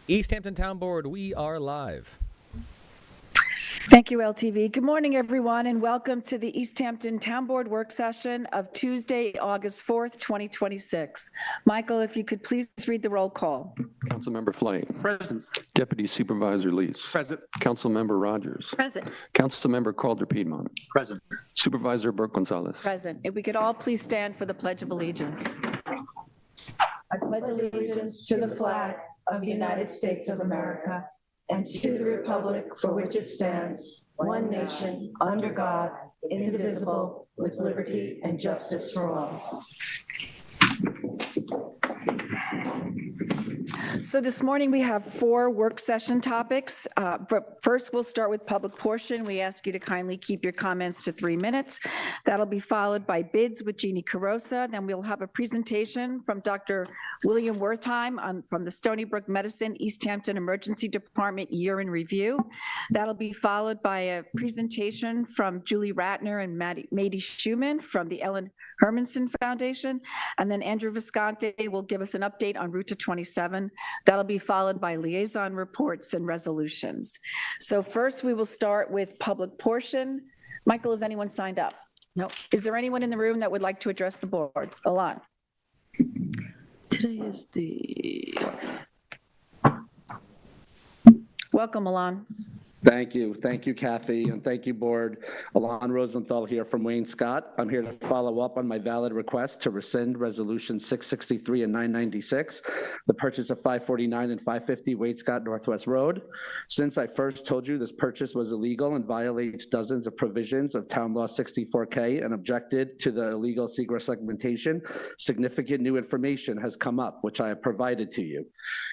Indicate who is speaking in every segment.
Speaker 1: East Hampton Town Board, we are live.
Speaker 2: Thank you, LTV. Good morning, everyone, and welcome to the East Hampton Town Board work session of Tuesday, August 4th, 2026. Michael, if you could please read the roll call.
Speaker 3: Councilmember Flame.
Speaker 4: Present.
Speaker 3: Deputy Supervisor Lees.
Speaker 4: Present.
Speaker 3: Councilmember Rogers.
Speaker 2: Present.
Speaker 3: Councilmember Calder-Piedmont.
Speaker 4: Present.
Speaker 3: Supervisor Burke-Gonzalez.
Speaker 2: Present. If we could all please stand for the Pledge of Allegiance. I pledge allegiance to the flag of the United States of America and to the republic for which it stands, one nation, under God, indivisible, with liberty and justice for all. So this morning we have 4 work session topics. But first we'll start with public portion. We ask you to kindly keep your comments to 3 minutes. That'll be followed by bids with Jeannie Carosa. Then we'll have a presentation from Dr. William Wertheim from the Stony Brook Medicine East Hampton Emergency Department Year in Review. That'll be followed by a presentation from Julie Ratner and Mady Schumann from the Ellen Hermanson Foundation. And then Andrew Visconti will give us an update on Route to 27. That'll be followed by liaison reports and resolutions. So first we will start with public portion. Michael, is anyone signed up? No. Is there anyone in the room that would like to address the board? Alon.
Speaker 5: Today is the...
Speaker 2: Welcome, Alon.
Speaker 4: Thank you, Kathy, and thank you, Board. Alon Rosenthal here from Wayne Scott. I'm here to follow up on my valid request to rescind Resolution 663 and 996, the purchase of 549 and 550 Wayne Scott Northwest Road. Since I first told you this purchase was illegal and violates dozens of provisions of Town Law 64K and objected to the illegal seeker segmentation, significant new information has come up, which I have provided to you.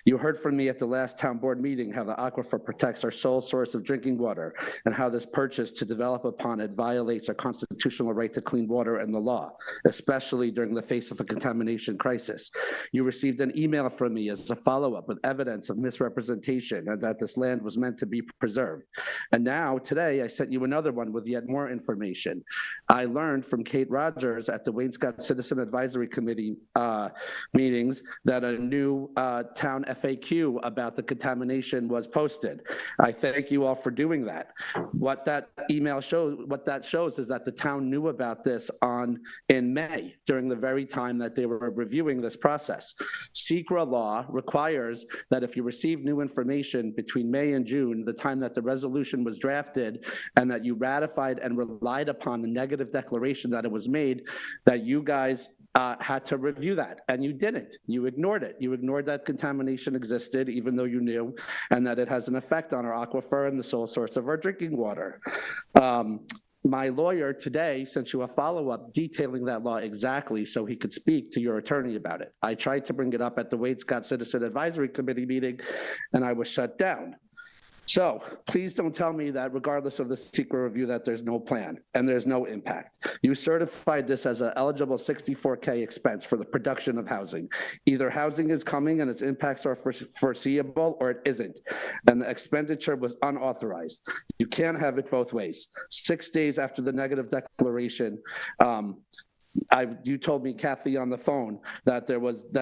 Speaker 4: You heard from me at the last Town Board meeting how the aquifer protects our sole source of drinking water and how this purchase to develop upon it violates our constitutional right to clean water and the law, especially during the face of a contamination crisis. You received an email from me as a follow-up with evidence of misrepresentation and that this land was meant to be preserved. And now, today, I sent you another one with yet more information. I learned from Kate Rogers at the Wayne Scott Citizen Advisory Committee meetings that a new town FAQ about the contamination was posted. I thank you all for doing that. What that email shows, is that the town knew about this in May, during the very time that they were reviewing this process. SECRA law requires that if you receive new information between May and June, the time that the resolution was drafted, and that you ratified and relied upon the negative declaration that it was made, that you guys had to review that, and you didn't. You ignored it. You ignored that contamination existed, even though you knew, and that it has an effect on our aquifer and the sole source of our drinking water. My lawyer today sent you a follow-up detailing that law exactly so he could speak to your attorney about it. I tried to bring it up at the Wayne Scott Citizen Advisory Committee meeting, and I was shut down. So please don't tell me that regardless of the secret review that there's no plan and there's no impact. You certified this as an eligible 64K expense for the production of housing. Either housing is coming and its impacts are foreseeable, or it isn't. And the expenditure was unauthorized. You can't have it both ways. 6 days after the negative declaration, you told me, Kathy, on the phone that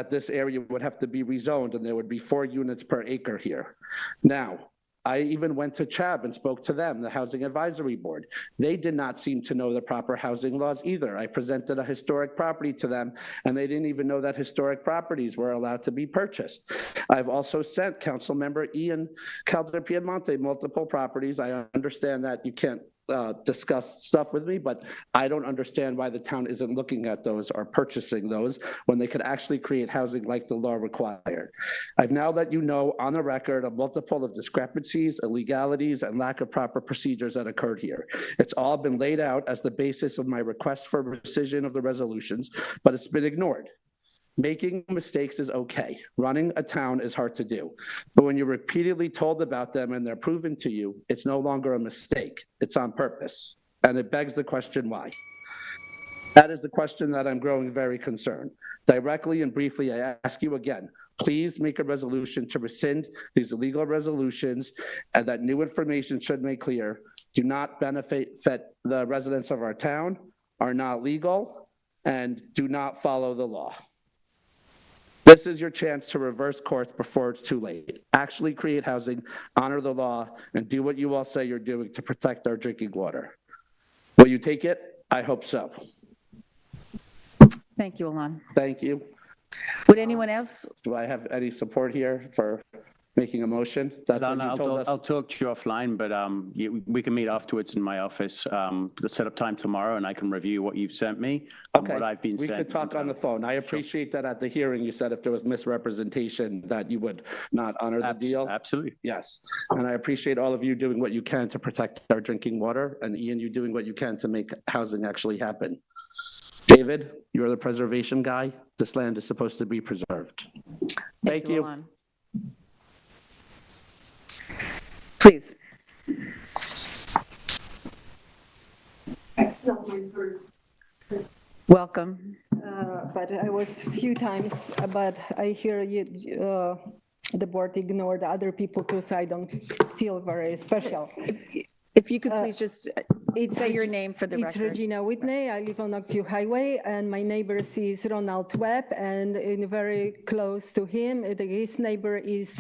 Speaker 4: this area would have to be rezoned and there would be 4 units per acre here. Now, I even went to CHAB and spoke to them, the Housing Advisory Board. They did not seem to know the proper housing laws either. I presented a historic property to them, and they didn't even know that historic properties were allowed to be purchased. I've also sent Councilmember Ian Calder-Piedmonte multiple properties. I understand that you can't discuss stuff with me, but I don't understand why the town isn't looking at those or purchasing those when they could actually create housing like the law required. I've now let you know on the record of multiple of discrepancies, illegalities, and lack of proper procedures that occurred here. It's all been laid out as the basis of my request for rescission of the resolutions, but it's been ignored. Making mistakes is okay. Running a town is hard to do. But when you're repeatedly told about them and they're proven to you, it's no longer a mistake. It's on purpose. And it begs the question, why? That is the question that I'm growing very concerned. Directly and briefly, I ask you again, please make a resolution to rescind these illegal resolutions, and that new information should make clear do not benefit the residents of our town, are not legal, and do not follow the law. This is your chance to reverse course before it's too late. Actually create housing, honor the law, and do what you all say you're doing to protect our drinking water. Will you take it? I hope so.
Speaker 2: Thank you, Alon.
Speaker 4: Thank you.
Speaker 2: Would anyone else?
Speaker 4: Do I have any support here for making a motion? That's what
Speaker 6: Donna,
Speaker 4: you told
Speaker 6: I'll
Speaker 4: us.
Speaker 6: talk to you offline, but we can meet afterwards in my office to set up time tomorrow, and I can review what you've sent me and
Speaker 4: Okay,
Speaker 6: what I've been
Speaker 4: we
Speaker 6: sent.
Speaker 4: could talk on the phone. I appreciate that at the hearing, you said if there was misrepresentation, that you would not honor the deal.
Speaker 6: Absolutely.
Speaker 4: Yes, and I appreciate all of you doing what you can to protect our drinking water, and Ian, you doing what you can to make housing actually happen. David, you're the preservation guy. This land is supposed to be preserved. Thank you.
Speaker 2: Alon. Please.
Speaker 7: It's not my first,
Speaker 2: Welcome.
Speaker 7: but I was a few times, but I hear you, the board ignored other people too, so I don't feel very special.
Speaker 2: If you could please just say your name for the
Speaker 7: It's
Speaker 2: record.
Speaker 7: Regina Whitney. I live on Oakview Highway, and my neighbor is Ronald Webb, and very close to him, his neighbor is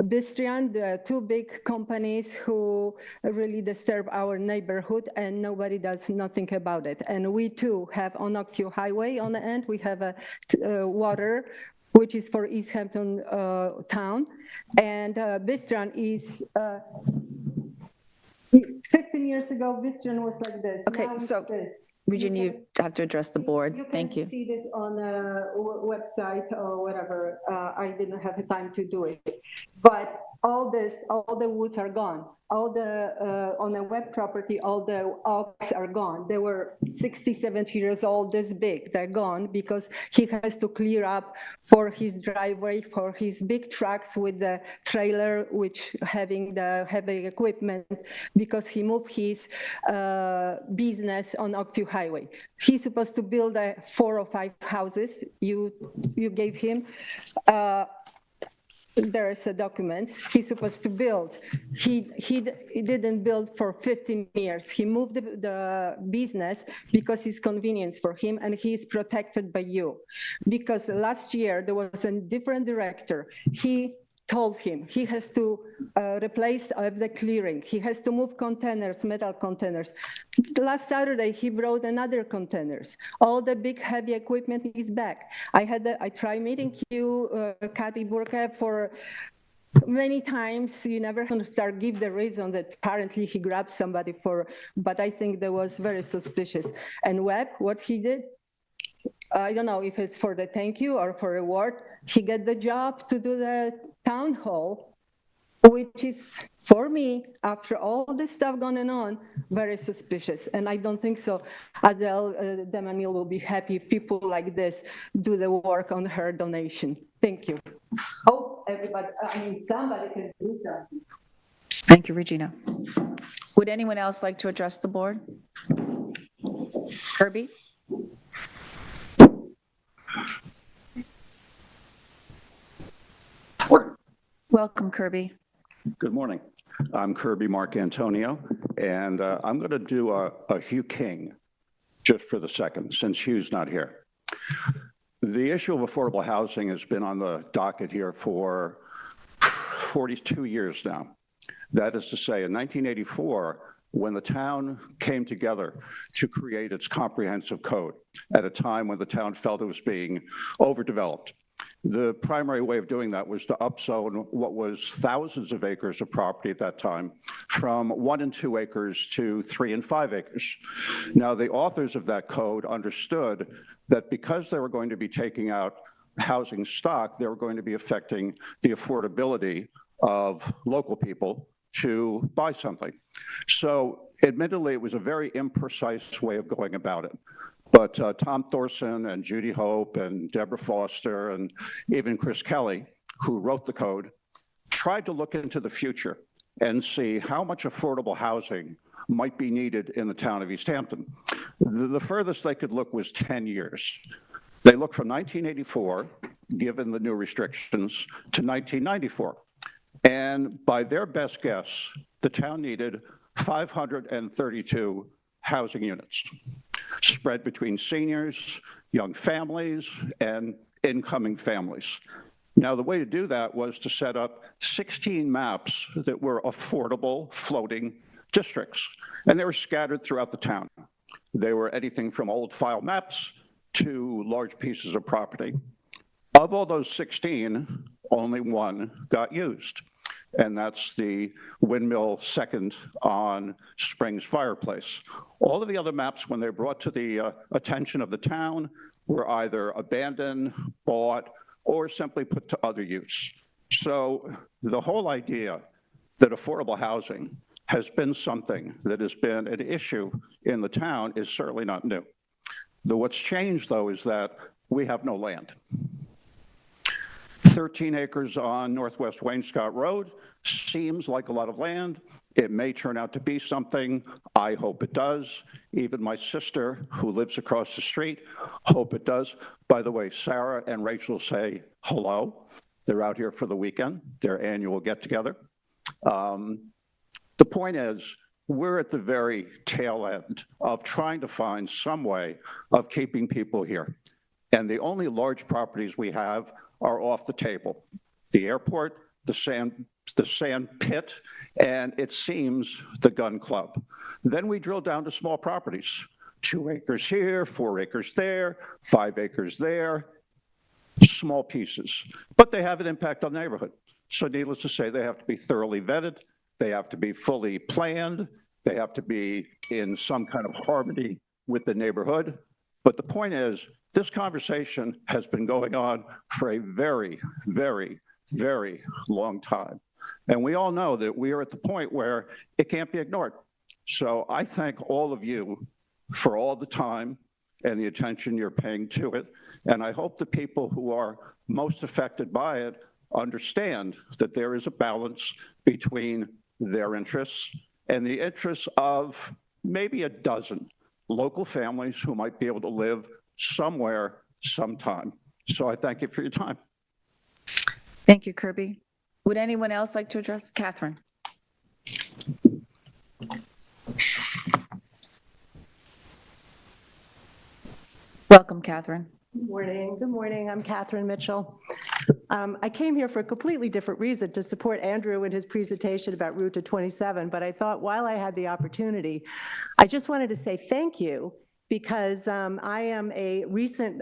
Speaker 7: Bistrian, the two big companies who really disturb our neighborhood, and nobody does nothing about it. And we too have on Oakview Highway on the end, we have a water which is for East Hampton town, and Bistrian is 15 years ago, Bistrian was like this.
Speaker 2: Okay,
Speaker 7: Now it's
Speaker 2: so,
Speaker 7: this.
Speaker 2: Regina, you have to address the board. Thank
Speaker 7: You
Speaker 2: you.
Speaker 7: can see this on a website or whatever. I didn't have the time to do it. But all the woods are gone. All the, on the web property, all the oaks are gone. They were 60, 70 years old, this big. They're gone because he has to clear up for his driveway, for his big trucks with the trailer, which having the heavy equipment, because he moved his business on Oakview Highway. He's supposed to build 4 or 5 houses you gave him. There's a document he's supposed to build. He didn't build for 15 years. He moved the business because it's convenience for him, and he's protected by you. Because last year there was a different director. He told him he has to replace the clearing. He has to move containers, metal containers. Last Saturday, he brought another containers. All the big heavy equipment is back. I tried meeting you, Kathy Burke, for many times. You never start give the reason that apparently he grabbed somebody for, but I think that was very suspicious. And Webb, what he did, I don't know if it's for the thank you or for reward. He got the job to do the town hall, which is, for me, after all this stuff going on, very suspicious. And I don't think so. Adele Demanil will be happy if people like this do the work on her donation. Thank you. Hope everybody, somebody can do something.
Speaker 2: Thank you, Regina. Would anyone else like to address the board? Kirby? Welcome, Kirby.
Speaker 8: Good morning. I'm Kirby Mark Antonio, and I'm going to do a Hugh King just for the second, since Hugh's not here. The issue of affordable housing has been on the docket here for 42 years now. That is to say, in 1984, when the town came together to create its comprehensive code at a time when the town felt it was being overdeveloped, the primary way of doing that was to upzone what was thousands of acres of property at that time from 1 and 2 acres to 3 and 5 acres. Now, the authors of that code understood that because they were going to be taking out housing stock, they were going to be affecting the affordability of local people to buy something. So admittedly, it was a very imprecise way of going about it. But Tom Thorson and Judy Hope and Deborah Foster and even Chris Kelly, who wrote the code, tried to look into the future and see how much affordable housing might be needed in the town of East Hampton. The furthest they could look was 10 years. They looked from 1984, given the new restrictions, to 1994. And by their best guess, the town needed 532 housing units, spread between seniors, young families, and incoming families. Now, the way to do that was to set up 16 maps that were affordable floating districts, and they were scattered throughout the town. They were anything from old file maps to large pieces of property. Of all those 16, only one got used, and that's the windmill second on Springs Fireplace. All of the other maps, when they're brought to the attention of the town, were either abandoned, bought, or simply put to other use. So the whole idea that affordable housing has been something that has been an issue in the town is certainly not new. What's changed, though, is that we have no land. 13 acres on Northwest Wainscott Road seems like a lot of land. It may turn out to be something. I hope it does. Even my sister, who lives across the street, hope it does. By the way, Sarah and Rachel say hello. They're out here for the weekend, their annual get-together. The point is, we're at the very tail end of trying to find some way of keeping people here. And the only large properties we have are off the table. The airport, the sand pit, and it seems the gun club. Then we drill down to small properties, 2 acres here, 4 acres there, 5 acres there, small pieces, but they have an impact on the neighborhood. So needless to say, they have to be thoroughly vetted, they have to be fully planned, they have to be in some kind of harmony with the neighborhood. But the point is, this conversation has been going on for a very, very, very long time. And we all know that we are at the point where it can't be ignored. So I thank all of you for all the time and the attention you're paying to it. And I hope the people who are most affected by it understand that there is a balance between their interests and the interests of maybe a dozen local families who might be able to live somewhere, sometime. So I thank you for your time.
Speaker 2: Thank you, Kirby. Would anyone else like to address Catherine? Welcome, Catherine.
Speaker 9: Good morning. Good morning. I'm Catherine Mitchell. I came here for a completely different reason, to support Andrew in his presentation about Route to 27, but I thought while I had the opportunity, I just wanted to say thank you, because I am a recent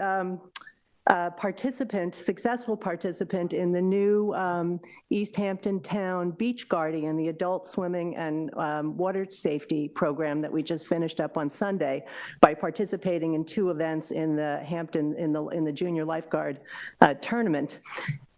Speaker 9: successful participant in the new East Hampton Town Beach Guardian, the adult swimming and water safety program that we just finished up on Sunday, by participating in 2 events in the Hampton, in the junior lifeguard tournament.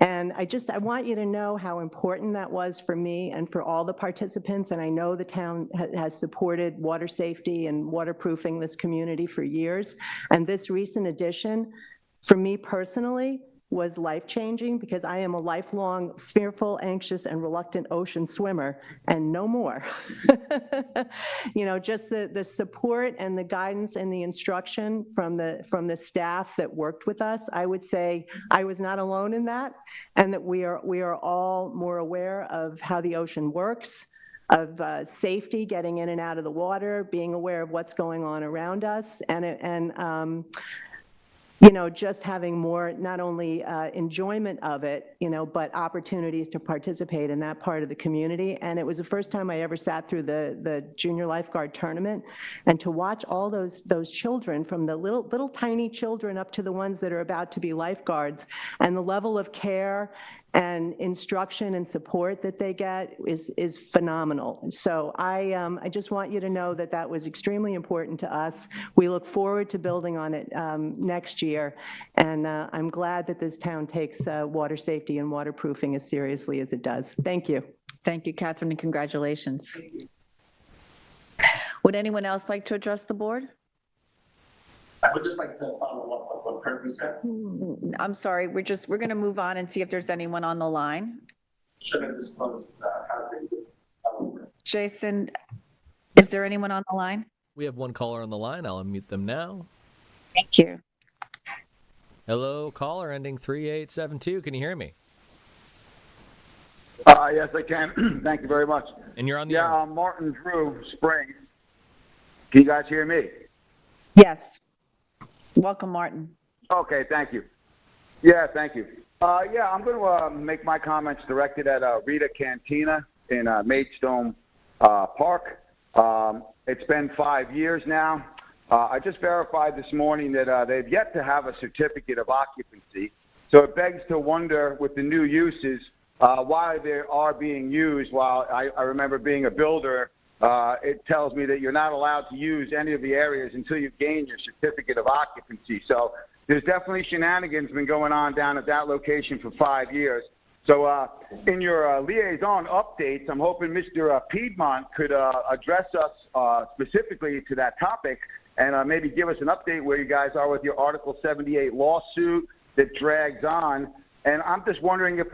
Speaker 9: And I want you to know how important that was for me and for all the participants. And I know the town has supported water safety and waterproofing this community for years. And this recent addition, for me personally, was life-changing, because I am a lifelong fearful, anxious, and reluctant ocean swimmer, and no more. You know, just the support and the guidance and the instruction from the staff that worked with us, I would say I was not alone in that, and that we are all more aware of how the ocean works, of safety, getting in and out of the water, being aware of what's going on around us, and you know, just having more, not only enjoyment of it, you know, but opportunities to participate in that part of the community. And it was the first time I ever sat through the junior lifeguard tournament, and to watch all those children, from the little tiny children up to the ones that are about to be lifeguards, and the level of care and instruction and support that they get is phenomenal. So I just want you to know that that was extremely important to us. We look forward to building on it next year, and I'm glad that this town takes water safety and waterproofing as seriously as it does. Thank you.
Speaker 2: Thank you, Catherine, and congratulations. Would anyone else like to address the board?
Speaker 4: I would just like to follow up on what Kirby said.
Speaker 2: I'm sorry, we're going to move on and see if there's anyone on the line.
Speaker 4: Should have disclosed housing.
Speaker 2: Jason, is there anyone on the line?
Speaker 1: We have one caller on the line. I'll unmute them now.
Speaker 2: Thank you.
Speaker 1: Hello, caller ending 3872. Can you hear me?
Speaker 10: Yes, I can. Thank you very much.
Speaker 1: And you're on the
Speaker 10: Yeah,
Speaker 1: air.
Speaker 10: I'm Martin Drew, Springs. Can you guys hear me?
Speaker 2: Yes. Welcome, Martin.
Speaker 10: Okay, thank you. Yeah, thank you. Yeah, I'm going to make my comments directed at Rita Cantina in Maidstone Park. It's been 5 years now. I just verified this morning that they've yet to have a certificate of occupancy. So it begs to wonder with the new uses why they are being used. While I remember being a builder, it tells me that you're not allowed to use any of the areas until you gain your certificate of occupancy. So there's definitely shenanigans been going on down at that location for 5 years. So in your liaison updates, I'm hoping Mr. Piedmont could address us specifically to that topic and maybe give us an update where you guys are with your Article 78 lawsuit that drags on. And I'm just wondering if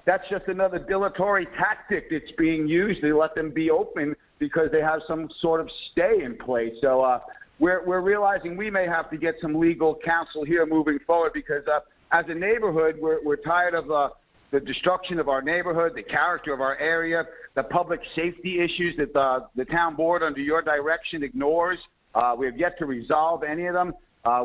Speaker 10: that's just another dilatory tactic that's being used to let them be open because they have some sort of stay in place. So we're realizing we may have to get some legal counsel here moving forward because as a neighborhood, we're tired of the destruction of our neighborhood, the character of our area, the public safety issues that the town board under your direction ignores. We have yet to resolve any of them.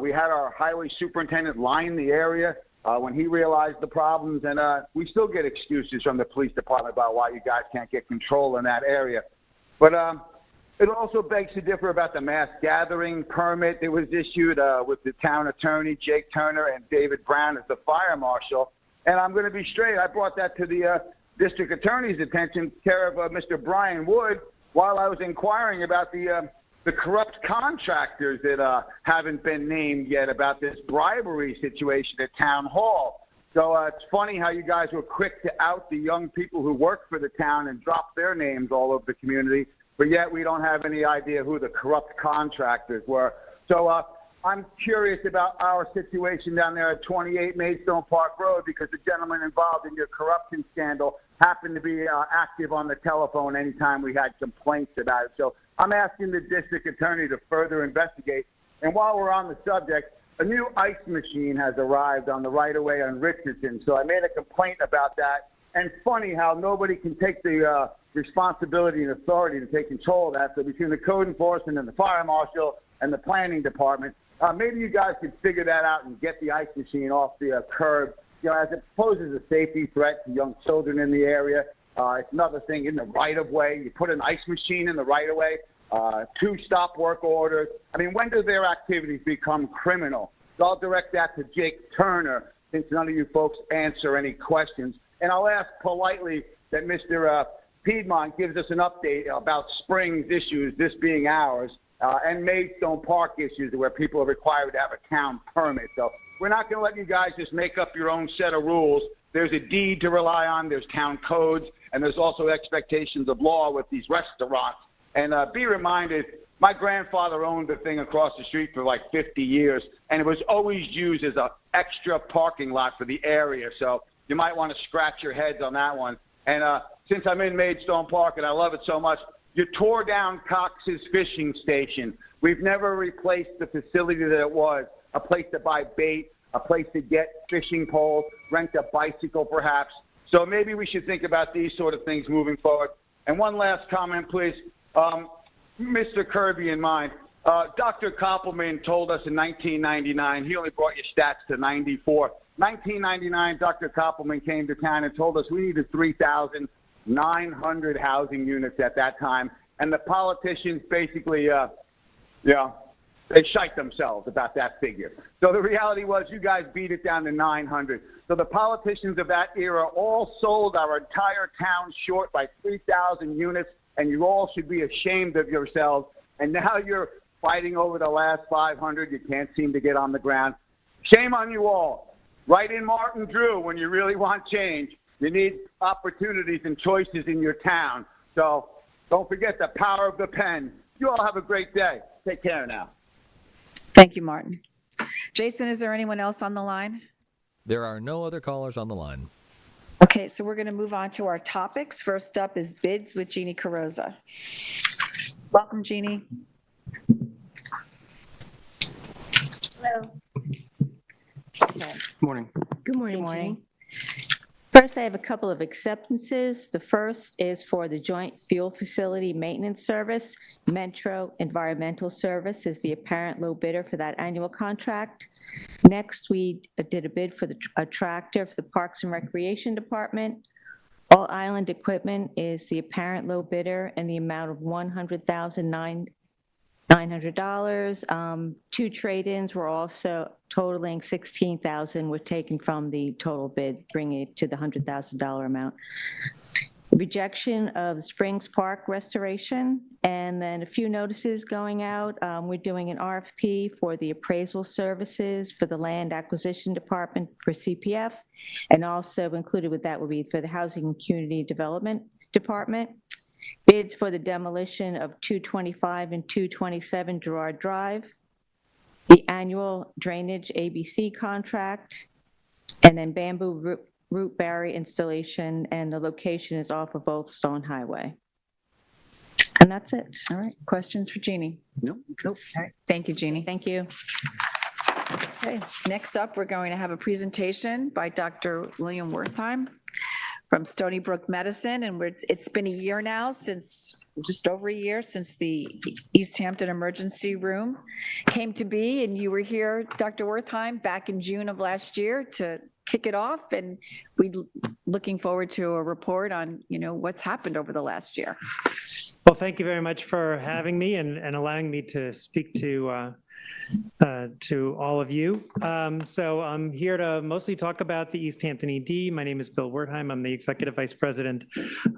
Speaker 10: We had our highway superintendent line the area when he realized the problems, and we still get excuses from the police department about why you guys can't get control in that area. But it also begs to differ about the mass gathering permit that was issued with the town attorney, Jake Turner, and David Brown as the fire marshal. And I'm going to be straight. I brought that to the district attorney's attention, care of Mr. Brian Wood, while I was inquiring about the corrupt contractors that haven't been named yet about this bribery situation at Town Hall. So it's funny how you guys were quick to out the young people who work for the town and drop their names all over the community, but yet we don't have any idea who the corrupt contractors were. So I'm curious about our situation down there at 28 Maidstone Park Road because the gentleman involved in your corruption scandal happened to be active on the telephone anytime we had complaints about it. So I'm asking the district attorney to further investigate. And while we're on the subject, a new ice machine has arrived on the right-of-way on Richardson. So I made a complaint about that. And funny how nobody can take the responsibility and authority to take control of that. So between the code enforcement and the fire marshal and the planning department, maybe you guys could figure that out and get the ice machine off the curb, you know, as it poses a safety threat to young children in the area. It's another thing in the right-of-way. You put an ice machine in the right-of-way, 2 stop work orders. I mean, when do their activities become criminal? So I'll direct that to Jake Turner, since none of you folks answer any questions. And I'll ask politely that Mr. Piedmont gives us an update about Springs issues, this being ours, and Maidstone Park issues where people are required to have a town permit. So we're not going to let you guys just make up your own set of rules. There's a deed to rely on, there's town codes, and there's also expectations of law with these restaurants. And be reminded, my grandfather owned the thing across the street for like 50 years, and it was always used as an extra parking lot for the area. So you might want to scratch your heads on that one. And since I'm in Maidstone Park and I love it so much, you tore down Cox's fishing station. We've never replaced the facility that it was, a place to buy bait, a place to get fishing poles, rent a bicycle perhaps. So maybe we should think about these sort of things moving forward. And one last comment, please. Mr. Kirby in mind, Dr. Koppelman told us in 1999, he only brought your stats to 94. 1999, Dr. Koppelman came to town and told us we needed 3,900 housing units at that time. And the politicians basically, they shite themselves about that figure. So the reality was you guys beat it down to 900. So the politicians of that era all sold our entire town short by 3,000 units, and you all should be ashamed of yourselves. And now you're fighting over the last 500. You can't seem to get on the ground. Shame on you all. Write in Martin Drew when you really want change. You need opportunities and choices in your town. So don't forget the power of the pen. You all have a great day. Take care now.
Speaker 2: Thank you, Martin. Jason, is there anyone else on the line?
Speaker 1: There are no other callers on the line.
Speaker 2: Okay, so we're going to move on to our topics. First up is bids with Jeannie Carrozza. Welcome, Jeannie.
Speaker 11: Hello.
Speaker 3: Morning.
Speaker 11: Good morning,
Speaker 2: Good morning.
Speaker 11: Jeannie. First, I have a couple of acceptances. The first is for the Joint Fuel Facility Maintenance Service. Metro Environmental Service is the apparent low bidder for that annual contract. Next, we did a bid for a tractor for the Parks and Recreation Department. All Island Equipment is the apparent low bidder in the amount of $100,900. Two trade-ins were also totaling $16,000, were taken from the total bid, bringing it to the $100,000 amount. Rejection of the Springs Park restoration, and then a few notices going out. We're doing an RFP for the appraisal services for the Land Acquisition Department for CPF, and also included with that will be for the Housing and Community Development Department. Bids for the demolition of 225 and 227 Gerard Drive, the annual drainage ABC contract, and then bamboo root barrier installation, and the location is off of Old Stone Highway. And that's it.
Speaker 2: All right, questions for Jeannie?
Speaker 4: Nope.
Speaker 2: Nope. All right, thank you, Jeannie.
Speaker 11: Thank you.
Speaker 2: Okay, next up, we're going to have a presentation by Dr. William Wertheim from Stony Brook Medicine, and it's been a year now since, just over a year since the East Hampton Emergency Room came to be, and you were here, Dr. Wertheim, back in June of last year to kick it off, and we're looking forward to a report on, what's happened over the last year.
Speaker 12: Well, thank you very much for having me and allowing me to speak to all of you. So I'm here to mostly talk about the East Hampton ED. My name is Bill Wertheim. I'm the Executive Vice President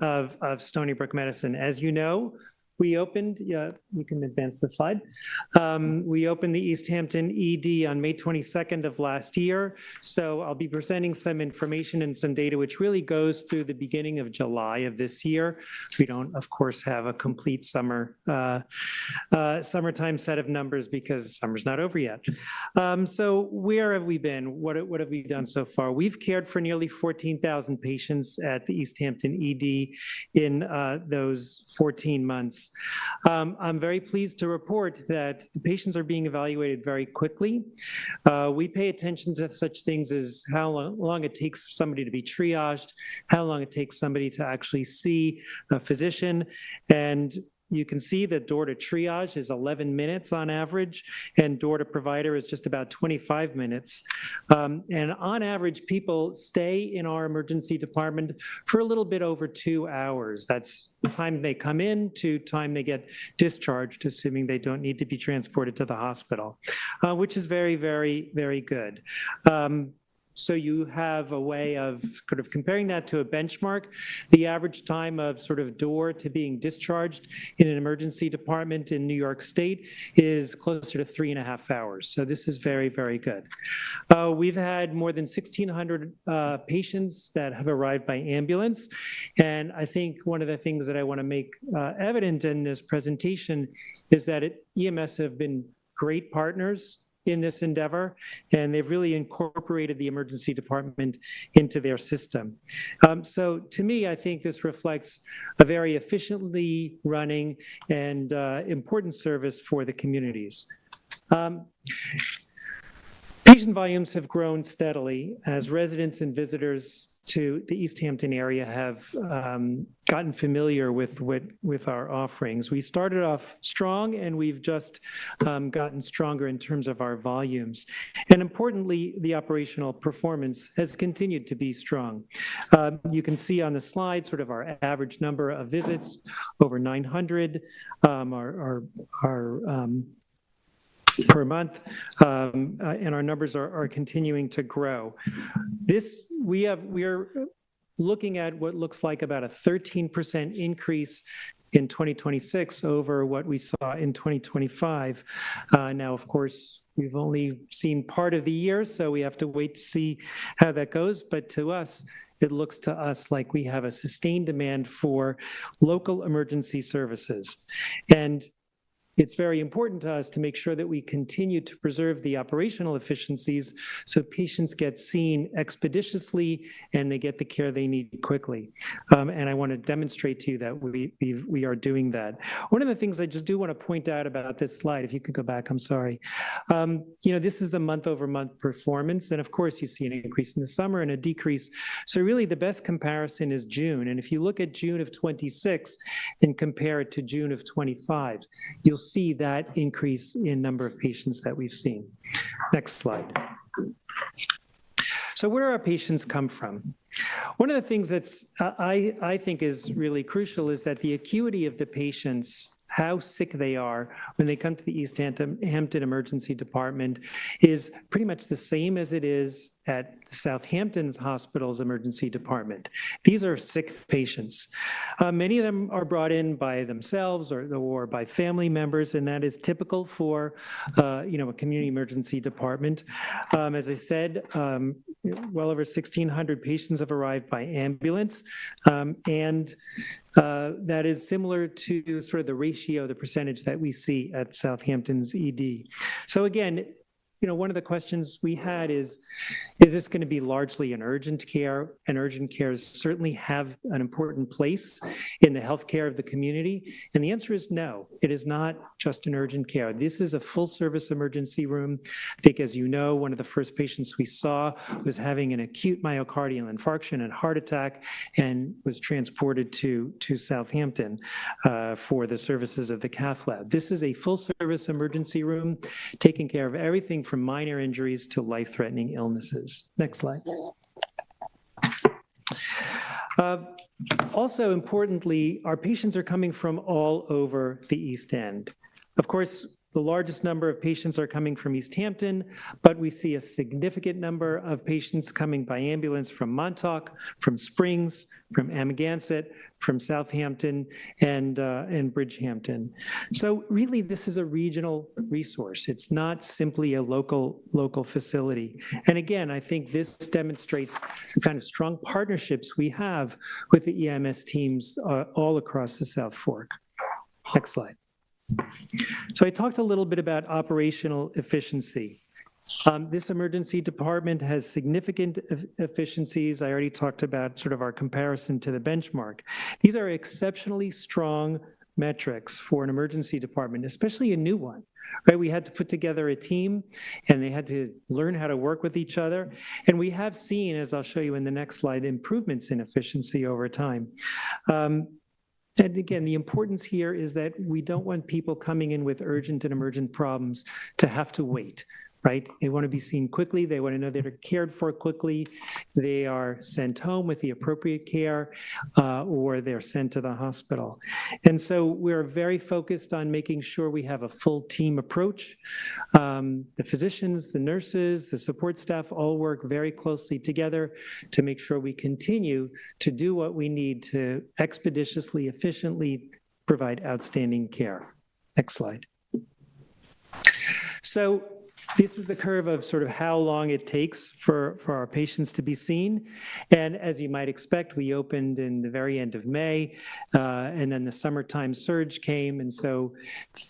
Speaker 12: of Stony Brook Medicine. As you know, we opened, you can advance the slide. We opened the East Hampton ED on May 22nd of last year. So I'll be presenting some information and some data which really goes through the beginning of July of this year. We don't, of course, have a complete summertime set of numbers because summer's not over yet. So where have we been? What have we done so far? We've cared for nearly 14,000 patients at the East Hampton ED in those 14 months. I'm very pleased to report that the patients are being evaluated very quickly. We pay attention to such things as how long it takes somebody to be triaged, how long it takes somebody to actually see a physician, and you can see that door to triage is 11 minutes on average, and door to provider is just about 25 minutes. And on average, people stay in our emergency department for a little bit over 2 hours. That's the time they come in to time they get discharged, assuming they don't need to be transported to the hospital, which is very, very, very good. So you have a way of sort of comparing that to a benchmark. The average time of sort of door to being discharged in an emergency department in New York State is closer to 3.5 hours. So this is very, very good. We've had more than 1,600 patients that have arrived by ambulance. And I think one of the things that I want to make evident in this presentation is that EMS have been great partners in this endeavor, and they've really incorporated the emergency department into their system. So to me, I think this reflects a very efficiently running and important service for the communities. Patient volumes have grown steadily as residents and visitors to the East Hampton area have gotten familiar with our offerings. We started off strong, and we've just gotten stronger in terms of our volumes. And importantly, the operational performance has continued to be strong. You can see on the slide sort of our average number of visits, over 900, per month, and our numbers are continuing to grow. We are looking at what looks like about a 13% increase in 2026 over what we saw in 2025. Now, of course, we've only seen part of the year, so we have to wait to see how that goes. But to us, it looks to us like we have a sustained demand for local emergency services. And it's very important to us to make sure that we continue to preserve the operational efficiencies so patients get seen expeditiously and they get the care they need quickly. And I want to demonstrate to you that we are doing that. One of the things I just do want to point out about this slide, if you could go back, I'm sorry. This is the month-over-month performance. And of course, you see an increase in the summer and a decrease. So really the best comparison is June. And if you look at June of 26 and compare it to June of 25, you'll see that increase in number of patients that we've seen. Next slide. So where do our patients come from? One of the things that's I think is really crucial is that the acuity of the patients, how sick they are when they come to the East Hampton Emergency Department, is pretty much the same as it is at Southampton Hospital's emergency department. These are sick patients. Many of them are brought in by themselves or by family members, and that is typical for a community emergency department. As I said, well over 1,600 patients have arrived by ambulance, and that is similar to sort of the ratio, the percentage that we see at Southampton's ED. So again, one of the questions we had is this going to be largely an urgent care? And urgent cares certainly have an important place in the healthcare of the community. And the answer is no, it is not just an urgent care. This is a full service emergency room. I think, as you know, one of the first patients we saw was having an acute myocardial infarction and heart attack and was transported to Southampton for the services of the cath lab. This is a full service emergency room taking care of everything from minor injuries to life-threatening illnesses. Next slide. Also importantly, our patients are coming from all over the East End. Of course, the largest number of patients are coming from East Hampton, but we see a significant number of patients coming by ambulance from Montauk, from Springs, from Amagansett, from Southampton, and Bridgehampton. So really, this is a regional resource. It's not simply a local facility. And again, I think this demonstrates the kind of strong partnerships we have with the EMS teams all across the South Fork. Next slide. So I talked a little bit about operational efficiency. This emergency department has significant efficiencies. I already talked about sort of our comparison to the benchmark. These are exceptionally strong metrics for an emergency department, especially a new one. Right, we had to put together a team, and they had to learn how to work with each other. And we have seen, as I'll show you in the next slide, improvements in efficiency over time. And again, the importance here is that we don't want people coming in with urgent and emergent problems to have to wait, right? They want to be seen quickly. They want to know they're cared for quickly. They are sent home with the appropriate care, or they're sent to the hospital. And so we're very focused on making sure we have a full team approach. The physicians, the nurses, the support staff all work very closely together to make sure we continue to do what we need to expeditiously, efficiently provide outstanding care. Next slide. So this is the curve of sort of how long it takes for our patients to be seen. And as you might expect, we opened in the very end of May, and then the summertime surge came. And so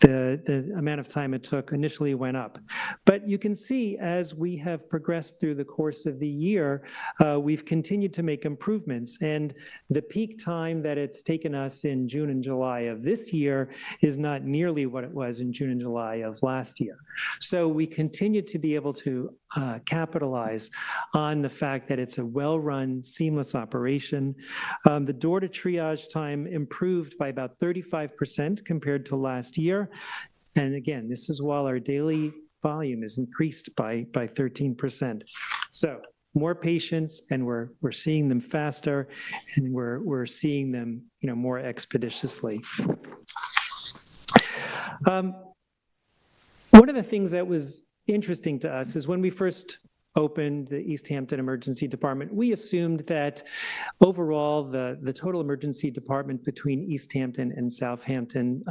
Speaker 12: the amount of time it took initially went up. But you can see as we have progressed through the course of the year, we've continued to make improvements. And the peak time that it's taken us in June and July of this year is not nearly what it was in June and July of last year. So we continue to be able to capitalize on the fact that it's a well-run, seamless operation. The door-to triage time improved by about 35% compared to last year. And again, this is while our daily volume is increased by 13%. So more patients, and we're seeing them faster, and we're seeing them more expeditiously. One of the things that was interesting to us is when we first opened the East Hampton Emergency Department, we assumed that overall the total emergency department between East Hampton and Southampton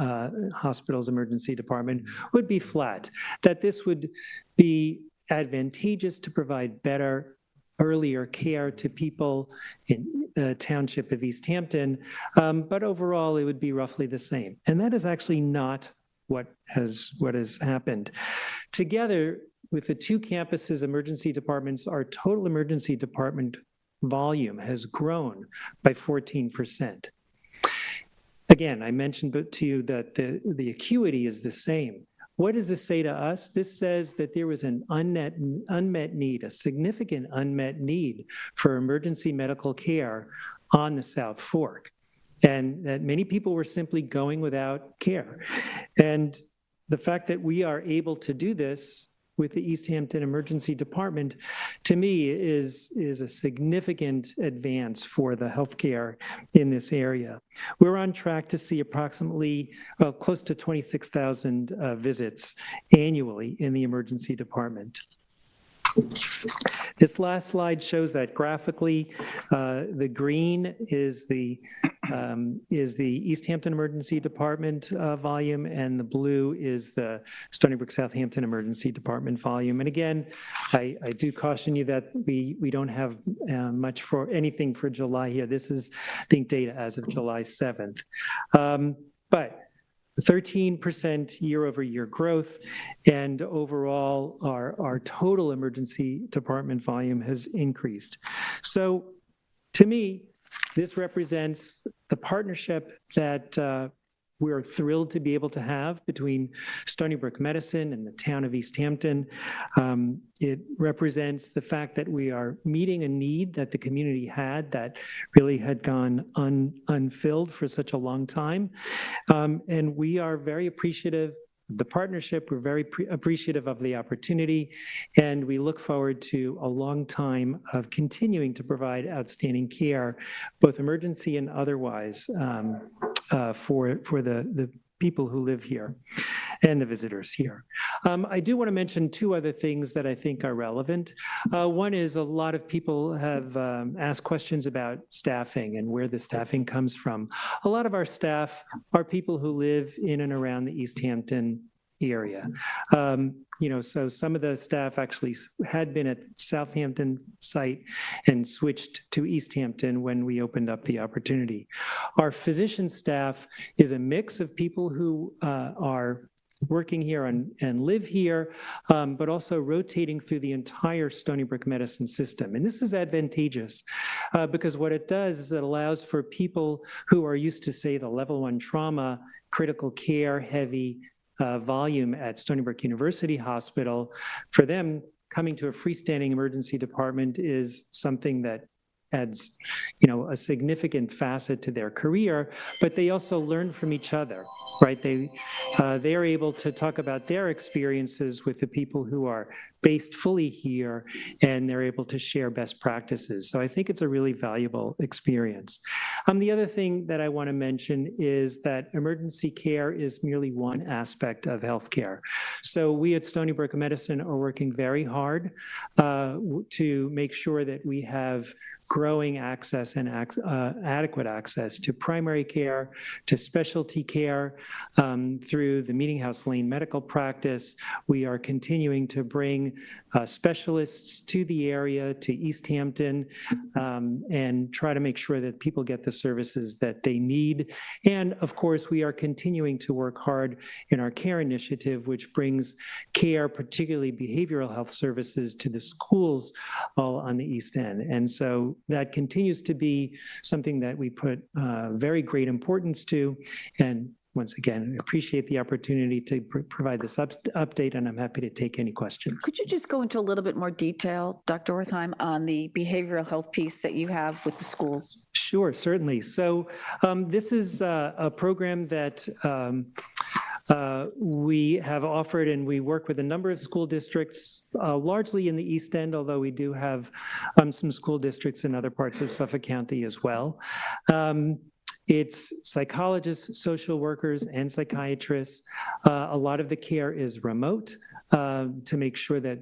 Speaker 12: Hospital's emergency department would be flat, that this would be advantageous to provide better, earlier care to people in the township of East Hampton, but overall it would be roughly the same. And that is actually not what has happened. Together with the two campuses emergency departments, our total emergency department volume has grown by 14%. Again, I mentioned to you that the acuity is the same. What does this say to us? This says that there was an unmet need, a significant unmet need for emergency medical care on the South Fork, and that many people were simply going without care. And the fact that we are able to do this with the East Hampton Emergency Department, to me, is a significant advance for the healthcare in this area. We're on track to see approximately, well, close to 26,000 visits annually in the emergency department. This last slide shows that graphically. The green is the East Hampton Emergency Department volume, and the blue is the Stony Brook Southampton Emergency Department volume. And again, I do caution you that we don't have much for anything for July here. This is, I think, data as of July 7th. But 13% year-over-year growth, and overall, our total emergency department volume has increased. So to me, this represents the partnership that we're thrilled to be able to have between Stony Brook Medicine and the town of East Hampton. It represents the fact that we are meeting a need that the community had that really had gone unfilled for such a long time. And we are very appreciative of the partnership. We're very appreciative of the opportunity, and we look forward to a long time of continuing to provide outstanding care, both emergency and otherwise, for the people who live here and the visitors here. I do want to mention two other things that I think are relevant. One is a lot of people have asked questions about staffing and where the staffing comes from. A lot of our staff are people who live in and around the East Hampton area. So some of the staff actually had been at Southampton site and switched to East Hampton when we opened up the opportunity. Our physician staff is a mix of people who are working here and live here, but also rotating through the entire Stony Brook Medicine system. And this is advantageous because what it does is it allows for people who are used to, say, the level 1 trauma, critical care, heavy volume at Stony Brook University Hospital. For them, coming to a freestanding emergency department is something that adds, a significant facet to their career, but they also learn from each other, right? They're able to talk about their experiences with the people who are based fully here, and they're able to share best practices. So I think it's a really valuable experience. The other thing that I want to mention is that emergency care is merely one aspect of healthcare. So we at Stony Brook Medicine are working very hard to make sure that we have growing access and adequate access to primary care, to specialty care, through the Meeting House Lane medical practice. We are continuing to bring specialists to the area, to East Hampton, and try to make sure that people get the services that they need. And of course, we are continuing to work hard in our care initiative, which brings care, particularly behavioral health services, to the schools all on the East End. And so that continues to be something that we put very great importance to. And once again, appreciate the opportunity to provide this update, and I'm happy to take any questions.
Speaker 2: Could you just go into a little bit more detail, Dr. Wertheim, on the behavioral health piece that you have with the schools?
Speaker 12: Sure, certainly. So this is a program that we have offered, and we work with a number of school districts, largely in the East End, although we do have some school districts in other parts of Suffolk County as well. It's psychologists, social workers, and psychiatrists. A lot of the care is remote to make sure that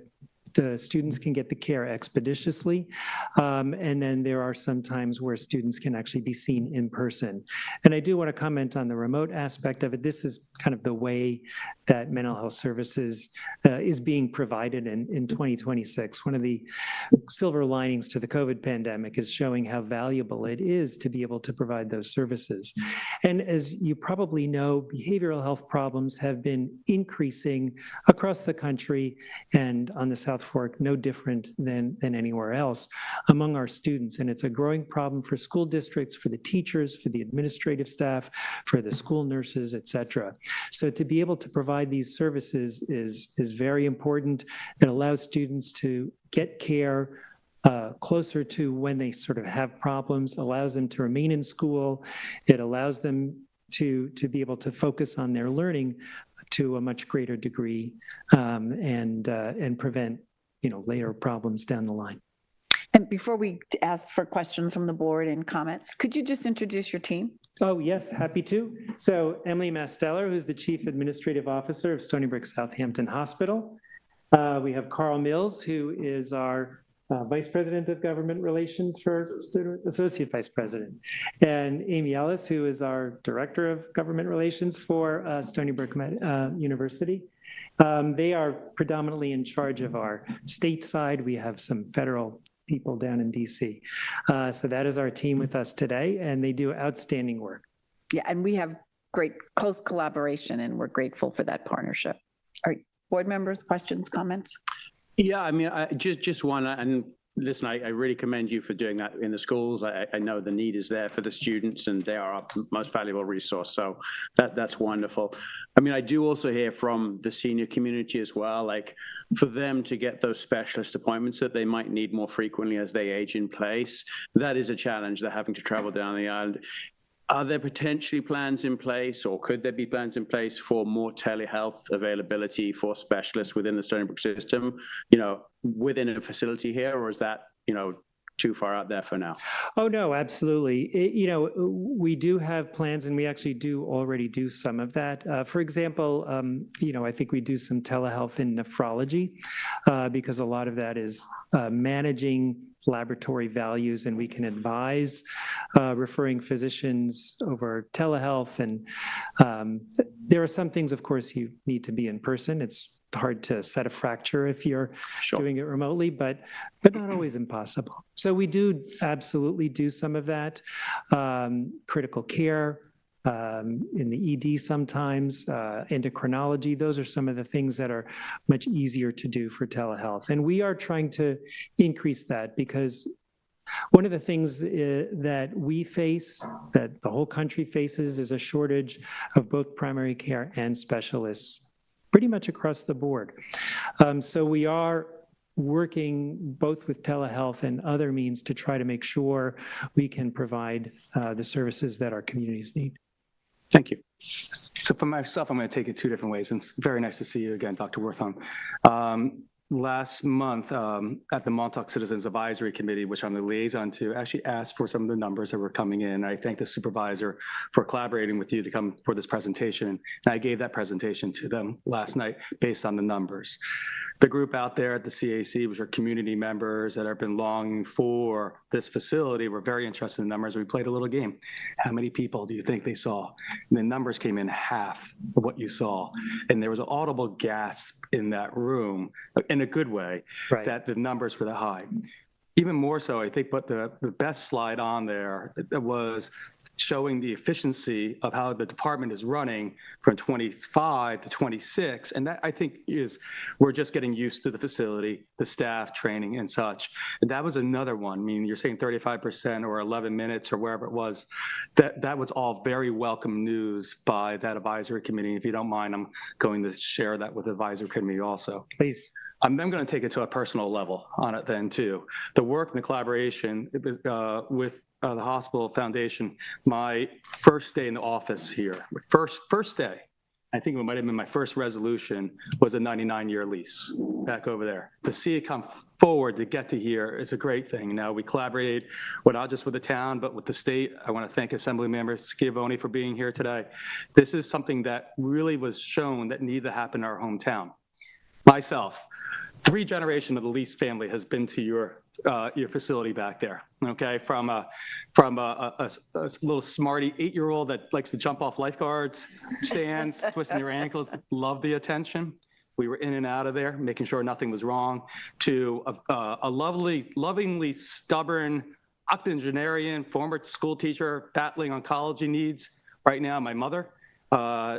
Speaker 12: the students can get the care expeditiously. And then there are some times where students can actually be seen in person. And I do want to comment on the remote aspect of it. This is kind of the way that mental health services is being provided in 2026. One of the silver linings to the COVID pandemic is showing how valuable it is to be able to provide those services. And as you probably know, behavioral health problems have been increasing across the country and on the South Fork, no different than anywhere else among our students. And it's a growing problem for school districts, for the teachers, for the administrative staff, for the school nurses, et cetera. So to be able to provide these services is very important. It allows students to get care closer to when they sort of have problems, allows them to remain in school. It allows them to be able to focus on their learning to a much greater degree and prevent, later problems down the line.
Speaker 2: And before we ask for questions from the board and comments, could you just introduce your team?
Speaker 12: Oh, yes, happy to. So Emily Masteller, who's the Chief Administrative Officer of Stony Brook Southampton Hospital. We have Carl Mills, who is our Vice President of Government Relations Associate Vice President. And Amy Ellis, who is our Director of Government Relations for Stony Brook University. They are predominantly in charge of our state side. We have some federal people down in DC. So that is our team with us today, and they do outstanding work.
Speaker 2: Yeah, and we have great close collaboration, and we're grateful for that partnership. All right, board members, questions, comments?
Speaker 6: Yeah, I mean, I just one, and listen, I really commend you for doing that in the schools. I know the need is there for the students, and they are our most valuable resource. So that's wonderful. I mean, I do also hear from the senior community as well, like for them to get those specialist appointments that they might need more frequently as they age in place. That is a challenge. They're having to travel down the island. Are there potentially plans in place, or could there be plans in place for more telehealth availability for specialists within the Stony Brook system, within a facility here, or is that, too far out there for now?
Speaker 12: Oh, no, absolutely. We do have plans, and we actually already do some of that. For example, I think we do some telehealth in nephrology because a lot of that is managing laboratory values, and we can advise referring physicians over telehealth. And there are some things, of course, you need to be in person. It's hard to set a fracture if you're doing it remotely, but not always impossible. So we do absolutely do some of that. Critical care, in the ED sometimes, endocrinology, those are some of the things that are much easier to do for telehealth. And we are trying to increase that because one of the things that we face, that the whole country faces, is a shortage of both primary care and specialists pretty much across the board. So we are working both with telehealth and other means to try to make sure we can provide the services that our communities need.
Speaker 6: Thank you.
Speaker 13: So for myself, I'm going to take it two different ways. And it's very nice to see you again, Dr. Wortham. Last month at the Montauk Citizens Advisory Committee, which I'm the liaison to, actually asked for some of the numbers that were coming in. I thank the supervisor for collaborating with you to come for this presentation. And I gave that presentation to them last night based on the numbers. The group out there at the CAC, which are community members that have been longing for this facility, were very interested in the numbers. We played a little game. How many people do you think they saw? And the numbers came in half of what you saw. And there was an audible gasp in that room, in a good way, that the numbers were that high. Even more so, I think, but the best slide on there was showing the efficiency of how the department is running from 25 to 26. And that, I think, we're just getting used to the facility, the staff training and such. And that was another one. I mean, you're saying 35% or 11 minutes or wherever it was. That was all very welcome news by that advisory committee. If you don't mind, I'm going to share that with the advisory committee also.
Speaker 12: Please.
Speaker 13: I'm then going to take it to a personal level on it then too. The work and the collaboration with the hospital foundation, my first day in the office here, first day, I think it might have been my first resolution, was a 99-year lease back over there. To see it come forward to get to here is a great thing. Now, we collaborated not just with the town, but with the state. I want to thank Assemblymember Schiavone for being here today. This is something that really was shown that needed to happen in our hometown. Myself, 3 generations of the Lease family has been to your facility back there. Okay, from a little smarty 8-year-old that likes to jump off lifeguards stands, twisting their ankles, love the attention. We were in and out of there, making sure nothing was wrong. To a lovingly stubborn octogenarian, former school teacher battling oncology needs. Right now, my mother,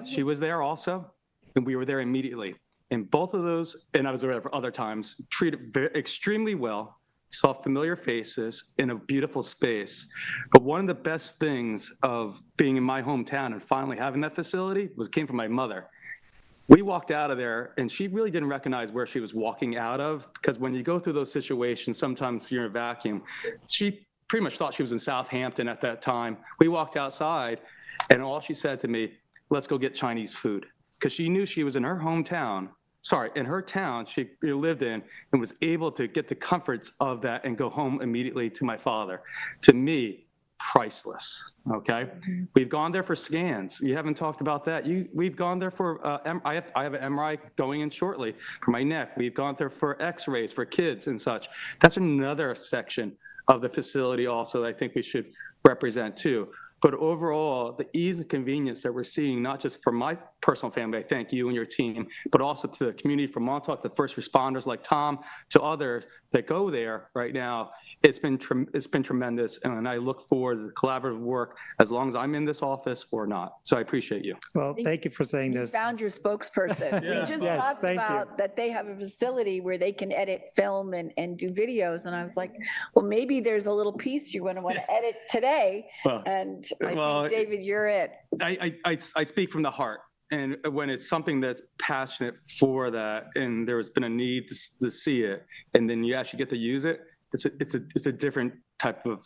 Speaker 13: she was there also, and we were there immediately. And both of those, and I was there for other times, treated extremely well, saw familiar faces in a beautiful space. But one of the best things of being in my hometown and finally having that facility came from my mother. We walked out of there, and she really didn't recognize where she was walking out of, because when you go through those situations, sometimes you're in a vacuum. She pretty much thought she was in Southampton at that time. We walked outside, and all she said to me, "Let's go get Chinese food." because she knew she was in her hometown, sorry, in her town she lived in, and was able to get the comforts of that and go home immediately to my father. To me, priceless, okay? We've gone there for scans. You haven't talked about that. We've gone there for, I have an MRI going in shortly for my neck. We've gone there for x-rays for kids and such. That's another section of the facility also that I think we should represent too. But overall, the ease and convenience that we're seeing, not just for my personal family, I thank you and your team, but also to the community from Montauk, the first responders like Tom, to others that go there right now, it's been tremendous. And I look forward to the collaborative work as long as I'm in this office or not. So I appreciate you.
Speaker 12: Well, thank you for saying
Speaker 2: You
Speaker 12: this.
Speaker 2: found your spokesperson.
Speaker 12: Yeah.
Speaker 2: We just
Speaker 12: Yes,
Speaker 2: talked
Speaker 12: thank you.
Speaker 2: about that they have a facility where they can edit film and do videos. And I was like, well, maybe there's a little piece you're going to want to edit today.
Speaker 13: Well,
Speaker 2: And I
Speaker 13: well,
Speaker 2: think, David, you're it.
Speaker 13: I speak from the heart. And when it's something that's passionate for that, and there's been a need to see it, and then you actually get to use it, it's a different type of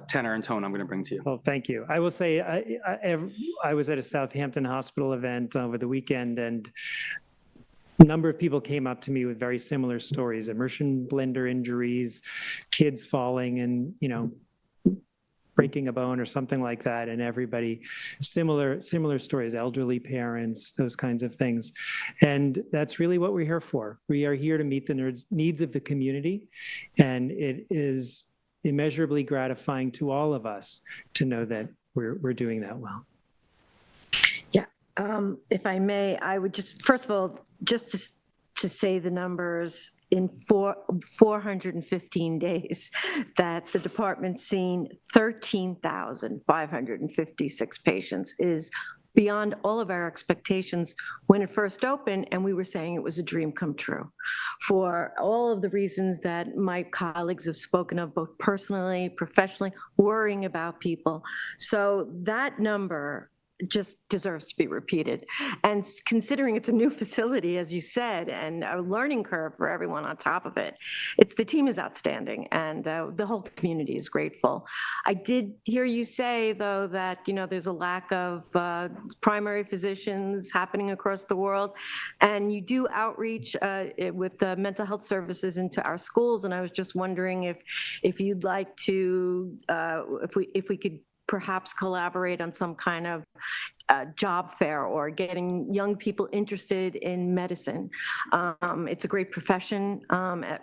Speaker 13: tenor and tone I'm going to bring to you.
Speaker 12: Well, thank you. I will say, I was at a Southampton hospital event over the weekend, and a number of people came up to me with very similar stories, immersion blender injuries, kids falling and, breaking a bone or something like that, and everybody, similar stories, elderly parents, those kinds of things. And that's really what we're here for. We are here to meet the needs of the community, and it is immeasurably gratifying to all of us to know that we're doing that well.
Speaker 5: Yeah, if I may, I would just, first of all, just to say the numbers, in 415 days that the department's seen 13,556 patients is beyond all of our expectations when it first opened, and we were saying it was a dream come true for all of the reasons that my colleagues have spoken of, both personally, professionally, worrying about people. So that number just deserves to be repeated. And considering it's a new facility, as you said, and a learning curve for everyone on top of it, the team is outstanding, and the whole community is grateful. I did hear you say, though, that there's a lack of primary physicians happening across the world, and you do outreach with mental health services into our schools. And I was just wondering if you'd like to, if we could perhaps collaborate on some kind of job fair or getting young people interested in medicine. It's a great profession,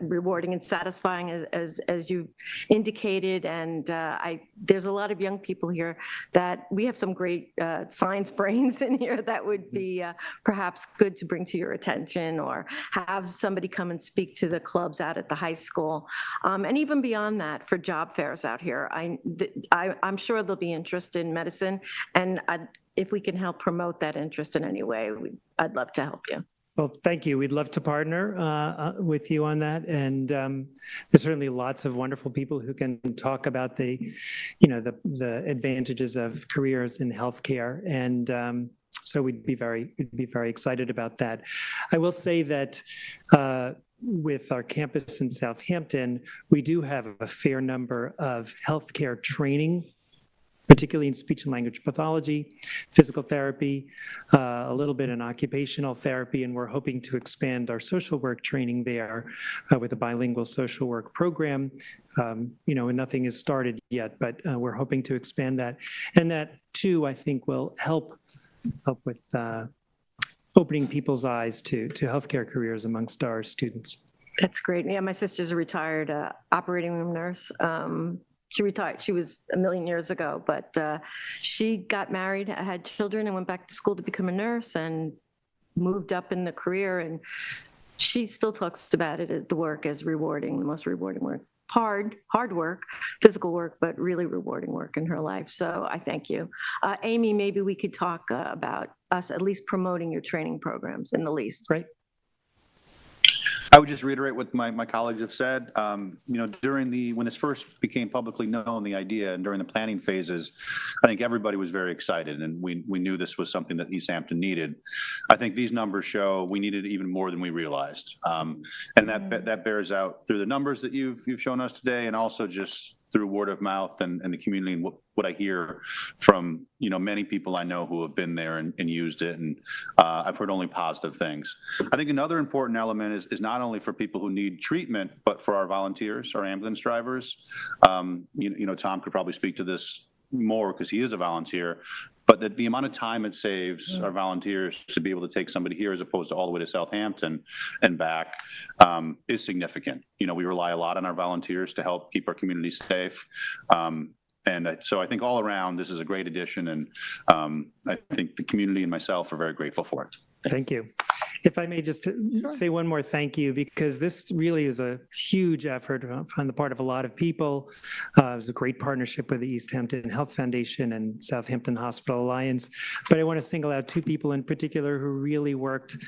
Speaker 5: rewarding and satisfying as you've indicated. And there's a lot of young people here that we have some great science brains in here that would be perhaps good to bring to your attention, or have somebody come and speak to the clubs out at the high school. And even beyond that, for job fairs out here, I'm sure there'll be interest in medicine, and if we can help promote that interest in any way, I'd love to help you.
Speaker 12: Well, thank you. We'd love to partner with you on that. And there's certainly lots of wonderful people who can talk about the advantages of careers in healthcare. And so we'd be very excited about that. I will say that with our campus in Southampton, we do have a fair number of healthcare training, particularly in speech and language pathology, physical therapy, a little bit in occupational therapy, and we're hoping to expand our social work training there with a bilingual social work program. And nothing is started yet, but we're hoping to expand that. And that, too, I think will help with opening people's eyes to healthcare careers amongst our students.
Speaker 5: That's great. Yeah, my sister's a retired operating room nurse. She retired, she was a million years ago, but she got married, had children, and went back to school to become a nurse and moved up in the career. And she still talks about it, the work as rewarding, the most rewarding work. Hard work, physical work, but really rewarding work in her life. So I thank you. Amy, maybe we could talk about us at least promoting your training programs in the least.
Speaker 12: Right.
Speaker 14: I would just reiterate what my colleagues have said. When this first became publicly known, the idea, and during the planning phases, I think everybody was very excited, and we knew this was something that East Hampton needed. I think these numbers show we needed even more than we realized, and that bears out through the numbers that you've shown us today, and also just through word of mouth and the community and what I hear from, many people I know who have been there and used it. And I've heard only positive things. I think another important element is not only for people who need treatment, but for our volunteers, our ambulance drivers. Tom could probably speak to this more because he is a volunteer, but the amount of time it saves our volunteers to be able to take somebody here as opposed to all the way to Southampton and back is significant. We rely a lot on our volunteers to help keep our community safe. So I think all around, this is a great addition, and I think the community and myself are very grateful for it.
Speaker 12: Thank you. If I may just say one more thank you, because this really is a huge effort on the part of a lot of people. It was a great partnership with the East Hampton Health Foundation and Southampton Hospital Alliance. But I want to single out two people in particular who really worked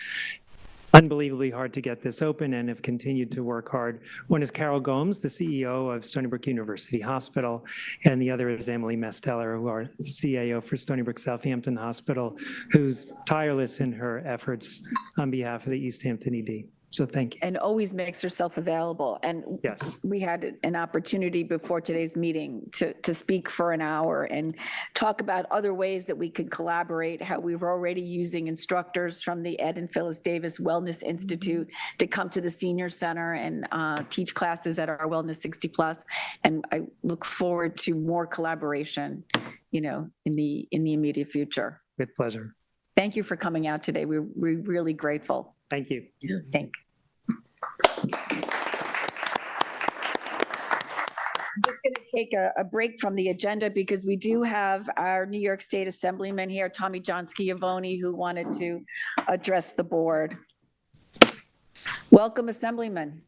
Speaker 12: unbelievably hard to get this open and have continued to work hard. One is Carol Gomes, the CEO of Stony Brook University Hospital, and the other is Emily Mesteller, who are CAO for Stony Brook Southampton Hospital, who's tireless in her efforts on behalf of the East Hampton ED. So thank you.
Speaker 2: And always makes herself available. And
Speaker 12: yes,
Speaker 2: we had an opportunity before today's meeting to speak for an hour and talk about other ways that we could collaborate, how we were already using instructors from the Ed and Phyllis Davis Wellness Institute to come to the senior center and teach classes at our Wellness 60 Plus. And I look forward to more collaboration, in the immediate future.
Speaker 12: with pleasure.
Speaker 2: Thank you for coming out today. We're really grateful.
Speaker 12: Thank you.
Speaker 2: Thank you. I'm just going to take a break from the agenda because we do have our New York State Assemblyman here, Tommy John Schiavone, who wanted to address the board. Welcome, Assemblyman.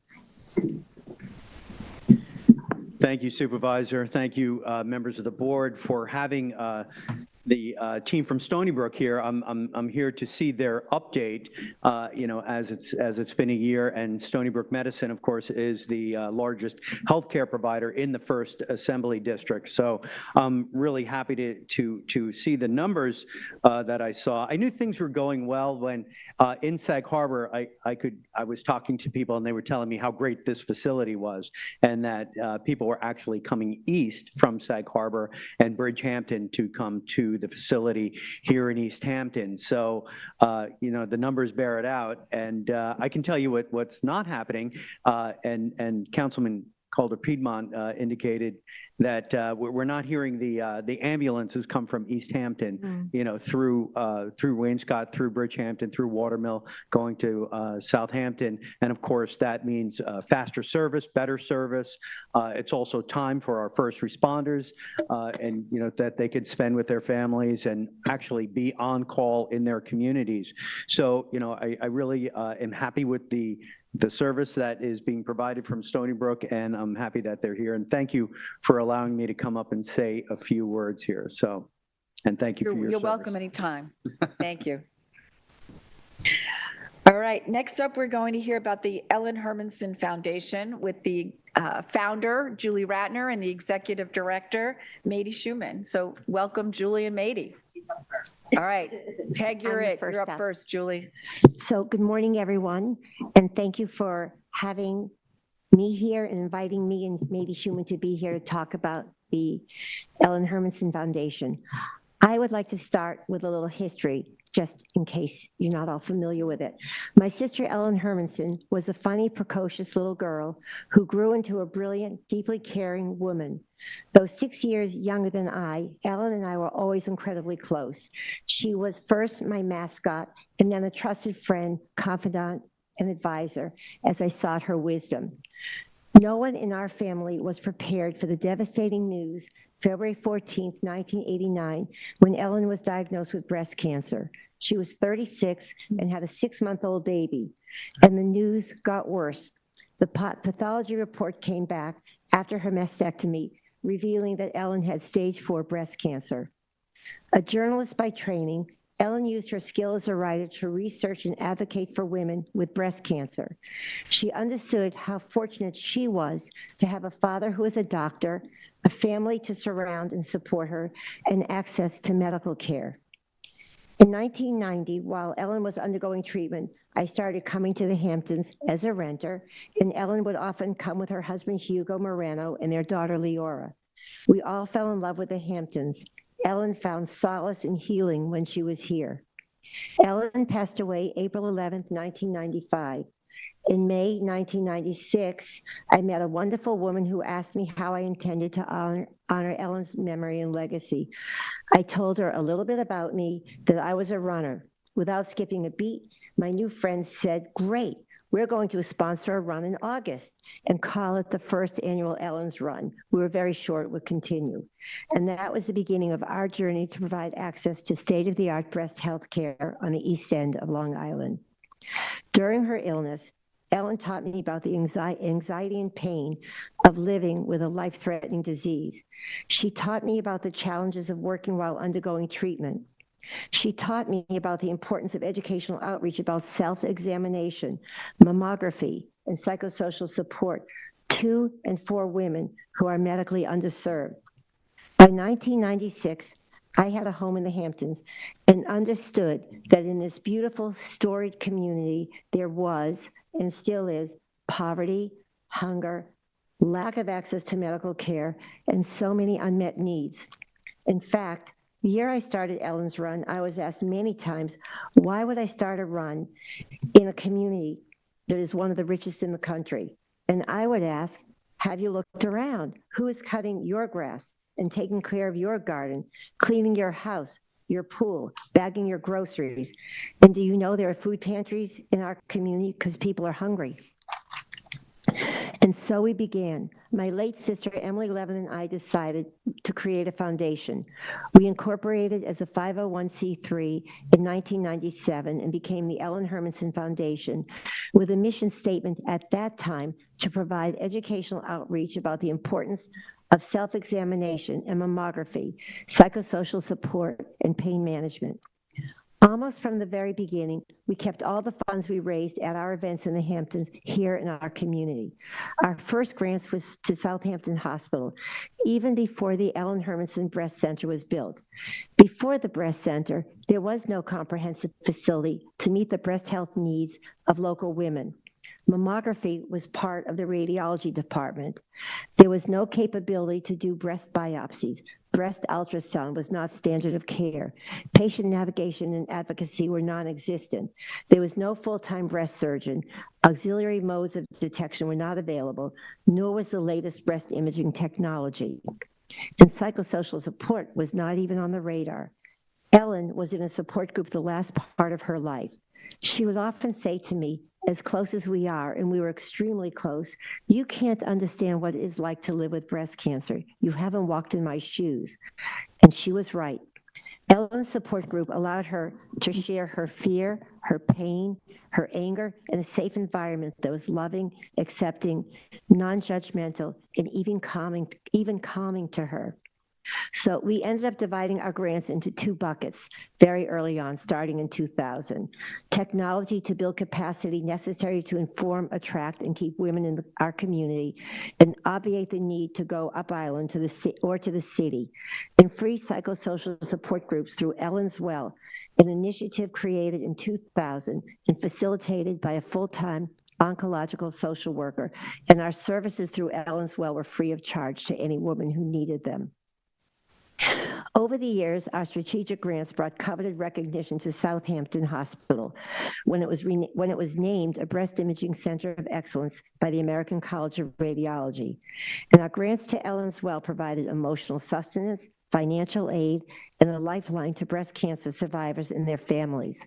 Speaker 15: Thank you, Supervisor. Thank you, members of the board, for having the team from Stony Brook here. I'm here to see their update. As it's been a year, and Stony Brook Medicine, of course, is the largest healthcare provider in the First Assembly District. So I'm really happy to see the numbers that I saw. I knew things were going well when in Sag Harbor I was talking to people and they were telling me how great this facility was, and that people were actually coming east from Sag Harbor and Bridgehampton to come to the facility here in East Hampton. So, the numbers bear it out. And I can tell you what's not happening. And Councilman Calder-Piedmont indicated that we're not hearing the ambulances come from East Hampton, through Wainscott, through Bridgehampton, through Watermill, going to Southampton. And of course, that means faster service, better service. It's also time for our first responders, and that they could spend with their families and actually be on call in their communities. So, I really am happy with the service that is being provided from Stony Brook, and I'm happy that they're here. And thank you for allowing me to come up and say a few words here. So, and thank you for your
Speaker 2: You're
Speaker 15: service.
Speaker 2: welcome anytime. Thank you. All right, next up, we're going to hear about the Ellen Hermanson Foundation with the founder, Julie Ratner, and the executive director, Mady Schumann. So welcome, Julie and Mady. All right, Tag, you're up first, Julie.
Speaker 16: So good morning, everyone, and thank you for having me here and inviting me and Mady Schumann to be here to talk about the Ellen Hermanson Foundation. I would like to start with a little history, just in case you're not all familiar with it. My sister Ellen Hermanson was a funny, precocious little girl who grew into a brilliant, deeply caring woman. Though 6 years younger than I, Ellen and I were always incredibly close. She was first my mascot, and then a trusted friend, confidant, and advisor as I sought her wisdom. No one in our family was prepared for the devastating news February 14th, 1989, when Ellen was diagnosed with breast cancer. She was 36 and had a 6-month-old baby, and the news got worse. The pathology report came back after her mastectomy, revealing that Ellen had stage 4 breast cancer. A journalist by training, Ellen used her skill as a writer to research and advocate for women with breast cancer. She understood how fortunate she was to have a father who was a doctor, a family to surround and support her, and access to medical care. In 1990, while Ellen was undergoing treatment, I started coming to the Hamptons as a renter, and Ellen would often come with her husband Hugo Moreno and their daughter Leora. We all fell in love with the Hamptons. Ellen found solace and healing when she was here. Ellen passed away April 11th, 1995. In May 1996, I met a wonderful woman who asked me how I intended to honor Ellen's memory and legacy. I told her a little bit about me, that I was a runner. Without skipping a beat, my new friend said, "Great, we're going to sponsor a run in August and call it the first annual Ellen's Run." We were very sure it would continue. And that was the beginning of our journey to provide access to state-of-the-art breast health care on the East End of Long Island. During her illness, Ellen taught me about the anxiety and pain of living with a life-threatening disease. She taught me about the challenges of working while undergoing treatment. She taught me about the importance of educational outreach about self-examination, mammography, and psychosocial support to and for women who are medically underserved. By 1996, I had a home in the Hamptons and understood that in this beautiful, storied community, there was and still is poverty, hunger, lack of access to medical care, and so many unmet needs. In fact, the year I started Ellen's Run, I was asked many times, why would I start a run in a community that is one of the richest in the country? And I would ask, have you looked around? Who is cutting your grass and taking care of your garden, cleaning your house, your pool, bagging your groceries? And do you know there are food pantries in our community because people are hungry? And so we began. My late sister, Emily Levin, and I decided to create a foundation. We incorporated as a 501c3 in 1997 and became the Ellen Hermanson Foundation, with a mission statement at that time to provide educational outreach about the importance of self-examination and mammography, psychosocial support, and pain management. Almost from the very beginning, we kept all the funds we raised at our events in the Hamptons here in our community. Our first grants was to Southampton Hospital, even before the Ellen Hermanson Breast Center was built. Before the breast center, there was no comprehensive facility to meet the breast health needs of local women. Mammography was part of the radiology department. There was no capability to do breast biopsies. Breast ultrasound was not standard of care. Patient navigation and advocacy were non-existent. There was no full-time breast surgeon. Auxiliary modes of detection were not available, nor was the latest breast imaging technology. And psychosocial support was not even on the radar. Ellen was in a support group the last part of her life. She would often say to me, as close as we are, and we were extremely close, "You can't understand what it is like to live with breast cancer. You haven't walked in my shoes." And she was right. Ellen's support group allowed her to share her fear, her pain, her anger in a safe environment that was loving, accepting, non-judgmental, and even calming to her. So we ended up dividing our grants into two buckets very early on, starting in 2000. Technology to build capacity necessary to inform, attract, and keep women in our community, and obviate the need to go up island to the city. And free psychosocial support groups through Ellen's Well, an initiative created in 2000 and facilitated by a full-time oncological social worker. And our services through Ellen's Well were free of charge to any woman who needed them. Over the years, our strategic grants brought coveted recognition to Southampton Hospital when it was named a breast imaging center of excellence by the American College of Radiology. And our grants to Ellen's Well provided emotional sustenance, financial aid, and a lifeline to breast cancer survivors and their families.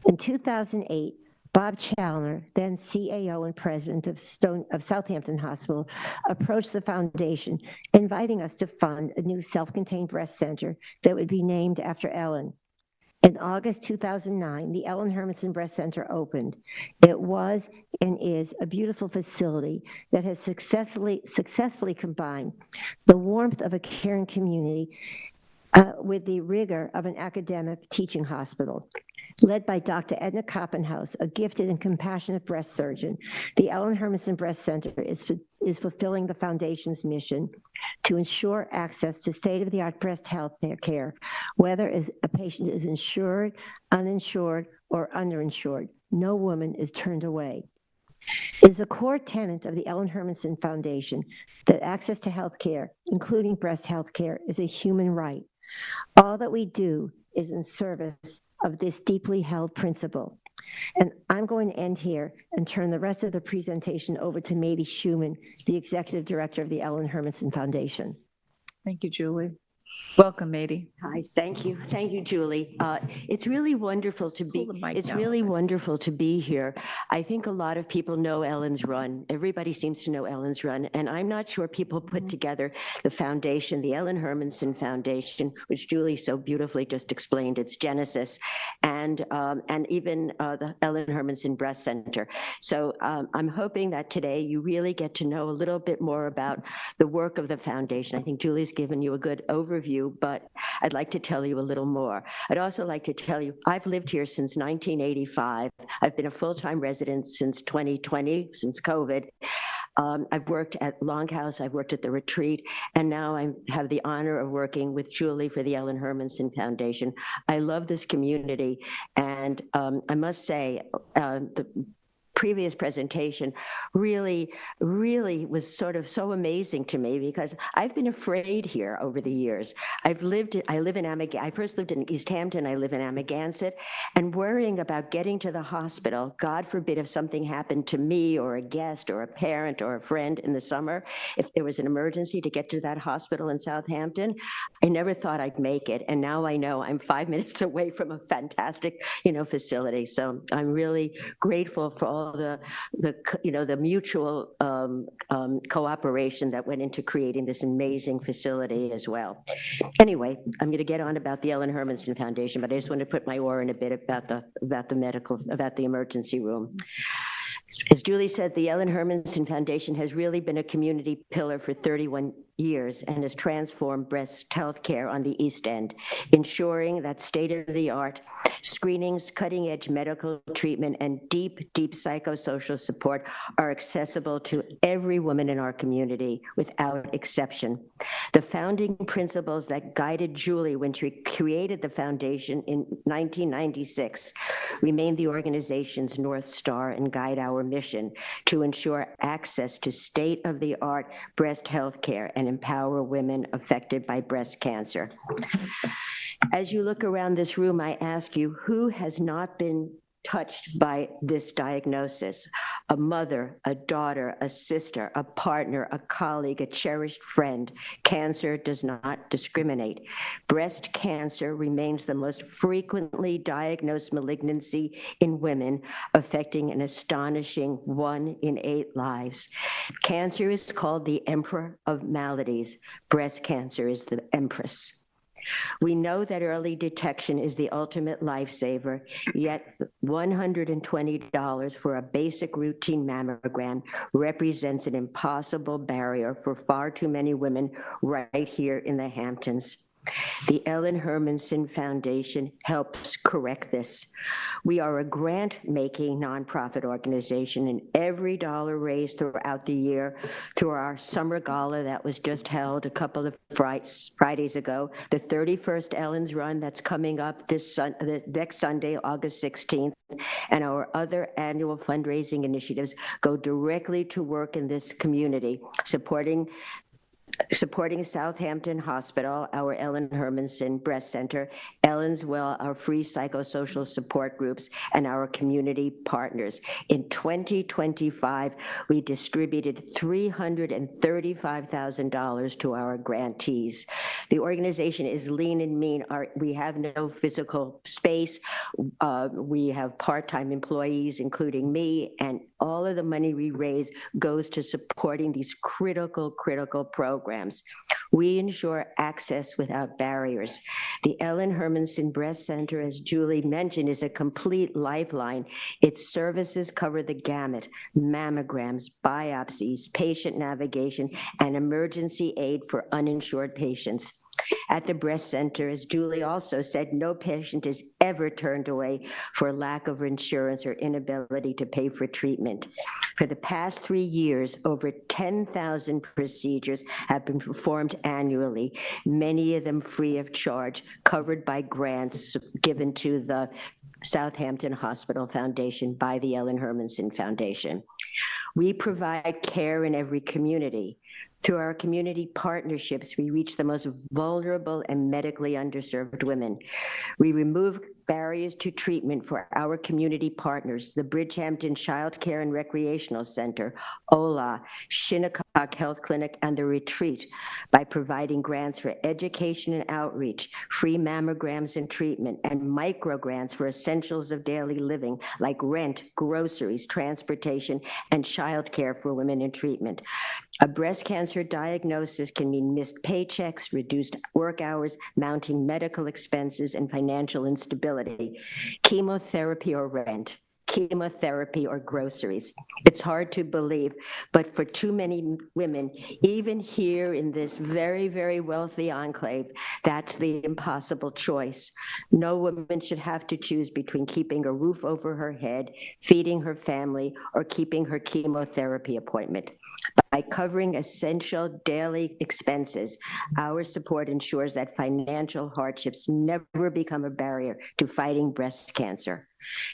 Speaker 16: In 2008, Bob Challoner, then CAO and president of Southampton Hospital, approached the foundation, inviting us to fund a new self-contained breast center that would be named after Ellen. In August 2009, the Ellen Hermanson Breast Center opened. It was and is a beautiful facility that has successfully combined the warmth of a caring community with the rigor of an academic teaching hospital. Led by Dr. Edna Koppenhaus, a gifted and compassionate breast surgeon, the Ellen Hermanson Breast Center is fulfilling the foundation's mission to ensure access to state-of-the-art breast health care Whether a patient is insured, uninsured, or underinsured, no woman is turned away. It is a core tenet of the Ellen Hermanson Foundation that access to health care, including breast health care, is a human right. All that we do is in service of this deeply held principle. And I'm going to end here and turn the rest of the presentation over to Mady Schuman, the Executive Director of the Ellen Hermanson Foundation.
Speaker 17: Thank you, Julie. Welcome, Mady.
Speaker 18: Hi, thank you. Thank you, Julie. It's really wonderful to be, wonderful to be here. I think a lot of people know Ellen's Run. Everybody seems to know Ellen's Run, and I'm not sure people put together the foundation, the Ellen Hermanson Foundation, which Julie so beautifully just explained its genesis, and even the Ellen Hermanson Breast Center. So I'm hoping that today you really get to know a little bit more about the work of the foundation. I think Julie's given you a good overview, but I'd like to tell you a little more. I'd also like to tell you, I've lived here since 1985. I've been a full-time resident since 2020, since COVID. I've worked at Longhouse, I've worked at the Retreat, and now I have the honor of working with Julie for the Ellen Hermanson Foundation. I love this community, and I must say, the previous presentation really was sort of so amazing to me, because I've been afraid here over the years. I live in I first lived in East Hampton, I live in Amagansett, and worrying about getting to the hospital, God forbid if something happened to me or a guest or a parent or a friend in the summer, if there was an emergency to get to that hospital in Southampton, I never thought I'd make it. And now I know I'm 5 minutes away from a fantastic, facility. So I'm really grateful for all the mutual cooperation that went into creating this amazing facility as well. Anyway, I'm going to get on about the Ellen Hermanson Foundation, but I just want to put my oar in a bit about the emergency room. As Julie said, the Ellen Hermanson Foundation has really been a community pillar for 31 years and has transformed breast health care on the East End, ensuring that state-of-the-art screenings, cutting-edge medical treatment, and deep psychosocial support are accessible to every woman in our community without exception. The founding principles that guided Julie when she created the foundation in 1996 remain the organization's North Star and guide our mission to ensure access to state-of-the-art breast health care and empower women affected by breast cancer. As you look around this room, I ask you, who has not been touched by this diagnosis? A mother, a daughter, a sister, a partner, a colleague, a cherished friend. Cancer does not discriminate. Breast cancer remains the most frequently diagnosed malignancy in women, affecting an astonishing 1 in 8 lives. Cancer is called the emperor of maladies. Breast cancer is the empress. We know that early detection is the ultimate lifesaver, yet $120 for a basic routine mammogram represents an impossible barrier for far too many women right here in the Hamptons. The Ellen Hermanson Foundation helps correct this. We are a grant-making nonprofit organization, and every dollar raised throughout the year through our summer gala that was just held a couple of Fridays ago, the 31st Ellen's Run that's coming up the next Sunday, August 16th, and our other annual fundraising initiatives go directly to work in this community, supporting Southampton Hospital, our Ellen Hermanson Breast Center, Ellen's Well, our free psychosocial support groups, and our community partners. In 2025, we distributed $335,000 to our grantees. The organization is lean and mean. We have no physical space. We have part-time employees, including me, and all of the money we raise goes to supporting these critical programs. We ensure access without barriers. The Ellen Hermanson Breast Center, as Julie mentioned, is a complete lifeline. Its services cover the gamut: mammograms, biopsies, patient navigation, and emergency aid for uninsured patients. At the breast center, as Julie also said, no patient is ever turned away for lack of insurance or inability to pay for treatment. For the past 3 years, over 10,000 procedures have been performed annually, many of them free of charge, covered by grants given to the Southampton Hospital Foundation by the Ellen Hermanson Foundation. We provide care in every community. Through our community partnerships, we reach the most vulnerable and medically underserved women. We remove barriers to treatment for our community partners, the Bridgehampton Child Care and Recreational Center, OLA, Shinnecock Health Clinic, and The Retreat by providing grants for education and outreach, free mammograms and treatment, and micro grants for essentials of daily living like rent, groceries, transportation, and child care for women in treatment. A breast cancer diagnosis can mean missed paychecks, reduced work hours, mounting medical expenses, and financial instability, chemotherapy or rent, chemotherapy or groceries. It's hard to believe, but for too many women, even here in this very, very wealthy enclave, that's the impossible choice. No woman should have to choose between keeping a roof over her head, feeding her family, or keeping her chemotherapy appointment. By covering essential daily expenses, our support ensures that financial hardships never become a barrier to fighting breast cancer.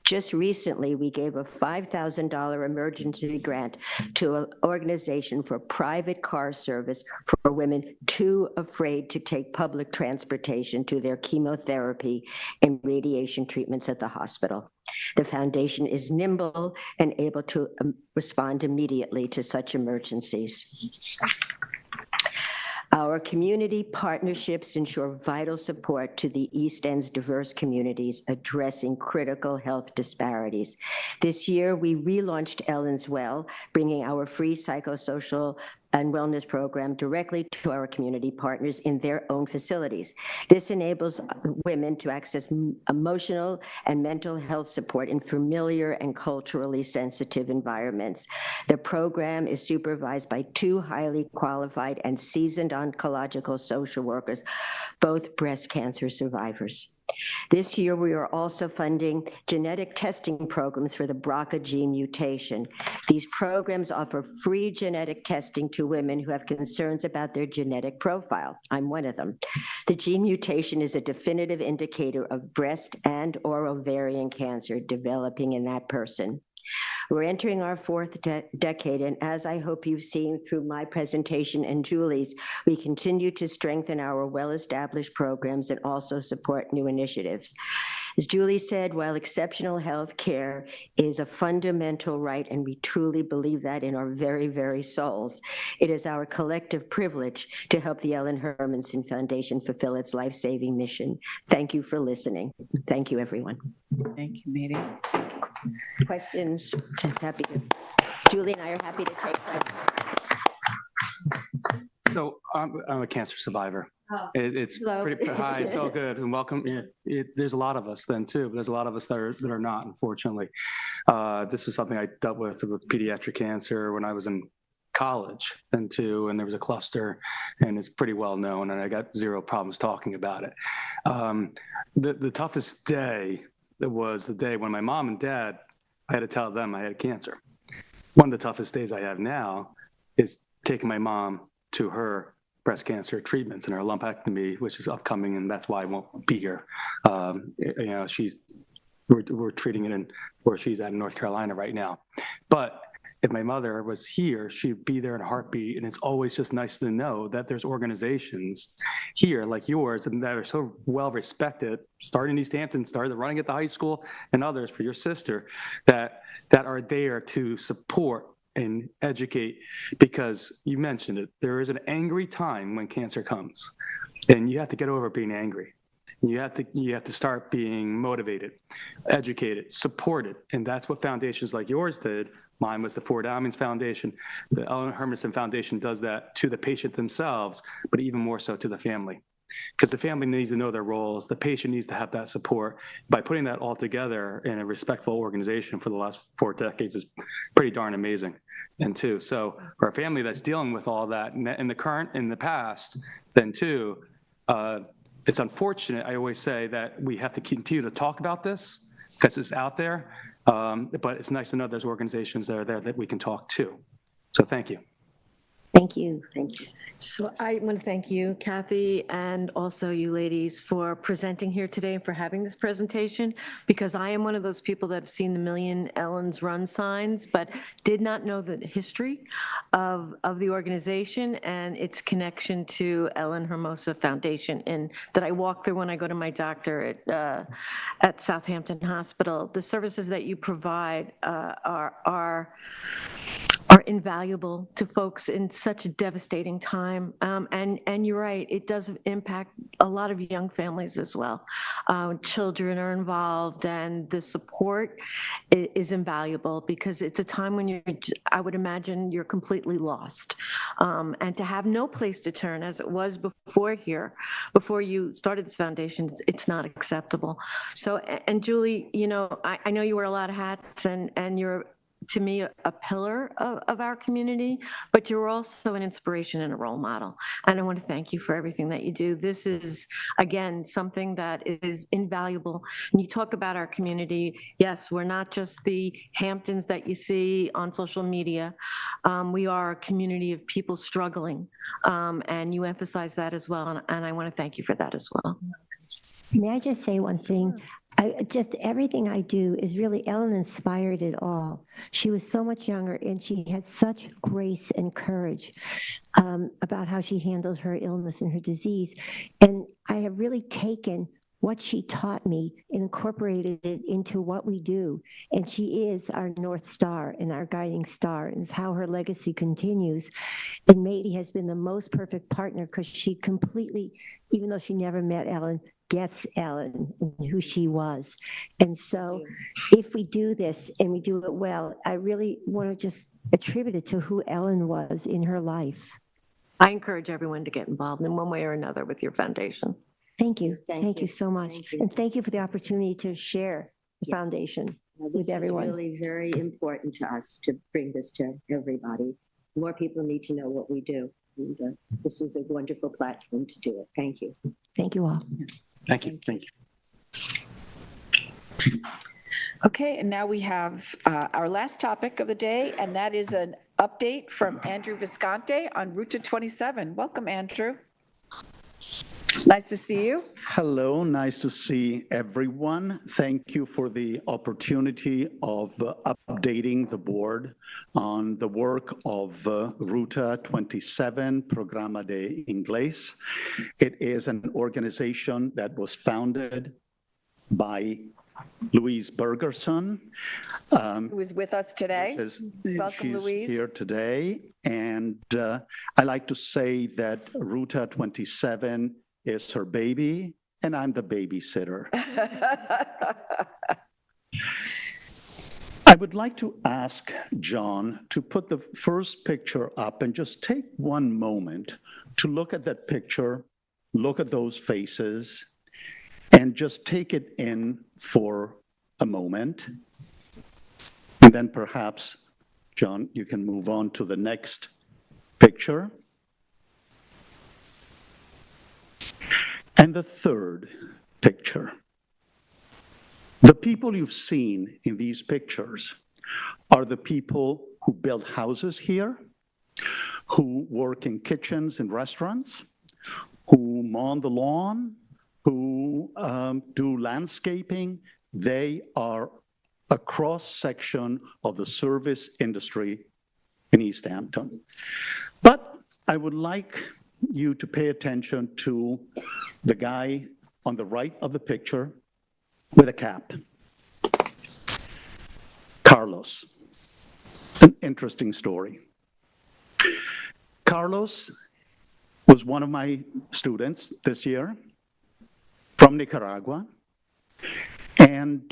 Speaker 18: Just recently, we gave a $5,000 emergency grant to an organization for private car service for women too afraid to take public transportation to their chemotherapy and radiation treatments at the hospital. The foundation is nimble and able to respond immediately to such emergencies. Our community partnerships ensure vital support to the East End's diverse communities addressing critical health disparities. This year, we relaunched Ellen's Well, bringing our free psychosocial and wellness program directly to our community partners in their own facilities. This enables women to access emotional and mental health support in familiar and culturally sensitive environments. The program is supervised by 2 highly qualified and seasoned oncological social workers, both breast cancer survivors. This year, we are also funding genetic testing programs for the BRCA gene mutation. These programs offer free genetic testing to women who have concerns about their genetic profile. I'm one of them. The gene mutation is a definitive indicator of breast and/or ovarian cancer developing in that person. We're entering our 4th decade, and as I hope you've seen through my presentation and Julie's, we continue to strengthen our well-established programs and also support new initiatives. As Julie said, while exceptional health care is a fundamental right, and we truly believe that in our very, very souls, it is our collective privilege to help the Ellen Hermanson Foundation fulfill its life-saving mission. Thank you for listening. Thank you, everyone.
Speaker 17: Thank you, Mady.
Speaker 18: Questions? Happy to. Julie and I are happy to take questions.
Speaker 13: So I'm a cancer survivor. It's
Speaker 18: Hello.
Speaker 13: pretty high. It's all good and welcome. There's a lot of us then too, but there's a lot of us that are not, unfortunately. This is something I dealt with pediatric cancer when I was in college then too, and there was a cluster, and it's pretty well known, and I got zero problems talking about it. The toughest day was the day when my mom and dad, I had to tell them I had cancer. One of the toughest days I have now is taking my mom to her breast cancer treatments and her lumpectomy, which is upcoming, and that's why I won't be here. We're treating it in where she's at in North Carolina right now. But if my mother was here, she'd be there in a heartbeat. And it's always just nice to know that there's organizations here like yours and that are so well respected, starting in East Hampton, started running at the high school, and others for your sister, that are there to support and educate, because you mentioned it, there is an angry time when cancer comes, and you have to get over being angry. You have to start being motivated, educated, supported, and that's what foundations like yours did. Mine was the Ford Almans Foundation. The Ellen Hermanson Foundation does that to the patient themselves, but even more so to the family, because the family needs to know their roles. The patient needs to have that support. By putting that all together in a respectful organization for the last 4 decades is pretty darn amazing. And too, so for a family that's dealing with all that in the current, in the past, then too, It's unfortunate, I always say, that we have to continue to talk about this because it's out there. But it's nice to know there's organizations that are there that we can talk to. So thank you.
Speaker 16: Thank you. Thank you.
Speaker 5: So I want to thank you, Kathy, and also you ladies for presenting here today and for having this presentation, because I am one of those people that have seen the Million Ellen's Run signs, but did not know the history of the organization and its connection to Ellen Hermosa Foundation, and that I walk through when I go to my doctor at Southampton Hospital. The services that you provide are invaluable to folks in such a devastating time. And you're right, it does impact a lot of young families as well. Children are involved, and the support is invaluable because it's a time when you're, I would imagine, you're completely lost. And to have no place to turn, as it was before here, before you started this foundation, it's not acceptable. So, and Julie, you know, I know you wear a lot of hats, and you're, to me, a pillar of our community, but you're also an inspiration and a role model. And I want to thank you for everything that you do. This is, again, something that is invaluable. And you talk about our community. Yes, we're not just the Hamptons that you see on social media. We are a community of people struggling, and you emphasize that as well. And I want to thank you for that as well.
Speaker 16: May I just say one thing? Just everything I do is really, Ellen inspired it all. She was so much younger, and she had such grace and courage about how she handled her illness and her disease. And I have really taken what she taught me and incorporated it into what we do. And she is our North Star and our guiding star, and it's how her legacy continues. And Mady has been the most perfect partner because she completely, even though she never met Ellen, gets Ellen and who she was. And so if we do this and we do it well, I really want to just attribute it to who Ellen was in her life.
Speaker 5: I encourage everyone to get involved in one way or another with your foundation.
Speaker 16: Thank you. Thank you so much. And thank you for the opportunity to share the foundation with everyone.
Speaker 18: It's really very important to us to bring this to everybody. More people need to know what we do. And this was a wonderful platform to do it. Thank you.
Speaker 16: Thank you all.
Speaker 13: Thank you. Thank you.
Speaker 2: Okay, and now we have our last topic of the day, and that is an update from Andrew Visconti on Route 27. Welcome, Andrew. Nice to see you.
Speaker 19: Hello, nice to see everyone. Thank you for the opportunity of updating the board on the work of Ruta 27, Programa de Inglés. It is an organization that was founded by Louise Bergerson.
Speaker 2: Who is with us today. Welcome, Louise.
Speaker 19: She's here today. And I like to say that Ruta 27 is her baby, and I'm the babysitter. I would like to ask John to put the first picture up and just take one moment to look at that picture, look at those faces, and just take it in for a moment. And then perhaps, John, you can move on to the next picture. And the third picture. The people you've seen in these pictures are the people who build houses here, who work in kitchens and restaurants, who mow the lawn, who do landscaping. They are a cross-section of the service industry in East Hampton. But I would like you to pay attention to the guy on the right of the picture with a cap. Carlos. It's an interesting story. Carlos was one of my students this year from Nicaragua. And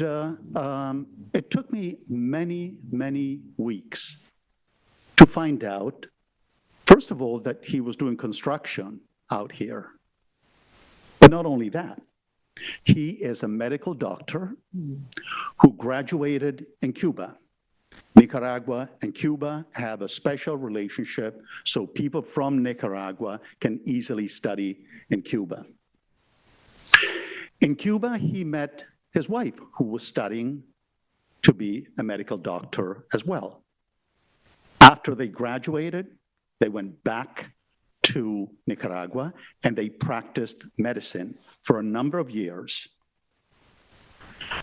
Speaker 19: it took me many weeks to find out, first of all, that he was doing construction out here. But not only that, he is a medical doctor who graduated in Cuba. Nicaragua and Cuba have a special relationship, so people from Nicaragua can easily study in Cuba. In Cuba, he met his wife, who was studying to be a medical doctor as well. After they graduated, they went back to Nicaragua and they practiced medicine for a number of years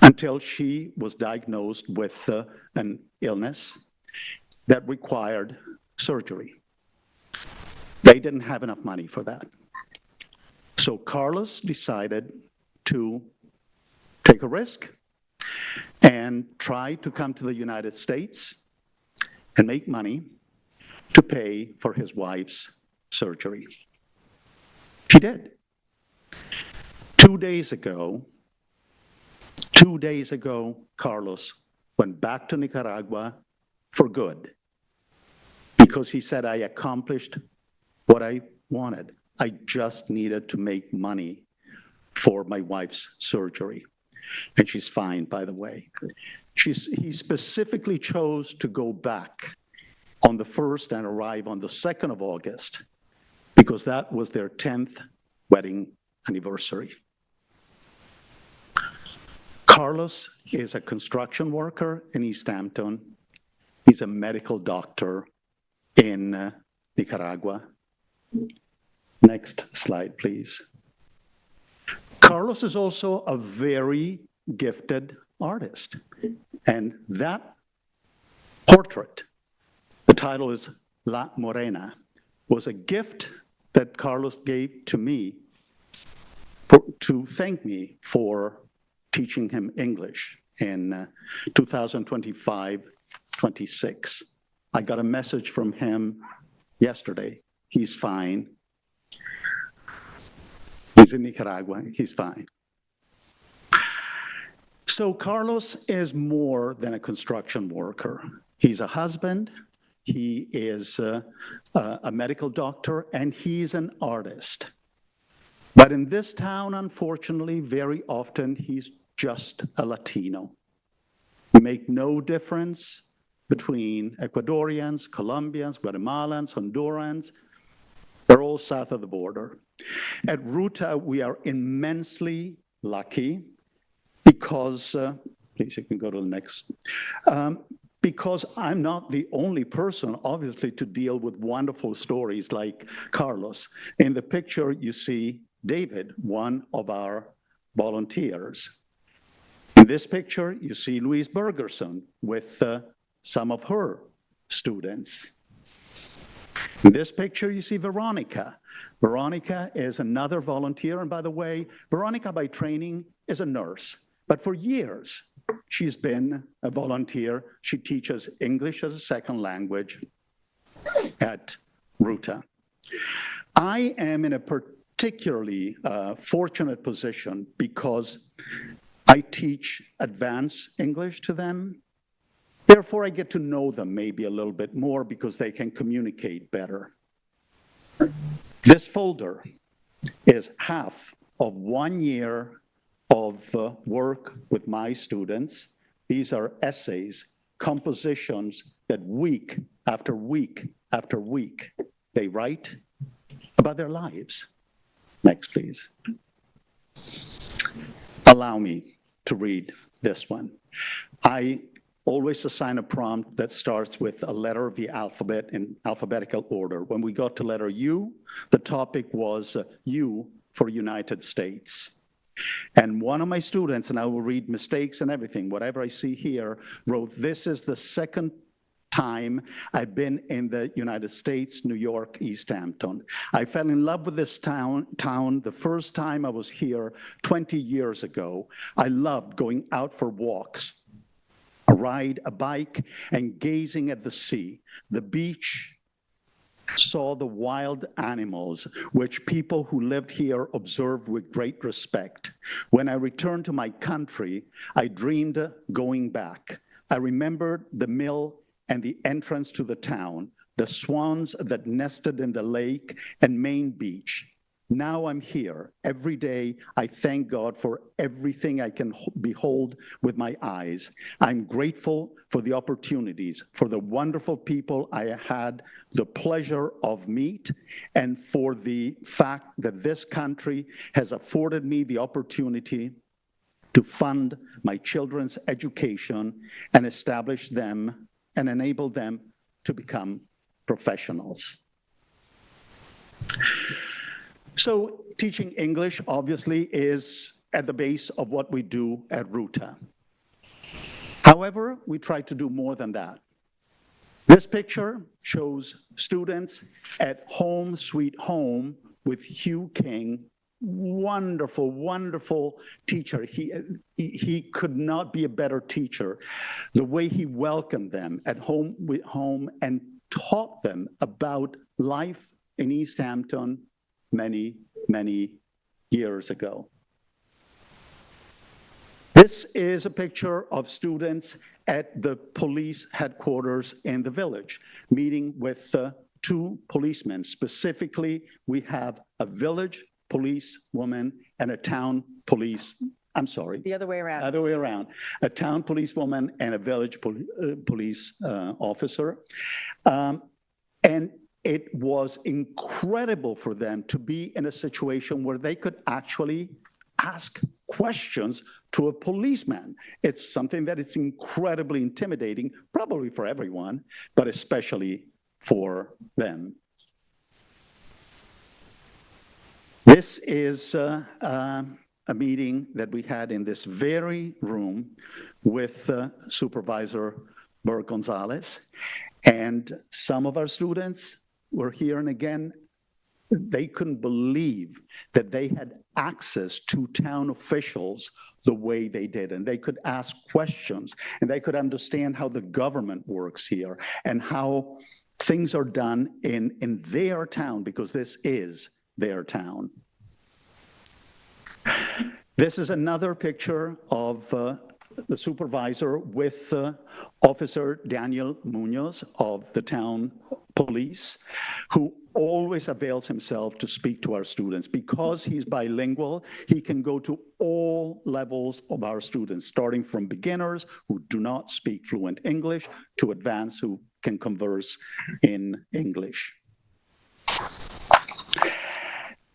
Speaker 19: until she was diagnosed with an illness that required surgery. They didn't have enough money for that. So Carlos decided to take a risk and try to come to the United States and make money to pay for his wife's surgery. He did. 2 days ago, Carlos went back to Nicaragua for good because he said, I accomplished what I wanted. I just needed to make money for my wife's surgery. And she's fine, by the way. He specifically chose to go back on the 1st and arrive on the 2nd of August because that was their 10th wedding anniversary. Carlos is a construction worker in East Hampton. He's a medical doctor in Nicaragua. Next slide, please. Carlos is also a very gifted artist. And that portrait, the title is La Morena, was a gift that Carlos gave to me to thank me for teaching him English in 2025-26. I got a message from him yesterday. He's fine. He's in Nicaragua. He's fine. So Carlos is more than a construction worker. He's a husband. He is a medical doctor, and he's an artist. But in this town, unfortunately, very often he's just a Latino. We make no difference between Ecuadorians, Colombians, Guatemalans, Hondurans. They're all south of the border. At Ruta, we are immensely lucky because, please, you can go to the next, because I'm not the only person, obviously, to deal with wonderful stories like Carlos. In the picture, you see David, one of our volunteers. In this picture, you see Louise Bergerson with some of her students. In this picture, you see Veronica. Veronica is another volunteer. And by the way, Veronica by training is a nurse. But for years, she's been a volunteer. She teaches English as a second language at Ruta. I am in a particularly fortunate position because I teach advanced English to them. Therefore, I get to know them maybe a little bit more because they can communicate better. This folder is half of 1 year of work with my students. These are essays, compositions that week after week after week, they write about their lives. Next, please. Allow me to read this one. I always assign a prompt that starts with a letter of the alphabet in alphabetical order. When we got to letter U, the topic was U for United States. And one of my students, and I will read mistakes and everything, whatever I see here, wrote, this is the second time I've been in the United States, New York, East Hampton. I fell in love with this town the first time I was here 20 years ago. I loved going out for walks, a ride, a bike, and gazing at the sea, the beach, saw the wild animals, which people who lived here observed with great respect. When I returned to my country, I dreamed going back. I remembered the mill and the entrance to the town, the swans that nested in the lake and main beach. Now I'm here. Every day, I thank God for everything I can behold with my eyes. I'm grateful for the opportunities, for the wonderful people I had the pleasure of meet, and for the fact that this country has afforded me the opportunity to fund my children's education and establish them and enable them to become professionals. So teaching English obviously is at the base of what we do at RUTA. However, we try to do more than that. This picture shows students at Home Sweet Home with Hugh King. Wonderful, wonderful teacher. He could not be a better teacher. The way he welcomed them at Home with Home and taught them about life in East Hampton many, many years ago. This is a picture of students at the police headquarters in the village, meeting with two policemen. Specifically, we have a village police woman and a town police, I'm sorry.
Speaker 2: The other way around.
Speaker 19: Other way around. A town policewoman and a village police officer. And it was incredible for them to be in a situation where they could actually ask questions to a policeman. It's something that is incredibly intimidating, probably for everyone, but especially for them. This is a meeting that we had in this very room with Supervisor Burke Gonzalez, and some of our students were here, and again, they couldn't believe that they had access to town officials the way they did, and they could ask questions, and they could understand how the government works here and how things are done in their town, because this is their town. This is another picture of the supervisor with Officer Daniel Munoz of the town police, who always avails himself to speak to our students. Because he's bilingual, he can go to all levels of our students, starting from beginners who do not speak fluent English to advanced who can converse in English.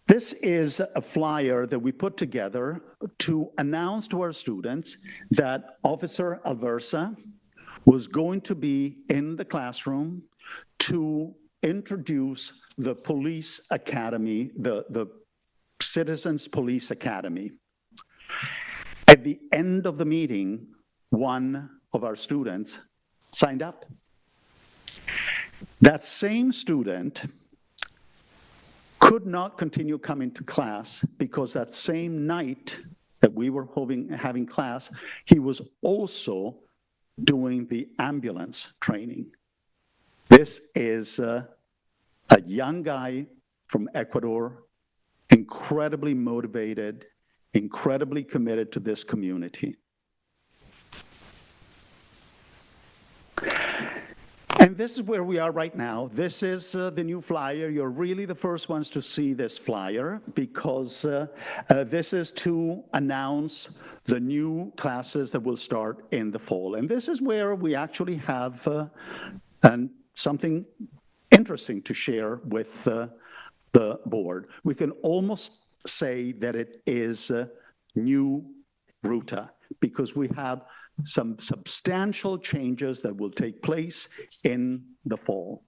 Speaker 19: This is a flyer that we put together to announce to our students that Officer Alversa was going to be in the classroom to introduce the police academy, the Citizens Police Academy. At the end of the meeting, one of our students signed up. That same student could not continue coming to class because that same night that we were having class, he was also doing the ambulance training. This is a young guy from Ecuador, incredibly motivated, incredibly committed to this community. And this is where we are right now. This is the new flyer. You're really the first ones to see this flyer because this is to announce the new classes that will start in the fall. And this is where we actually have something interesting to share with the board. We can almost say that it is new RUTA because we have some substantial changes that will take place in the fall.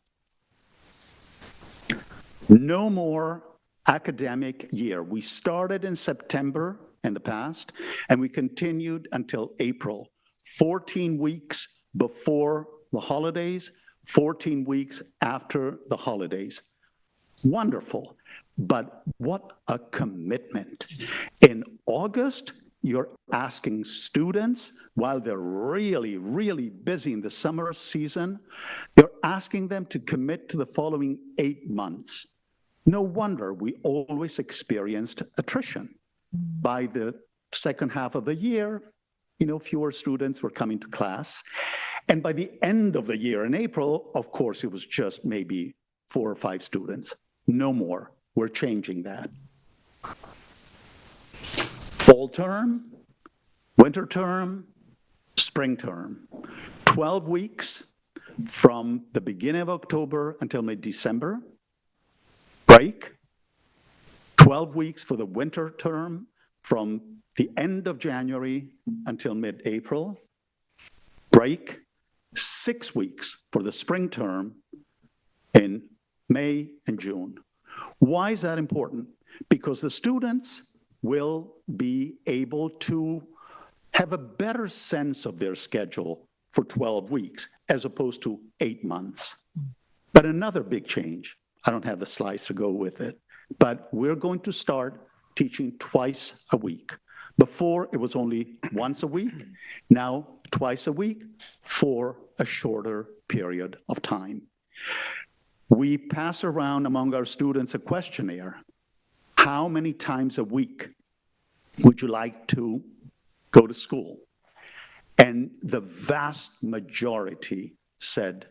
Speaker 19: No more academic year. We started in September in the past, and we continued until April. 14 weeks before the holidays, 14 weeks after the holidays. Wonderful, but what a commitment. In August, you're asking students, while they're really, really busy in the summer season, you're asking them to commit to the following 8 months. No wonder we always experienced attrition. By the second half of the year, fewer students were coming to class. And by the end of the year in April, of course, it was just maybe 4 or 5 students. No more. We're changing that. fall term, winter term, spring term. 12 weeks from the beginning of October until mid-December, break. 12 weeks for the winter term from the end of January until mid-April, break. 6 weeks for the spring term in May and June. Why is that important? Because the students will be able to have a better sense of their schedule for 12 weeks as opposed to 8 months. But another big change, I don't have the slides to go with it, but we're going to start teaching twice a week. Before, it was only once a week. Now, twice a week for a shorter period of time. We pass around among our students a questionnaire. How many times a week would you like to go to school? And the vast majority said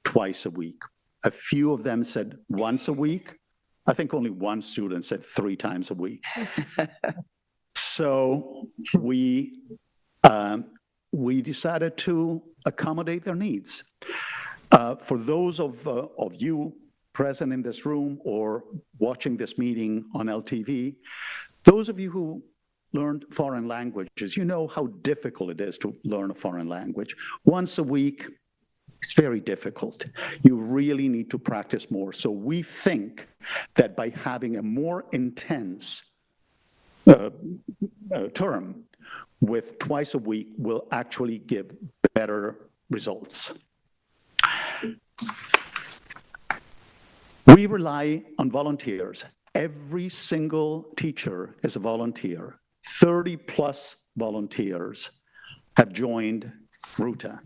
Speaker 19: twice a week. A few of them said once a week. I think only one student said 3 times a week. So we decided to accommodate their needs. For those of you present in this room or watching this meeting on LTV, those of you who learned foreign languages, you know how difficult it is to learn a foreign language. Once a week, it's very difficult. You really need to practice more. So we think that by having a more intense term with twice a week will actually give better results. We rely on volunteers. Every single teacher is a volunteer. 30 plus volunteers have joined RUTA.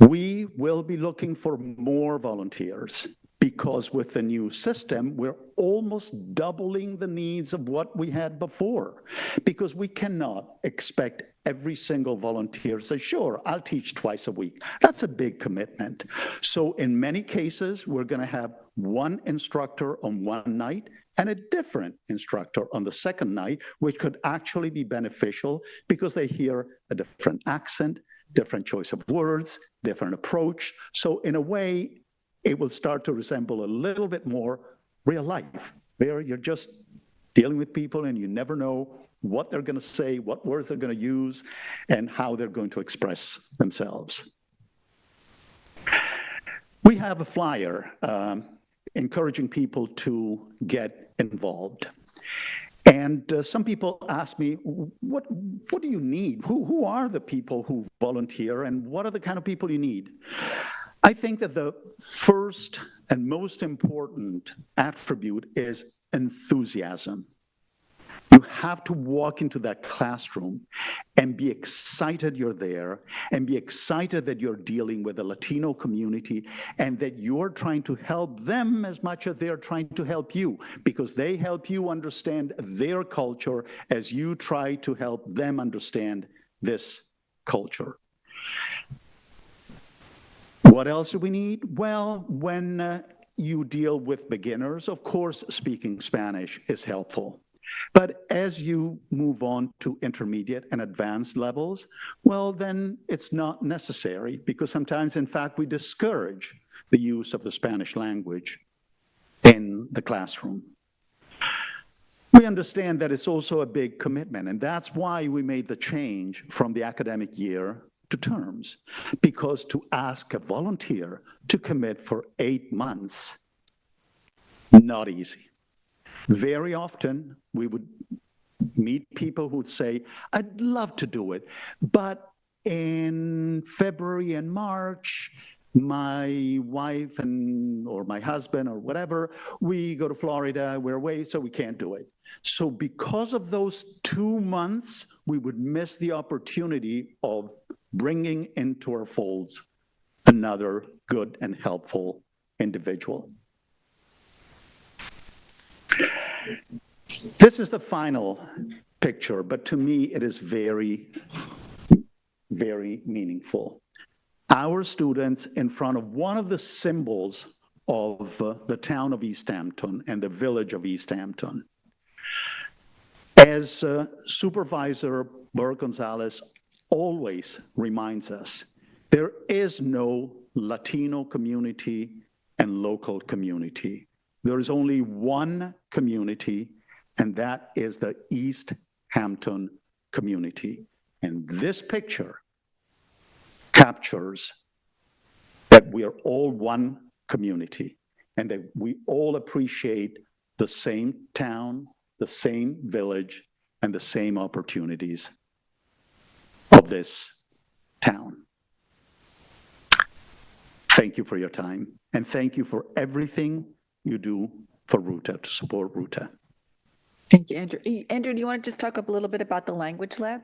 Speaker 19: We will be looking for more volunteers because with the new system, we're almost doubling the needs of what we had before, because we cannot expect every single volunteer to say, sure, I'll teach twice a week. That's a big commitment. So in many cases, we're going to have one instructor on one night and a different instructor on the second night, which could actually be beneficial because they hear a different accent, different choice of words, different approach. So in a way, it will start to resemble a little bit more real life, where you're just dealing with people and you never know what they're going to say, what words they're going to use, and how they're going to express themselves. We have a flyer encouraging people to get involved. And some people ask me, what do you need? Who are the people who volunteer, and what are the kind of people you need? I think that the first and most important attribute is enthusiasm. You have to walk into that classroom and be excited you're there, and be excited that you're dealing with the Latino community and that you're trying to help them as much as they're trying to help you, because they help you understand their culture as you try to help them understand this culture. What else do we need? Well, when you deal with beginners, of course, speaking Spanish is helpful. But as you move on to intermediate and advanced levels, well, then it's not necessary, because sometimes, in fact, we discourage the use of the Spanish language in the classroom. We understand that it's also a big commitment, and that's why we made the change from the academic year to terms, because to ask a volunteer to commit for 8 months, not easy. Very often, we would meet people who would say, I'd love to do it, but in February and March, my wife or my husband or whatever, we go to Florida, we're away, so we can't do it. So because of those 2 months, we would miss the opportunity of bringing into our folds another good and helpful individual. This is the final picture, but to me, it is very, very meaningful. Our students in front of one of the symbols of the town of East Hampton and the village of East Hampton. As Supervisor Burke Gonzalez always reminds us, there is no Latino community and local community. There is only one community, and that is the East Hampton community. And this picture captures that we are all one community and that we all appreciate the same town, the same village, and the same opportunities of this town. Thank you for your time, and thank you for everything you do for Ruta, to support Ruta.
Speaker 17: Thank you, Andrew. Andrew, do you want to just talk a little bit about the language lab?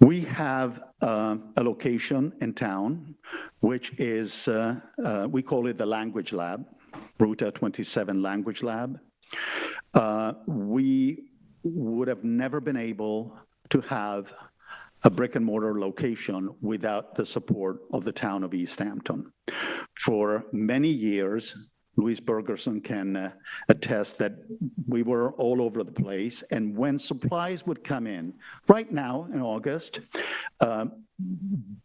Speaker 19: We have a location in town, which is, we call it the Language Lab, Ruta 27 Language Lab. We would have never been able to have a brick and mortar location without the support of the town of East Hampton. For many years, Louise Bergerson can attest that we were all over the place, and when supplies would come in, right now in August,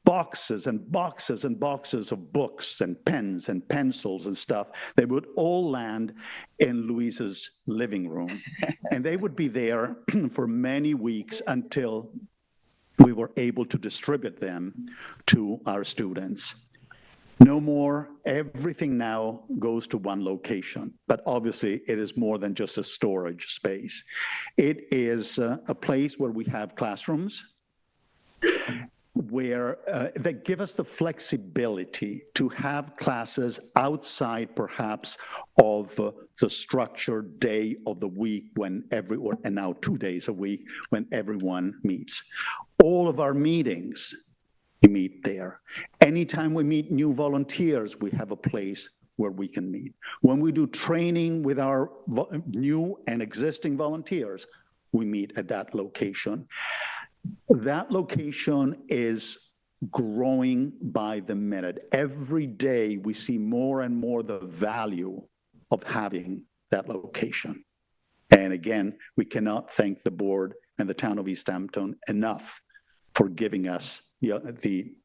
Speaker 19: boxes and boxes and boxes of books and pens and pencils and stuff, they would all land in Louise's living room. And they would be there for many weeks until we were able to distribute them to our students. No more, everything now goes to one location, but obviously it is more than just a storage space. It is a place where we have classrooms where they give us the flexibility to have classes outside perhaps of the structured day of the week when everyone, and now 2 days a week, when everyone meets. All of our meetings, we meet there. Anytime we meet new volunteers, we have a place where we can meet. When we do training with our new and existing volunteers, we meet at that location. That location is growing by the minute. Every day we see more and more the value of having that location. And again, we cannot thank the board and the town of East Hampton enough for giving us the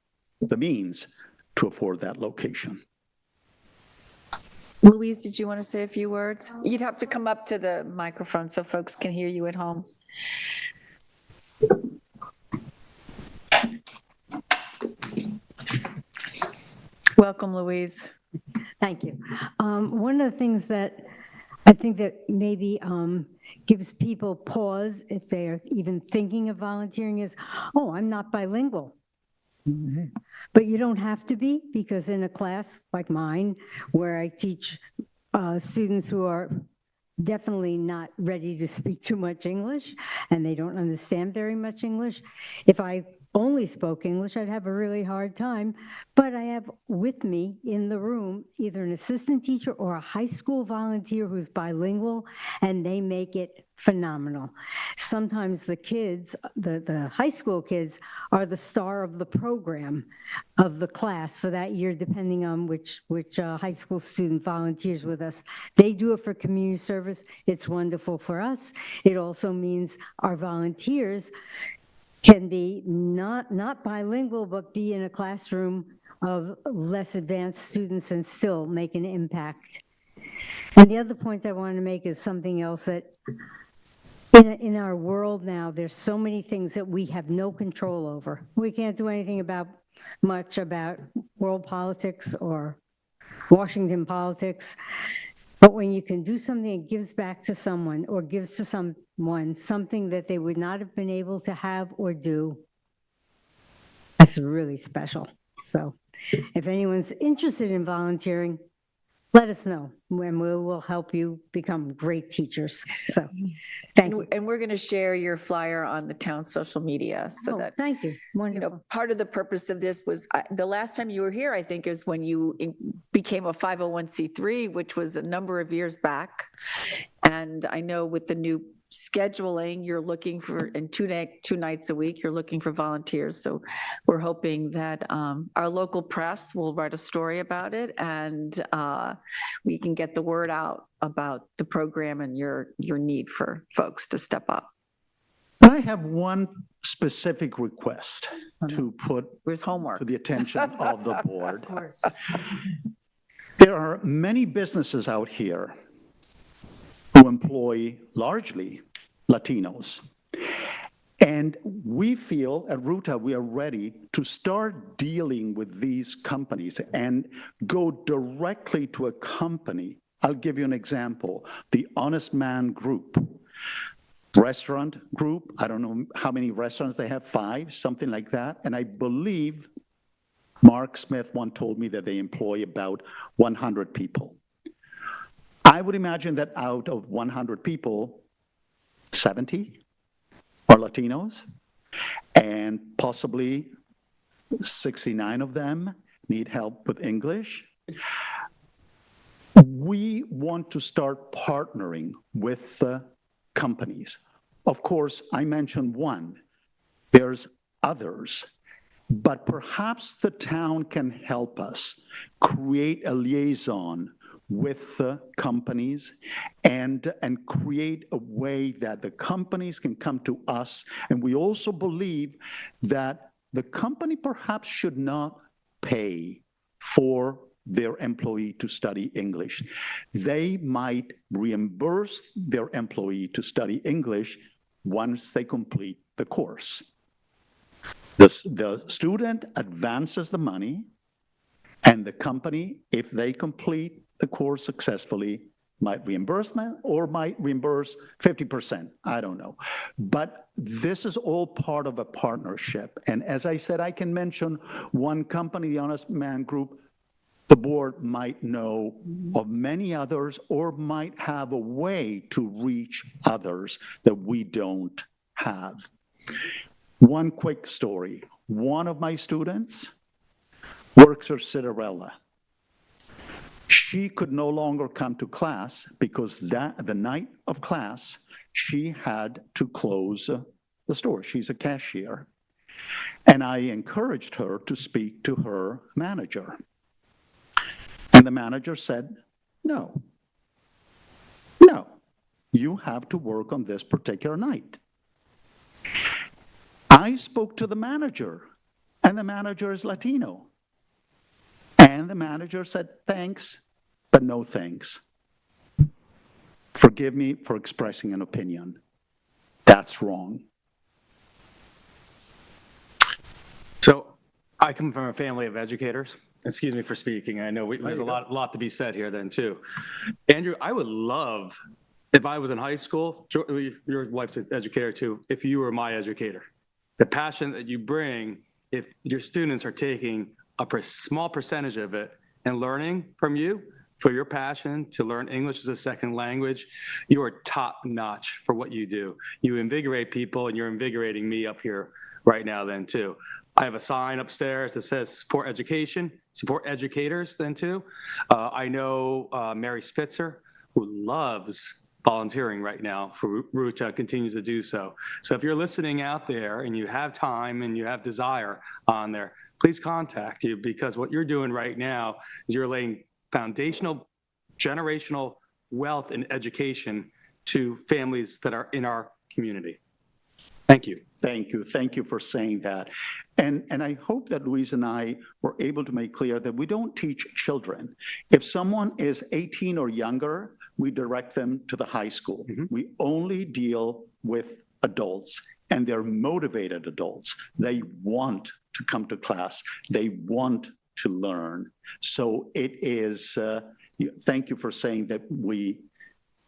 Speaker 19: means to afford that location.
Speaker 17: Louise, did you want to say a few words? You'd have to come up to the microphone so folks can hear you at home. Welcome, Louise.
Speaker 20: Thank you. One of the things that I think that maybe gives people pause if they're even thinking of volunteering is, oh, I'm not bilingual. But you don't have to be, because in a class like mine, where I teach students who are definitely not ready to speak too much English, and they don't understand very much English, if I only spoke English, I'd have a really hard time. But I have with me in the room either an assistant teacher or a high school volunteer who's bilingual, and they make it phenomenal. Sometimes the kids, the high school kids, are the star of the program of the class for that year, depending on which high school student volunteers with us. They do it for community service. It's wonderful for us. It also means our volunteers can be not bilingual, but be in a classroom of less advanced students and still make an impact. And the other point I want to make is something else that in our world now, there's so many things that we have no control over. We can't do anything much about world politics or Washington politics. But when you can do something that gives back to someone or gives to someone something that they would not have been able to have or do, that's really special. So if anyone's interested in volunteering, let us know, and we will help you become great teachers. So thank you.
Speaker 17: And we're going to share your flyer on the town's social media so that,
Speaker 20: thank you. Wonderful.
Speaker 17: Part of the purpose of this was the last time you were here, I think, is when you became a 501c3, which was a number of years back. And I know with the new scheduling, you're looking for, and two nights a week, you're looking for volunteers. So we're hoping that our local press will write a story about it, and we can get the word out about the program and your need for folks to step up.
Speaker 19: I have one specific request to put
Speaker 17: Where's homework?
Speaker 19: to the attention of the board.
Speaker 17: Of course.
Speaker 19: There are many businesses out here who employ largely Latinos. And we feel at Ruta, we are ready to start dealing with these companies and go directly to a company. I'll give you an example. The Honest Man Group, restaurant group. I don't know how many restaurants they have, 5, something like that. And I believe Mark Smith once told me that they employ about 100 people. I would imagine that out of 100 people, 70 are Latinos, and possibly 69 of them need help with English. We want to start partnering with companies. Of course, I mentioned one. There's others. But perhaps the town can help us create a liaison with the companies and create a way that the companies can come to us. And we also believe that the company perhaps should not pay for their employee to study English. They might reimburse their employee to study English once they complete the course. The student advances the money, and the company, if they complete the course successfully, might reimburse them or might reimburse 50%. I don't know. But this is all part of a partnership. And as I said, I can mention one company, the Honest Man Group. The board might know of many others or might have a way to reach others that we don't have. One quick story. One of my students works for Cinderella. She could no longer come to class because the night of class, she had to close the store. She's a cashier. And I encouraged her to speak to her manager. And the manager said, no, you have to work on this particular night. I spoke to the manager, and the manager is Latino. And the manager said, thanks, but no thanks. Forgive me for expressing an opinion. That's wrong.
Speaker 13: So I come from a family of educators. Excuse me for speaking. I know there's a lot to be said here then too. Andrew, I would love, if I was in high school, your wife's an educator too, if you were my educator. The passion that you bring, if your students are taking a small percentage of it and learning from you for your passion to learn English as a second language, you are top notch for what you do. You invigorate people, and you're invigorating me up here right now then too. I have a sign upstairs that says support education, support educators then too. I know Mary Spitzer, who loves volunteering right now for Ruta, continues to do so. So if you're listening out there and you have time and you have desire on there, please contact you, because what you're doing right now is you're laying foundational, generational wealth in education to families that are in our community. Thank you.
Speaker 19: Thank you. Thank you for saying that. And I hope that Louise and I were able to make clear that we don't teach children. If someone is 18 or younger, we direct them to the high school. We only deal with adults, and they're motivated adults. They want to come to class. They want to learn. So it is, thank you for saying that we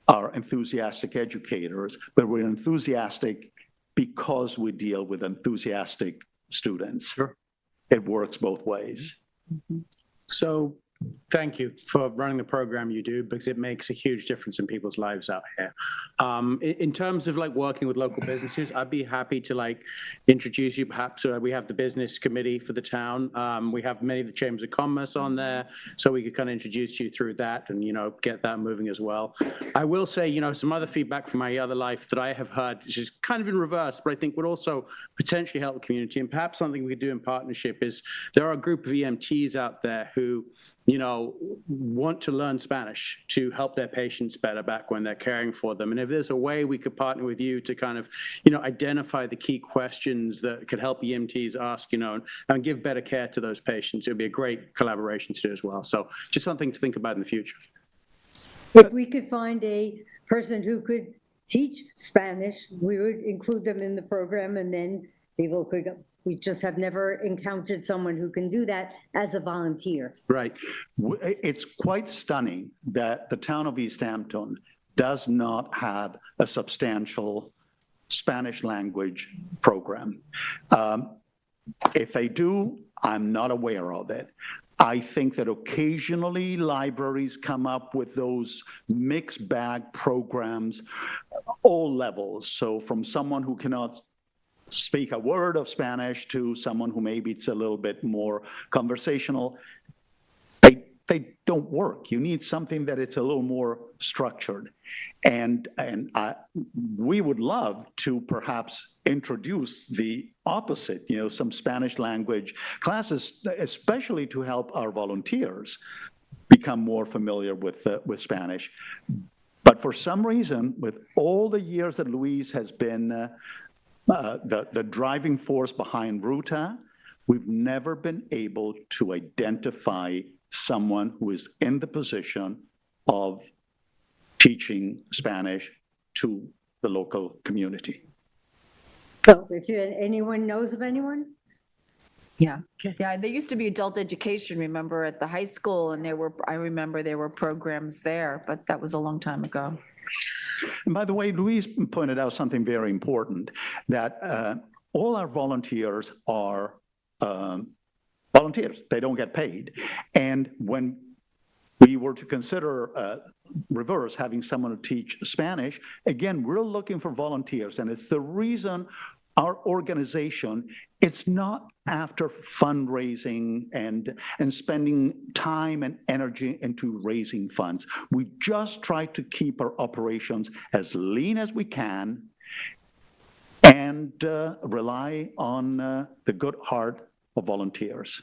Speaker 19: are enthusiastic educators, but we're enthusiastic because we deal with enthusiastic students.
Speaker 13: Sure.
Speaker 19: It works both ways.
Speaker 6: So Thank you for running the program you do, because it makes a huge difference in people's lives out here. In terms of like working with local businesses, I'd be happy to like introduce you. Perhaps we have the business committee for the town. We have many of the chambers of commerce on there, so we could kind of introduce you through that and, you know, get that moving as well. I will say, you know, some other feedback from my other life that I have heard, which is kind of in reverse, but I think would also potentially help the community, and perhaps something we could do in partnership is there are a group of EMTs out there who, you know, want to learn Spanish to help their patients better back when they're caring for them. And if there's a way we could partner with you to kind of, you know, identify the key questions that could help EMTs ask, you know, and give better care to those patients, it would be a great collaboration to do as well. So just something to think about in the future.
Speaker 20: If we could find a person who could teach Spanish, we would include them in the program, and then people could go. We just have never encountered someone who can do that as a volunteer.
Speaker 6: Right.
Speaker 19: It's quite stunning that the town of East Hampton does not have a substantial Spanish language program. If they do, I'm not aware of it. I think that occasionally libraries come up with those mixed bag programs, all levels. So from someone who cannot speak a word of Spanish to someone who maybe it's a little bit more conversational, they don't work. You need something that it's a little more structured. And we would love to perhaps introduce the opposite, you know, some Spanish language classes, especially to help our volunteers become more familiar with Spanish. But for some reason, with all the years that Luis has been the driving force behind Ruta, we've never been able to identify someone who is in the position of teaching Spanish to the local community.
Speaker 20: So if anyone knows of anyone?
Speaker 17: Yeah. Yeah. There used to be adult education, remember, at the high school, and I remember there were programs there, but that was a long time ago.
Speaker 19: And by the way, Luis pointed out something very important, that all our volunteers are volunteers. They don't get paid. And when we were to consider reverse, having someone to teach Spanish, again, we're looking for volunteers. And it's the reason our organization, it's not after fundraising and spending time and energy into raising funds. We just try to keep our operations as lean as we can and rely on the good heart of volunteers.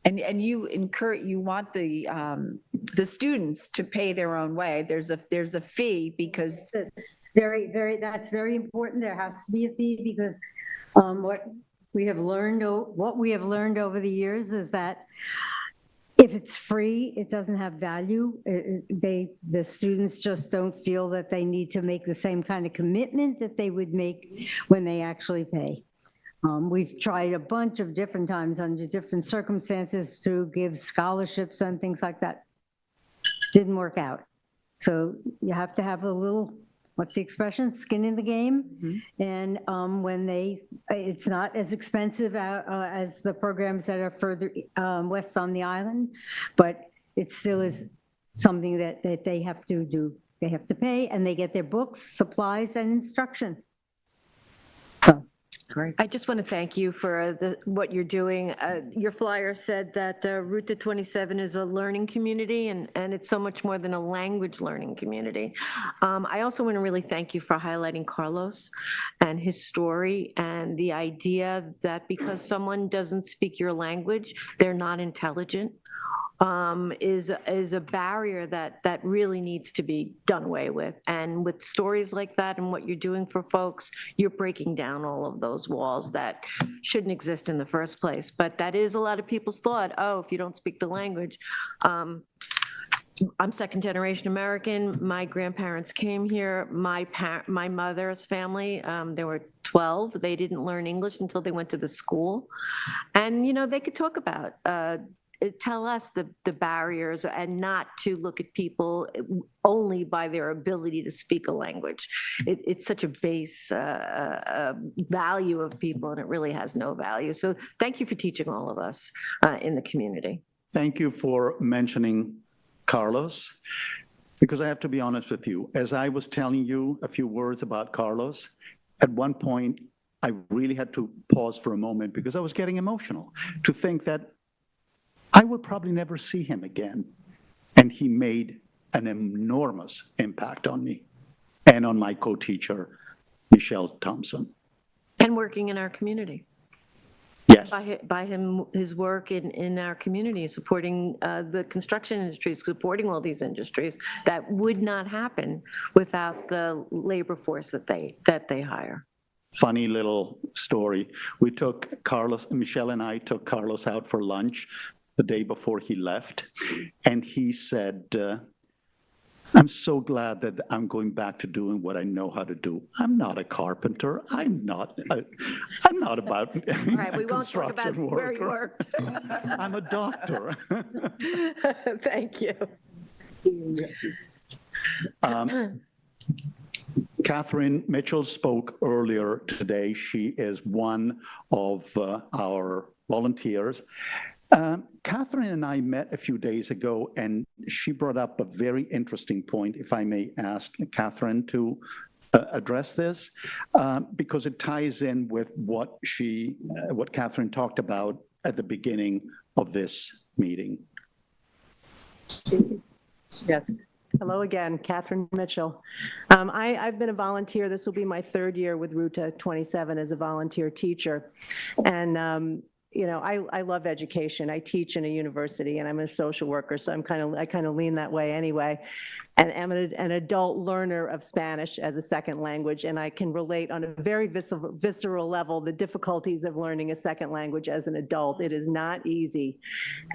Speaker 17: And you want the students to pay their own way. There's a fee because
Speaker 20: That's very important. There has to be a fee because what we have learned over the years is that if it's free, it doesn't have value. The students just don't feel that they need to make the same kind of commitment that they would make when they actually pay. We've tried a bunch of different times under different circumstances to give scholarships and things like that. Didn't work out. So you have to have a little, what's the expression, skin in the game. Mm-hmm. And when it's not as expensive as the programs that are further west on the island, but it still is something that they have to do. They have to pay, and they get their books, supplies, and instruction.
Speaker 5: Great. I just want to thank you for what you're doing. Your flyer said that Route to 27 is a learning community, and it's so much more than a language learning community. I also want to really thank you for highlighting Carlos and his story and the idea that because someone doesn't speak your language, they're not intelligent. Is a barrier that really needs to be done away with. And with stories like that and what you're doing for folks, you're breaking down all of those walls that shouldn't exist in the first place. But that is a lot of people's thought, oh, if you don't speak the language. I'm second generation American. My grandparents came here. My mother's family, there were 12. They didn't learn English until they went to the school. And, you know, they could talk about tell us the barriers and not to look at people only by their ability to speak a language. It's such a base value of people, and it really has no value. So thank you for teaching all of us in the community.
Speaker 19: thank you for mentioning Carlos, because I have to be honest with you. As I was telling you a few words about Carlos, at one point, I really had to pause for a moment because I was getting emotional to think that I would probably never see him again. And he made an enormous impact on me and on my co-teacher, Michelle Thompson.
Speaker 5: And working in our community.
Speaker 19: Yes.
Speaker 5: By his work in our community, supporting the construction industry, supporting all these industries, that would not happen without the labor force that they hire.
Speaker 19: Funny little story. We took Carlos, Michelle and I took Carlos out for lunch the day before he left, and he said, I'm so glad that I'm going back to doing what I know how to do. I'm not a carpenter. I'm not about
Speaker 5: Right, we won't talk about where you worked.
Speaker 19: I'm a doctor.
Speaker 5: Thank you.
Speaker 19: Catherine Mitchell spoke earlier today. She is one of our volunteers. Catherine and I met a few days ago, and she brought up a very interesting point, if I may ask Catherine to address this, because it ties in with what Catherine talked about at the beginning of this meeting.
Speaker 9: Yes. Hello again, Catherine Mitchell. I've been a volunteer. This will be my third year with Ruta 27 as a volunteer teacher. And you know, I love education. I teach in a university and I'm a social worker, so I kind of lean that way anyway. And I'm an adult learner of Spanish as a second language, and I can relate on a very visceral level the difficulties of learning a second language as an adult. It is not easy.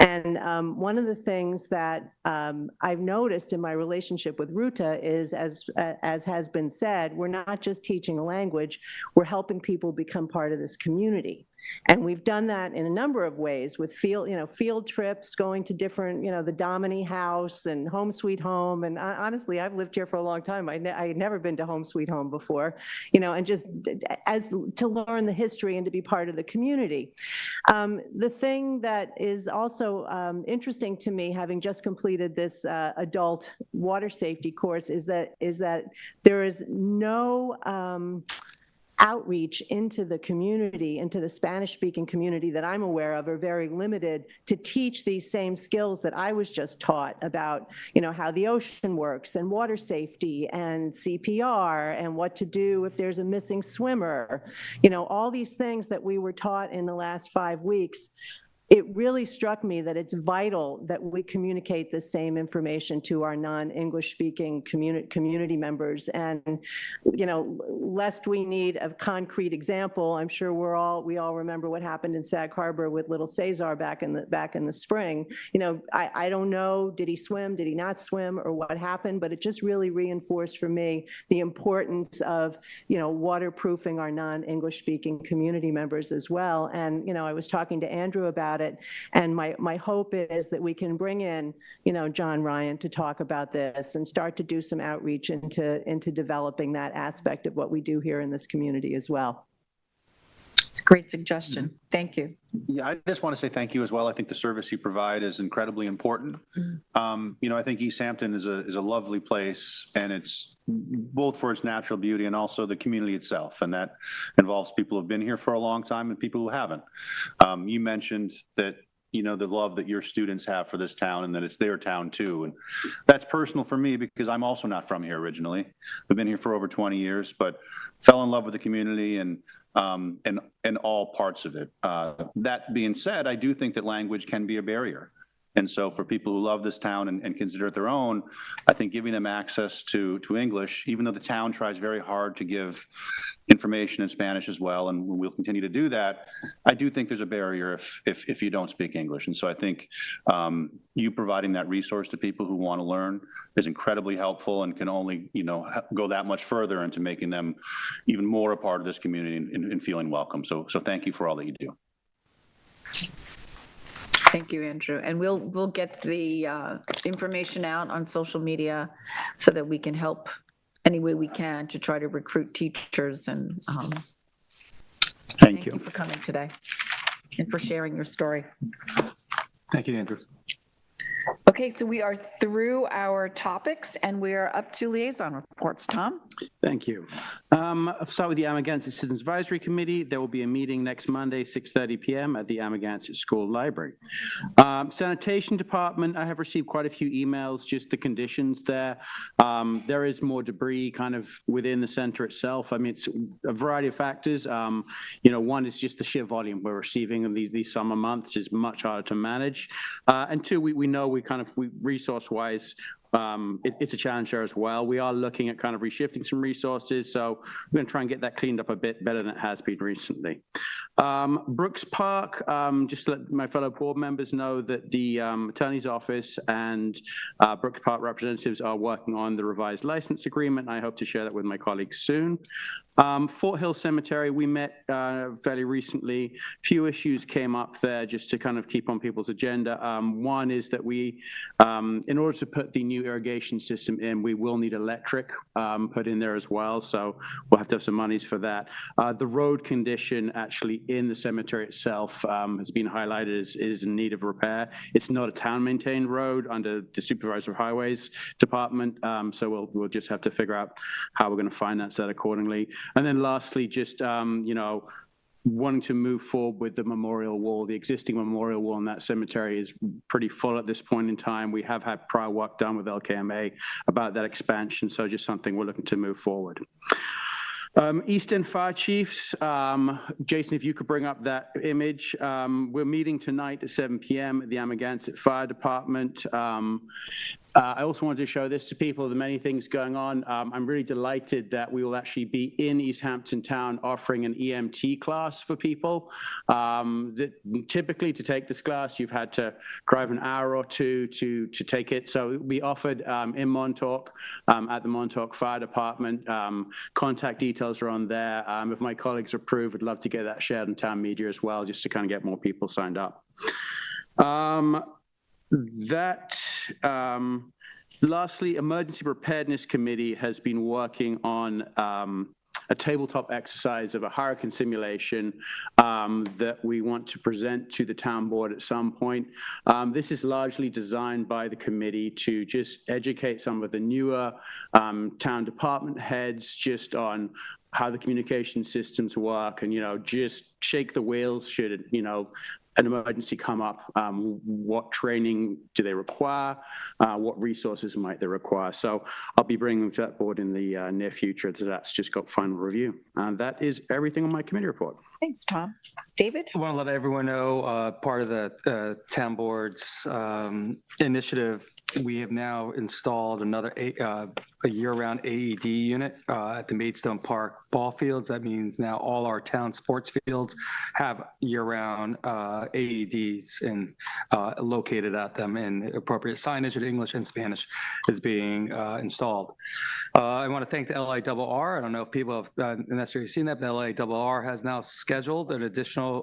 Speaker 9: And one of the things that I've noticed in my relationship with Ruta is, as has been said, we're not just teaching a language, we're helping people become part of this community. And we've done that in a number of ways with field trips, going to different, the Domini House and Home Sweet Home. And honestly, I've lived here for a long time. I had never been to Home Sweet Home before, and just as to learn the history and to be part of the community. The thing that is also interesting to me, having just completed this adult water safety course, is that there is no outreach into the community, into the Spanish-speaking community that I'm aware of, are very limited to teach these same skills that I was just taught about, how the ocean works and water safety and CPR and what to do if there's a missing swimmer. All these things that we were taught in the last 5 weeks. It really struck me that it's vital that we communicate the same information to our non-English speaking community members. And, lest we need a concrete example, I'm sure we all remember what happened in Sag Harbor with little Cesar back in the spring. I don't know, did he swim, did he not swim, or what happened, but it just really reinforced for me the importance of, waterproofing our non-English speaking community members as well. And, I was talking to Andrew about it, and my hope is that we can bring in, John Ryan to talk about this and start to do some outreach into developing that aspect of what we do here in this community as well.
Speaker 17: It's a great suggestion. Thank you.
Speaker 14: Yeah, I just want to say thank you as well. I think the service you provide is incredibly important. I think East Hampton is a lovely place, and it's both for its natural beauty and also the community itself. And that involves people who have been here for a long time and people who haven't. You mentioned that, the love that your students have for this town and that it's their town too. And that's personal for me because I'm also not from here originally. I've been here for over 20 years, but fell in love with the community and all parts of it. That being said, I do think that language can be a barrier. And so for people who love this town and consider it their own, I think giving them access to English, even though the town tries very hard to give information in Spanish as well, and we'll continue to do that, I do think there's a barrier if you don't speak English. And so I think you providing that resource to people who want to learn is incredibly helpful and can only, go that much further into making them even more a part of this community and feeling welcome. So thank you for all that you do.
Speaker 17: Thank you, Andrew. And we'll get the information out on social media so that we can help any way we can to try to recruit teachers. And thank you for coming today and for sharing your story.
Speaker 13: Thank you, Andrew.
Speaker 2: Okay, so we are through our topics and we are up to liaison reports. Tom?
Speaker 6: Thank you. I'll start with the Amagansett Citizens Advisory Committee. There will be a meeting next Monday, 6:30 p.m. at the Amagansett School Library. Sanitation Department, I have received quite a few emails, just the conditions there. There is more debris kind of within the center itself. I mean, it's a variety of factors. One is just the sheer volume we're receiving in these summer months is much harder to manage. And two, we know we resource-wise, it's a challenge there as well. We are looking at kind of reshifting some resources, so we're going to try and get that cleaned up a bit better than it has been recently. Brooks Park, just to let my fellow board members know that the attorney's office and Brooks Park representatives are working on the revised license agreement. I hope to share that with my colleagues soon. Fort Hill Cemetery, we met fairly recently. Few issues came up there just to kind of keep on people's agenda. One is that we, in order to put the new irrigation system in, we will need electric put in there as well. So we'll have to have some monies for that. The road condition actually in the cemetery itself has been highlighted as is in need of repair. It's not a town-maintained road under the Supervisor of Highways Department. So we'll just have to figure out how we're going to finance that accordingly. And then lastly, just, wanting to move forward with the memorial wall. The existing memorial wall in that cemetery is pretty full at this point in time. We have had prior work done with LKMA about that expansion, so just something we're looking to move forward. East End Fire Chiefs, Jason, if you could bring up that image. We're meeting tonight at 7 p.m. at the Amagansett Fire Department. I also wanted to show this to people, the many things going on. I'm really delighted that we will actually be in East Hampton town offering an EMT class for people. Typically to take this class, you've had to drive an hour or two to take it. So we offered in Montauk at the Montauk Fire Department. Contact details are on there. If my colleagues approve, I'd love to get that shared in town media as well, just to kind of get more people signed up. Lastly, Emergency Preparedness Committee has been working on a tabletop exercise of a hurricane simulation that we want to present to the town board at some point. This is largely designed by the committee to just educate some of the newer town department heads just on how the communication systems work and, just shake the wheels should, an emergency come up, what training do they require, what resources might they require. So I'll be bringing them to that board in the near future. That's just got final review. And that is everything on my committee report.
Speaker 2: Thanks, Tom. David?
Speaker 13: I want to let everyone know, part of the town board's initiative, we have now installed another a year-round AED unit at the Maidstone Park ball fields. That means now all our town sports fields have year-round AEDs and located at them, and appropriate signage in English and Spanish is being installed. I want to thank the LIRR. I don't know if people have necessarily seen that, but the LIRR has now scheduled an additional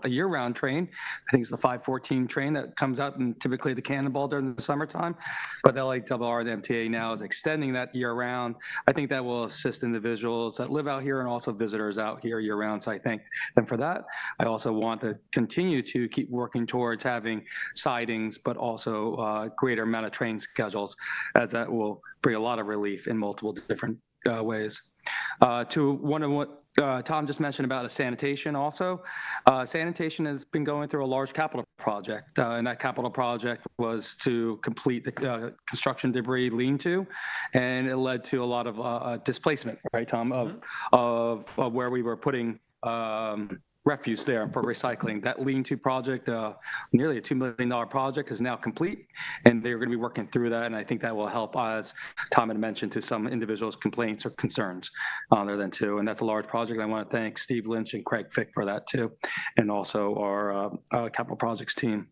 Speaker 13: a year-round train. I think it's the 514 train that comes out and typically the Cannonball during the summertime. But the LIRR and the MTA now is extending that year-round. I think that will assist individuals that live out here and also visitors out here year-round. So I thank them for that. I also want to continue to keep working towards having sidings, but also greater amount of train schedules, as that will bring a lot of relief in multiple different ways. To one of what Tom just mentioned about a sanitation also. Sanitation has been going through a large capital project, and that capital project was to complete the construction debris lean-to, and it led to a lot of displacement, right, Tom, of where we were putting refuse there for recycling. That lean-to project, nearly a $2 million project, is now complete, and they're going to be working through that, and I think that will help, as Tom had mentioned, to some individuals' complaints or concerns other than too, and that's a large project. I want to thank Steve Lynch and Craig Fick for that too, and also our capital projects team.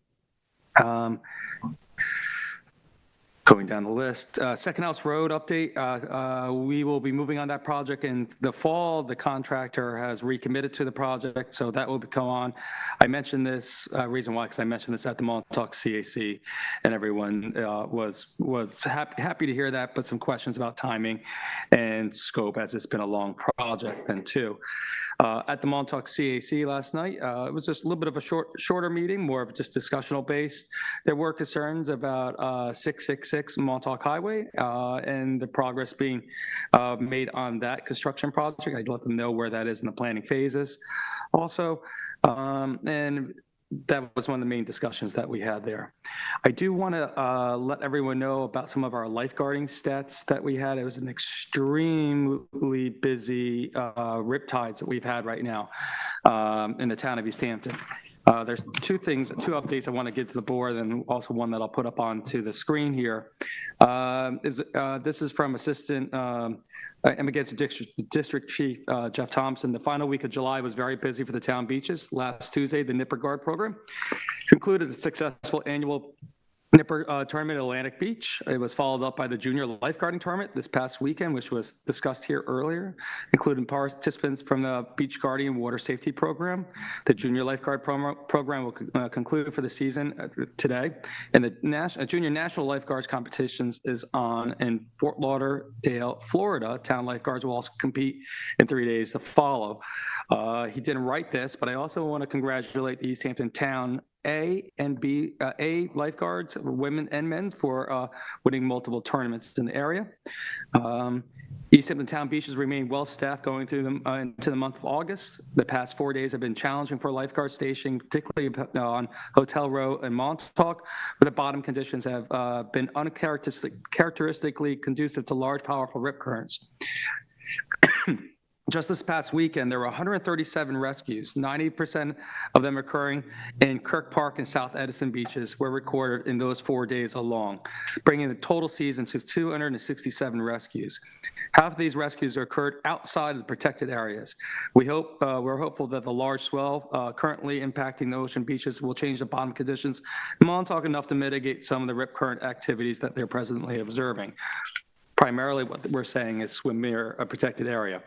Speaker 13: Going down the list, Second House Road update. We will be moving on that project in the fall. The contractor has recommitted to the project, so that will go on. I mentioned this, reason why, because I mentioned this at the Montauk CAC, and everyone was happy to hear that, but some questions about timing and scope, as it's been a long project then too. At the Montauk CAC last night, it was just a little bit of a shorter meeting, more of just discussional based. There were concerns about 666 Montauk Highway and the progress being made on that construction project. I'd let them know where that is in the planning phases also. And that was one of the main discussions that we had there. I do want to let everyone know about some of our lifeguarding stats that we had. It was an extremely busy riptides that we've had right now in the town of East Hampton. There's two updates I want to give to the board, and also one that I'll put up onto the screen here. This is from Assistant Amagansett District Chief Jeff Thompson. The final week of July was very busy for the town beaches. Last Tuesday, the Nipper Guard program concluded the successful annual Nipper tournament at Atlantic Beach. It was followed up by the junior lifeguarding tournament this past weekend, which was discussed here earlier, including participants from the Beach Guardian Water Safety Program. The junior lifeguard program will conclude for the season today. And the junior national lifeguards competitions is on in Fort Lauderdale, Florida. Town lifeguards will also compete in 3 days to follow. He didn't write this, but I also want to congratulate the East Hampton Town A and B, A lifeguards, women and men, for winning multiple tournaments in the area. East Hampton Town beaches remain well-staffed going through into the month of August. The past 4 days have been challenging for lifeguard stationing, particularly on Hotel Row and Montauk, where the bottom conditions have been uncharacteristically conducive to large, powerful rip currents. Just this past weekend, there were 137 rescues. 90% of them occurring in Kirk Park and South Edison beaches were recorded in those 4 days alone, bringing the total season to 267 rescues. Half of these rescues occurred outside of the protected areas. We're hopeful that the large swell currently impacting the ocean beaches will change the bottom conditions in Montauk enough to mitigate some of the rip current activities that they're presently observing. Primarily what we're saying is swim near a protected area.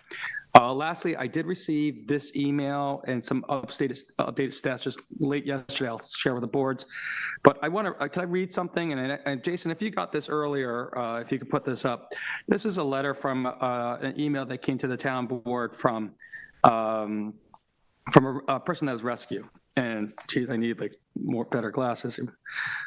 Speaker 13: Lastly, I did receive this email and some updated stats just late yesterday. I'll share with the boards. But I want to, can I read something? And Jason, if you got this earlier, if you could put this up. This is a letter from an email that came to the town board from a person that was rescued. And geez, I need like better glasses.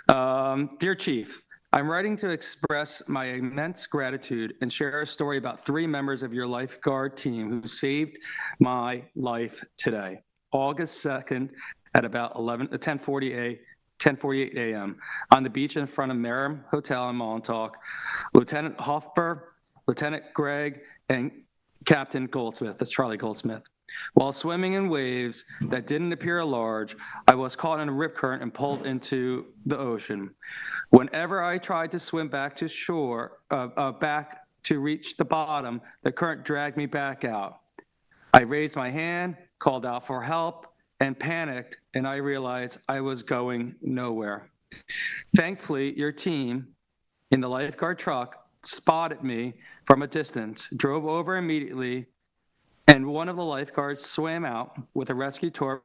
Speaker 13: Dear Chief, I'm writing to express my immense gratitude and share a story about 3 members of your lifeguard team who saved my life today, August 2nd at about 10:48 a.m. on the beach in front of Merrim Hotel in Montauk. Lieutenant Hoffer, Lieutenant Gregg, and Captain Goldsmith, that's Charlie Goldsmith. While swimming in waves that didn't appear large, I was caught in a rip current and pulled into the ocean. Whenever I tried to swim back to shore, back to reach the bottom, the current dragged me back out. I raised my hand, called out for help, and panicked, and I realized I was going nowhere. Thankfully, your team in the lifeguard truck spotted me from a distance, drove over immediately, and one of the lifeguards swam out with a rescue torp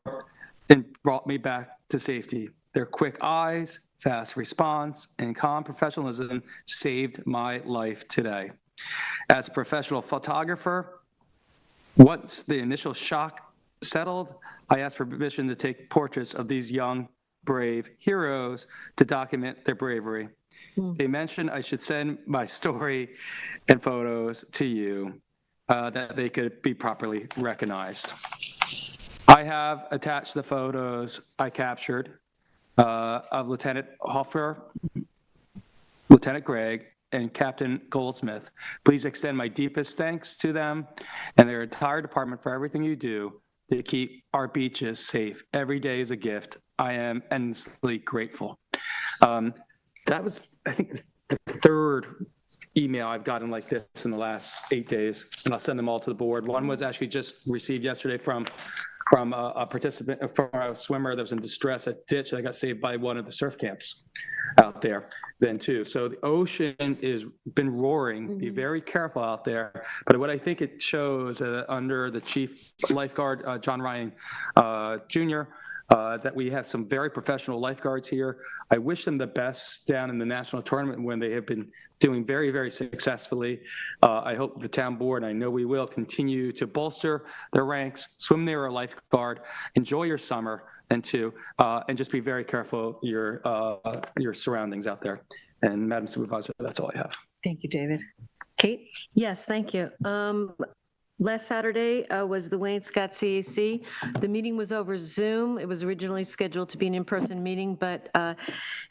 Speaker 13: and brought me back to safety. Their quick eyes, fast response, and calm professionalism saved my life today. As a professional photographer, once the initial shock settled, I asked for permission to take portraits of these young, brave heroes to document their bravery. They mentioned I should send my story and photos to you, that they could be properly recognized. I have attached the photos I captured of Lieutenant Hoffer, Lieutenant Gregg, and Captain Goldsmith. Please extend my deepest thanks to them and their entire department for everything you do to keep our beaches safe. Every day is a gift. I am endlessly grateful. That was, I think, the 3rd email I've gotten like this in the last 8 days, and I'll send them all to the board. One was actually just received yesterday from a participant, from a swimmer that was in distress at ditch that got saved by one of the surf camps out there then too. So the ocean is been roaring. Be very careful out there. But what I think it shows under the chief lifeguard, John Ryan Jr., that we have some very professional lifeguards here. I wish them the best down in the national tournament when they have been doing very, very successfully. I hope the town board, I know we will, continue to bolster their ranks, swim near a lifeguard, enjoy your summer, and just be very careful your surroundings out there. And Madam Supervisor, that's all I have.
Speaker 17: Thank you, David. Kate?
Speaker 5: Yes, thank you. Last Saturday was the Wayne Scott CAC. The meeting was over Zoom. It was originally scheduled to be an in-person meeting, but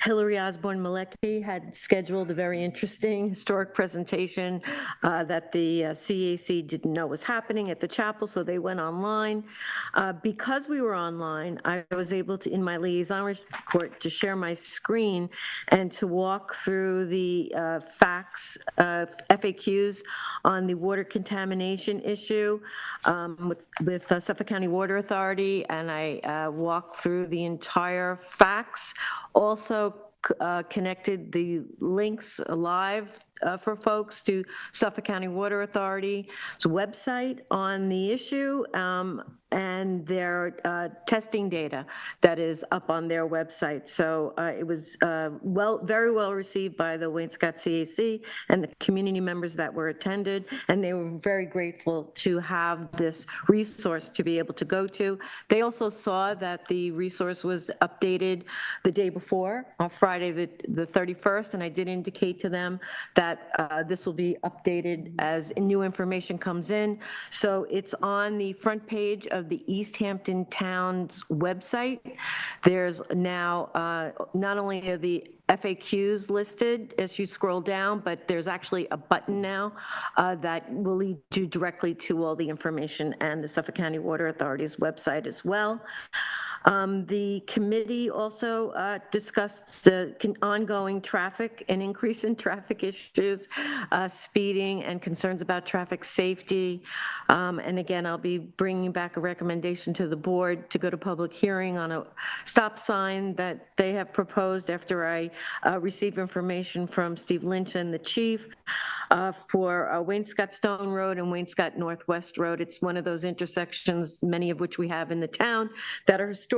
Speaker 5: Hillary Osborne Malecki had scheduled a very interesting historic presentation that the CAC didn't know was happening at the chapel, so they went online. Because we were online, I was able to, in my liaison report, to share my screen and to walk through the facts, FAQs on the water contamination issue with Suffolk County Water Authority, and I walked through the entire facts. Also connected the links live for folks to Suffolk County Water Authority's website on the issue and their testing data that is up on their website. So it was very well received by the Wayne Scott CAC and the community members that were attended, and they were very grateful to have this resource to be able to go to. They also saw that the resource was updated the day before, on Friday the 31st, and I did indicate to them that this will be updated as new information comes in. So it's on the front page of the East Hampton Town's website. There's now not only are the FAQs listed as you scroll down, but there's actually a button now that will lead you directly to all the information and the Suffolk County Water Authority's website as well. The committee also discussed the ongoing traffic and increase in traffic issues, speeding, and concerns about traffic safety. And again, I'll be bringing back a recommendation to the board to go to public hearing on a stop sign that they have proposed after I receive information from Steve Lynch and the chief for Wayne Scott Stone Road and Wayne Scott Northwest Road. It's one of those intersections, many of which we have in the town, that are historic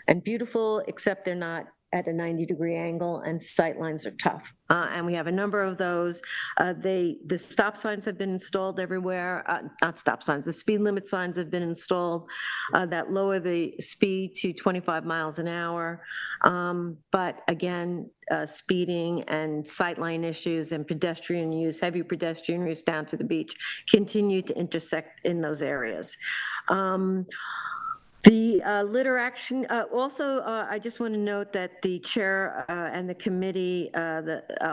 Speaker 5: and beautiful, except they're not at a 90-degree angle, and sight lines are tough. And we have a number of those. The stop signs have been installed everywhere, not stop signs, the speed limit signs have been installed that lower the speed to 25 miles an hour. But again, speeding and sightline issues and pedestrian use, heavy pedestrian use down to the beach continue to intersect in those areas. The litter action, also, I just want to note that the chair and the committee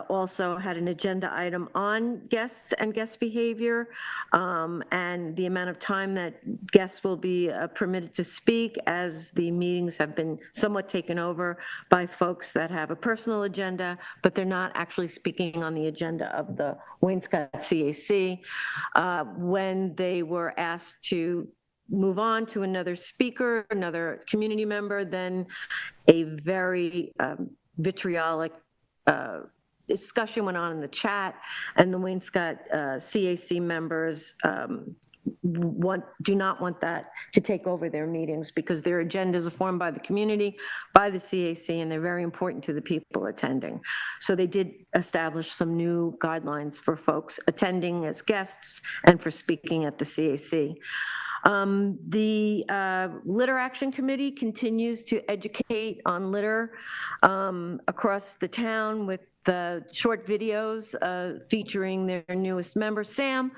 Speaker 5: also had an agenda item on guests and guest behavior and the amount of time that guests will be permitted to speak, as the meetings have been somewhat taken over by folks that have a personal agenda, but they're not actually speaking on the agenda of the Wayne Scott CAC. When they were asked to move on to another speaker, another community member, then a very vitriolic discussion went on in the chat, and the Wayne Scott CAC members do not want that to take over their meetings, because their agendas are formed by the community, by the CAC, and they're very important to the people attending. So they did establish some new guidelines for folks attending as guests and for speaking at the CAC. The Litter Action Committee continues to educate on litter across the town with short videos featuring their newest member, Sam.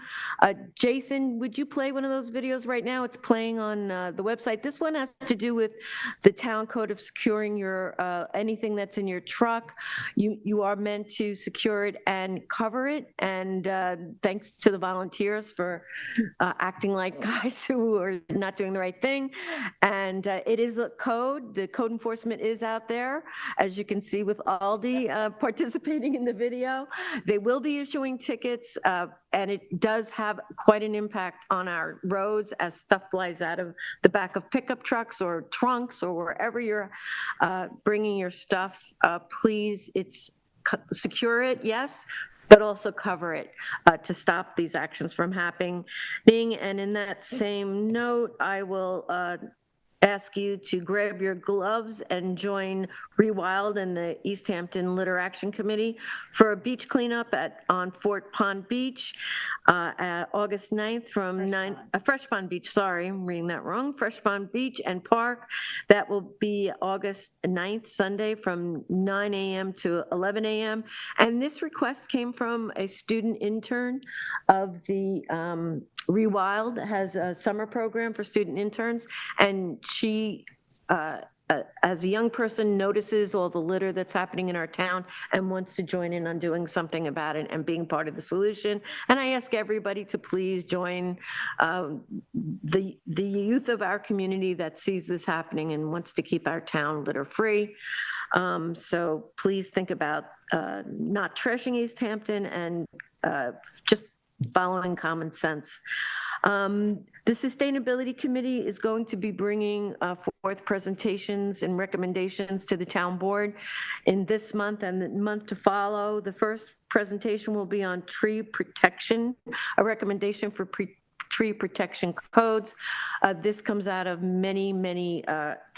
Speaker 5: Jason, would you play one of those videos right now? It's playing on the website. This one has to do with the town code of securing your anything that's in your truck. You are meant to secure it and cover it. And thanks to the volunteers for acting like guys who are not doing the right thing. And it is a code. The code enforcement is out there, as you can see with Aldi participating in the video. They will be issuing tickets, and it does have quite an impact on our roads as stuff flies out of the back of pickup trucks or trunks or wherever you're bringing your stuff. Please, secure it, yes, but also cover it to stop these actions from happening. And in that same note, I will ask you to grab your gloves and join Rewild and the East Hampton Litter Action Committee for a beach cleanup on Fort Pond Beach, August 9th from Fresh Pond Beach, sorry, I'm reading that wrong, Fresh Pond Beach and Park. That will be August 9th, Sunday, from 9 a.m. to 11 a.m. And this request came from a student intern of the Rewild, has a summer program for student interns, and she, as a young person, notices all the litter that's happening in our town and wants to join in on doing something about it and being part of the solution. And I ask everybody to please join the youth of our community that sees this happening and wants to keep our town litter-free. So please think about not trashing East Hampton and just following common sense. The Sustainability Committee is going to be bringing forth presentations and recommendations to the town board in this month and the month to follow. The first presentation will be on tree protection, a recommendation for tree protection codes. This comes out of many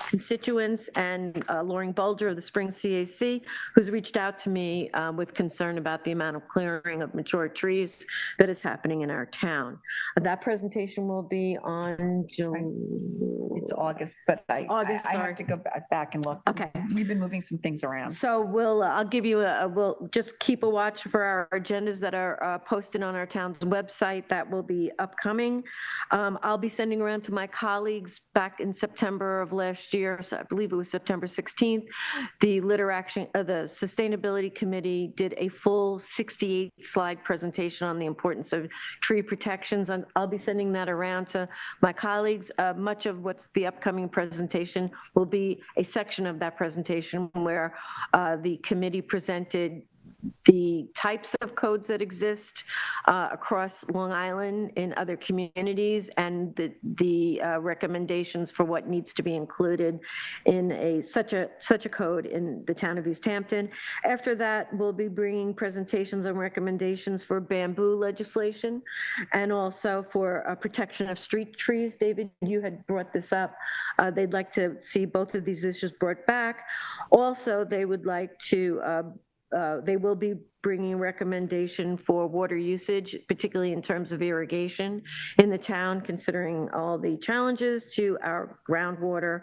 Speaker 5: constituents, and Loring Bulger of the Spring CAC, who's reached out to me with concern about the amount of clearing of mature trees that is happening in our town. That presentation will be on
Speaker 17: It's August, but I have to go back and look.
Speaker 5: Okay.
Speaker 17: We've been moving some things around.
Speaker 5: So I'll give you we'll just keep a watch for our agendas that are posted on our town's website that will be upcoming. I'll be sending around to my colleagues back in September of last year, so I believe it was September 16th, the the Sustainability Committee did a full 68-slide presentation on the importance of tree protections. And I'll be sending that around to my colleagues. Much of what's the upcoming presentation will be a section of that presentation where the committee presented the types of codes that exist across Long Island in other communities, and the recommendations for what needs to be included in such a code in the town of East Hampton. After that, we'll be bringing presentations and recommendations for bamboo legislation and also for protection of street trees. David, you had brought this up. They'd like to see both of these issues brought back. Also, they would like to they will be bringing recommendation for water usage, particularly in terms of irrigation in the town, considering all the challenges to our groundwater,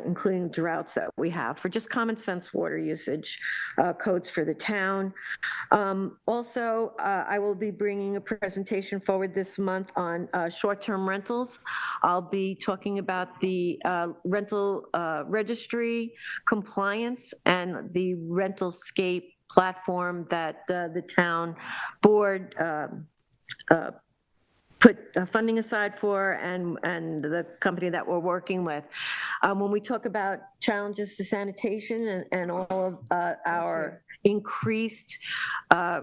Speaker 5: including droughts that we have, for just common sense water usage codes for the town. Also, I will be bringing a presentation forward this month on short-term rentals. I'll be talking about the rental registry compliance and the Rentalscape platform that the town board put funding aside for, and the company that we're working with. When we talk about challenges to sanitation and all of our increased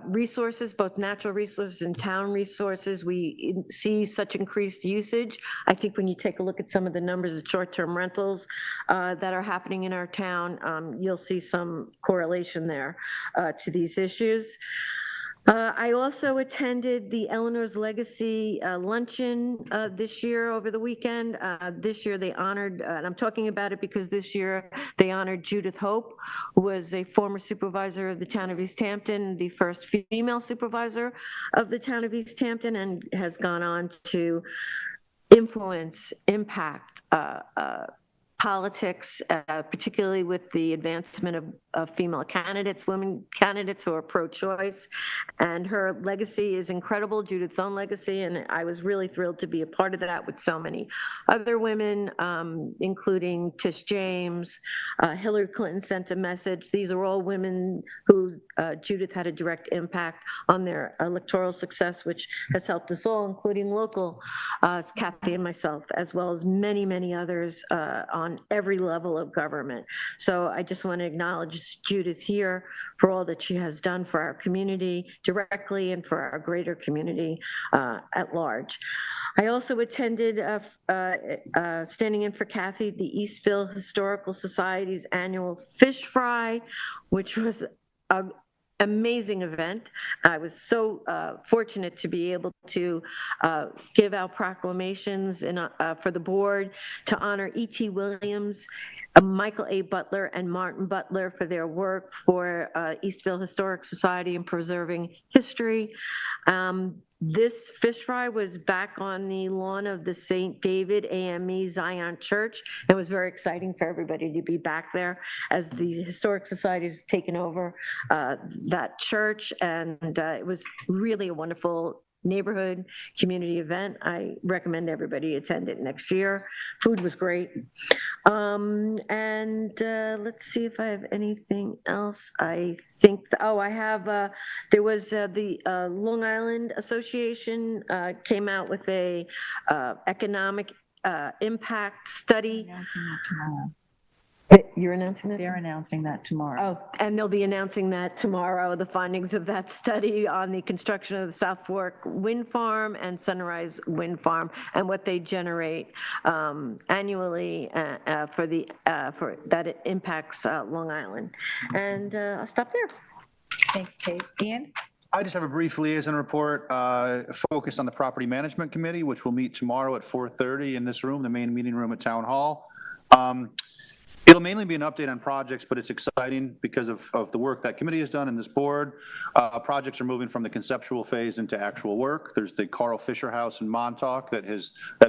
Speaker 5: resources, both natural resources and town resources, we see such increased usage. I think when you take a look at some of the numbers of short-term rentals that are happening in our town, you'll see some correlation there to these issues. I also attended the Eleanor's Legacy luncheon this year over the weekend. This year they honored, and I'm talking about it because this year they honored Judith Hope, who was a former supervisor of the town of East Hampton, the first female supervisor of the town of East Hampton, and has gone on to influence, impact, politics, particularly with the advancement of female candidates, women candidates who are pro-choice. And her legacy is incredible, Judith's own legacy, and I was really thrilled to be a part of that with so many other women, including Tish James. Hillary Clinton sent a message. These are all women who Judith had a direct impact on their electoral success, which has helped us all, including local, Kathy and myself, as well as many others on every level of government. So I just want to acknowledge Judith here for all that she has done for our community directly and for our greater community at large. I also attended, standing in for Kathy, the Eastville Historical Society's annual fish fry, which was amazing event. I was so fortunate to be able to give out proclamations for the board to honor E.T. Williams, Michael A. Butler, and Martin Butler for their work for Eastville Historic Society in preserving history. This fish fry was back on the lawn of the St. David AME Zion Church. It was very exciting for everybody to be back there as the Historic Society has taken over that church, and it was really a wonderful neighborhood community event. I recommend everybody attend it next year. Food was great. Let's see if I have anything else. I think, I have, there was the Long Island Association came out with a economic impact study. You're announcing that?
Speaker 17: They're announcing that tomorrow.
Speaker 5: Oh, and they'll be announcing that tomorrow, the findings of that study on the construction of the South Fork Wind Farm and Sunrise Wind Farm and what they generate annually for that it impacts Long Island. And I'll stop there.
Speaker 17: Thanks, Kate. Ian?
Speaker 14: I just have a brief liaison report focused on the Property Management Committee, which will meet tomorrow at 4:30 in this room, the main meeting room at Town Hall. It'll mainly be an update on projects, but it's exciting because of the work that committee has done and this board. Projects are moving from the conceptual phase into actual work. There's the Carl Fisher House in Montauk that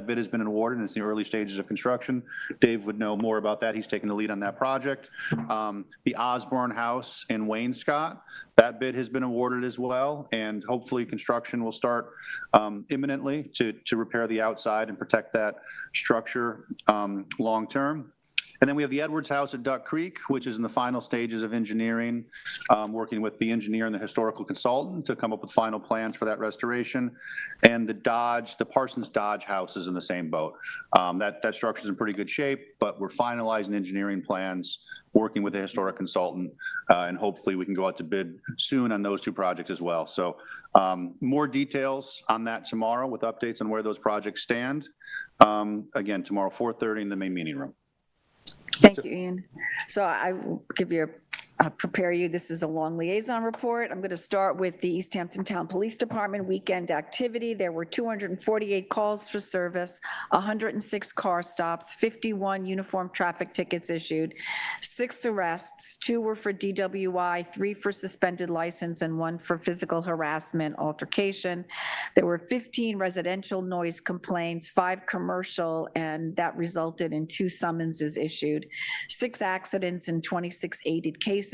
Speaker 14: bid has been awarded and it's in the early stages of construction. Dave would know more about that. He's taking the lead on that project. The Osborne House in Waynescott, that bid has been awarded as well, and hopefully construction will start imminently to repair the outside and protect that structure long term. And then we have the Edwards House at Duck Creek, which is in the final stages of engineering, working with the engineer and the historical consultant to come up with final plans for that restoration. And the Parsons Dodge House is in the same boat. That structure is in pretty good shape, but we're finalizing engineering plans, working with the historic consultant, and hopefully we can go out to bid soon on those two projects as well. So more details on that tomorrow with updates on where those projects stand. Again, tomorrow, 4:30 in the main meeting room.
Speaker 2: Thank you, Ian. So I will give you prepare you. This is a long liaison report. I'm going to start with the East Hampton Town Police Department weekend activity. There were 248 calls for service, 106 car stops, 51 uniform traffic tickets issued, 6 arrests, 2 were for DWI, 3 for suspended license, and 1 for physical harassment altercation. There were 15 residential noise complaints, 5 commercial, and that resulted in 2 summonses issued, 6 accidents and 26 aided cases.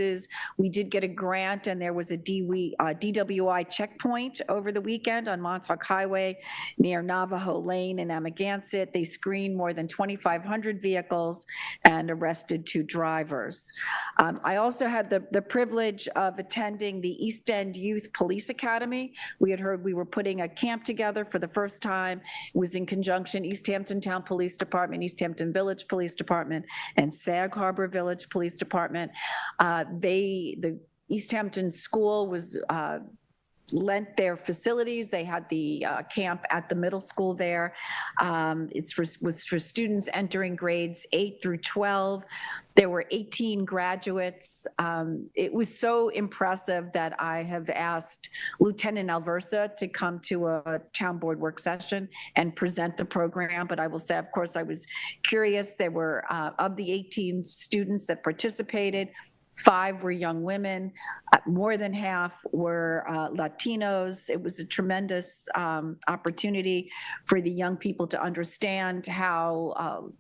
Speaker 2: We did get a grant, and there was a DWI checkpoint over the weekend on Montauk Highway near Navajo Lane in Amagansett. They screened more than 2,500 vehicles and arrested 2 drivers. I also had the privilege of attending the East End Youth Police Academy. We had heard we were putting a camp together for the first time. It was in conjunction, East Hampton Town Police Department, East Hampton Village Police Department, and Sag Harbor Village Police Department. The East Hampton School was lent their facilities. They had the camp at the middle school there. Was for students entering grades 8 through 12. There were 18 graduates. It was so impressive that I have asked Lieutenant Alversa to come to a town board work session and present the program. But I will say, of course, I was curious. There were, of the 18 students that participated, 5 were young women, more than half were Latinos. It was a tremendous opportunity for the young people to understand how,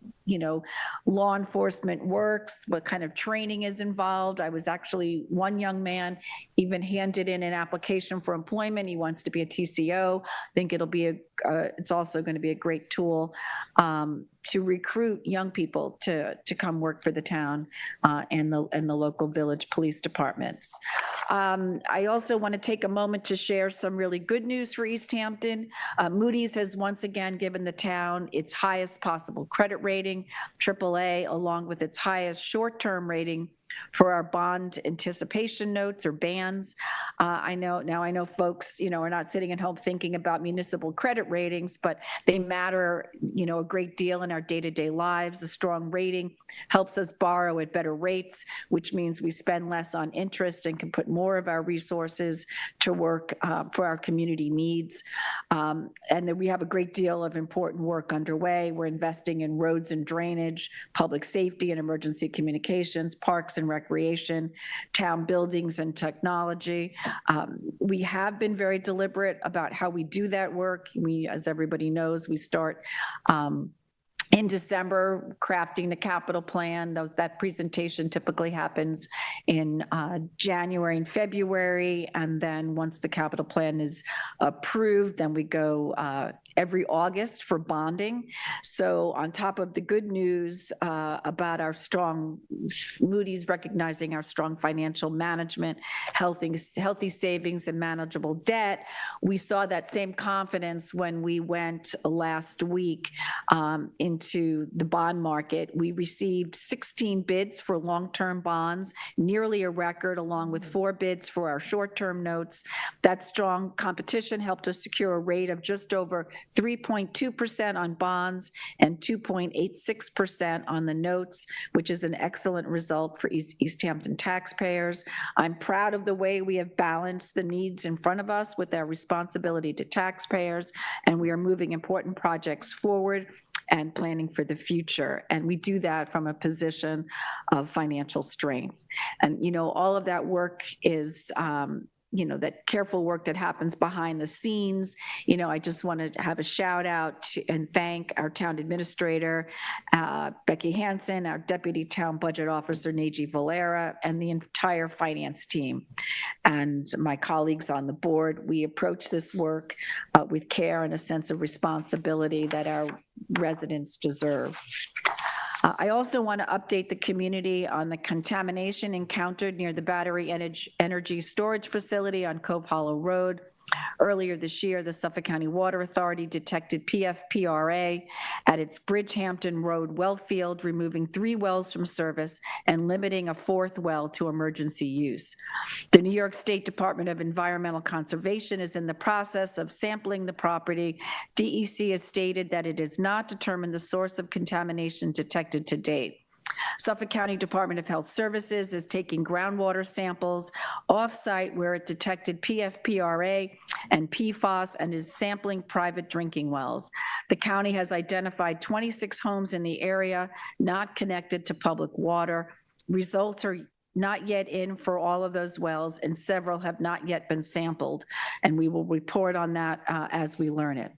Speaker 2: law enforcement works, what kind of training is involved. I was actually, one young man even handed in an application for employment. He wants to be a TCO. I think it's also going to be a great tool to recruit young people to come work for the town and the local village police departments. I also want to take a moment to share some really good news for East Hampton. Moody's has once again given the town its highest possible credit rating, AAA, along with its highest short-term rating for our bond anticipation notes or bands. I know folks, are not sitting at home thinking about municipal credit ratings, but they matter, a great deal in our day-to-day lives. A strong rating helps us borrow at better rates, which means we spend less on interest and can put more of our resources to work for our community needs. And then we have a great deal of important work underway. We're investing in roads and drainage, public safety and emergency communications, parks and recreation, town buildings and technology. We have been very deliberate about how we do that work. As everybody knows, we start in December, crafting the capital plan. That presentation typically happens in January and February. And then once the capital plan is approved, then we go every August for bonding. So on top of the good news about our strong, Moody's recognizing our strong financial management, healthy savings and manageable debt, we saw that same confidence when we went last week into the bond market. We received 16 bids for long-term bonds, nearly a record, along with 4 bids for our short-term notes. That strong competition helped us secure a rate of just over 3.2% on bonds and 2.86% on the notes, which is an excellent result for East Hampton taxpayers. I'm proud of the way we have balanced the needs in front of us with our responsibility to taxpayers, and we are moving important projects forward and planning for the future. And we do that from a position of financial strength. And, all of that work is, that careful work that happens behind the scenes. I just want to have a shout out and thank our town administrator, Becky Hansen, our deputy town budget officer, Neji Valera, and the entire finance team. And my colleagues on the board, we approach this work with care and a sense of responsibility that our residents deserve. I also want to update the community on the contamination encountered near the battery energy storage facility on Cove Hollow Road. Earlier this year, the Suffolk County Water Authority detected PFPRA at its Bridgehampton Road well field, removing 3 wells from service and limiting a 4th well to emergency use. The New York State Department of Environmental Conservation is in the process of sampling the property. DEC has stated that it has not determined the source of contamination detected to date. Suffolk County Department of Health Services is taking groundwater samples off-site where it detected PFPRA and PFAS and is sampling private drinking wells. The county has identified 26 homes in the area not connected to public water. Results are not yet in for all of those wells, and several have not yet been sampled, and we will report on that as we learn it.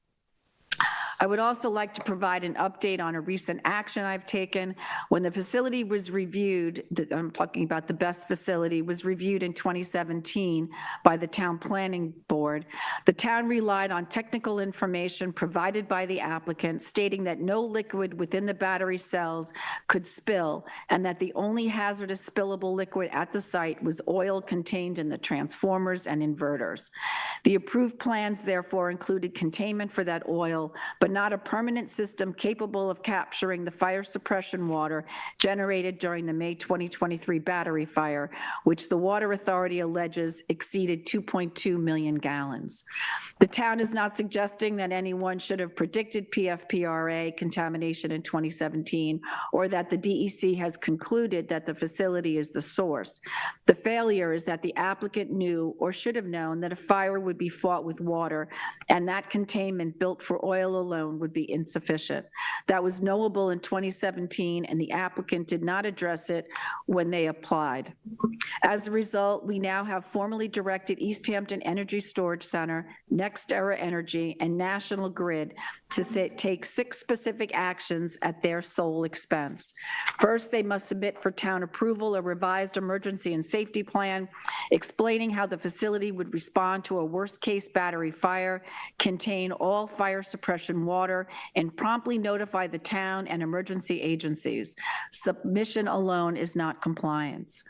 Speaker 2: I would also like to provide an update on a recent action I've taken. When the facility was reviewed, I'm talking about the BEST facility, was reviewed in 2017 by the Town Planning Board, the town relied on technical information provided by the applicant stating that no liquid within the battery cells could spill and that the only hazardous spillable liquid at the site was oil contained in the transformers and inverters. The approved plans therefore included containment for that oil, but not a permanent system capable of capturing the fire suppression water generated during the May 2023 battery fire, which the Water Authority alleges exceeded 2.2 million gallons. The town is not suggesting that anyone should have predicted PFPRA contamination in 2017 or that the DEC has concluded that the facility is the source. The failure is that the applicant knew or should have known that a fire would be fought with water and that containment built for oil alone would be insufficient. That was knowable in 2017 and the applicant did not address it when they applied. As a result, we now have formally directed East Hampton Energy Storage Center, NextEra Energy, and National Grid to take 6 specific actions at their sole expense. First, they must submit for town approval a revised emergency and safety plan explaining how the facility would respond to a worst-case battery fire, contain all fire suppression water, and promptly notify the town and emergency agencies. Submission alone is not compliance.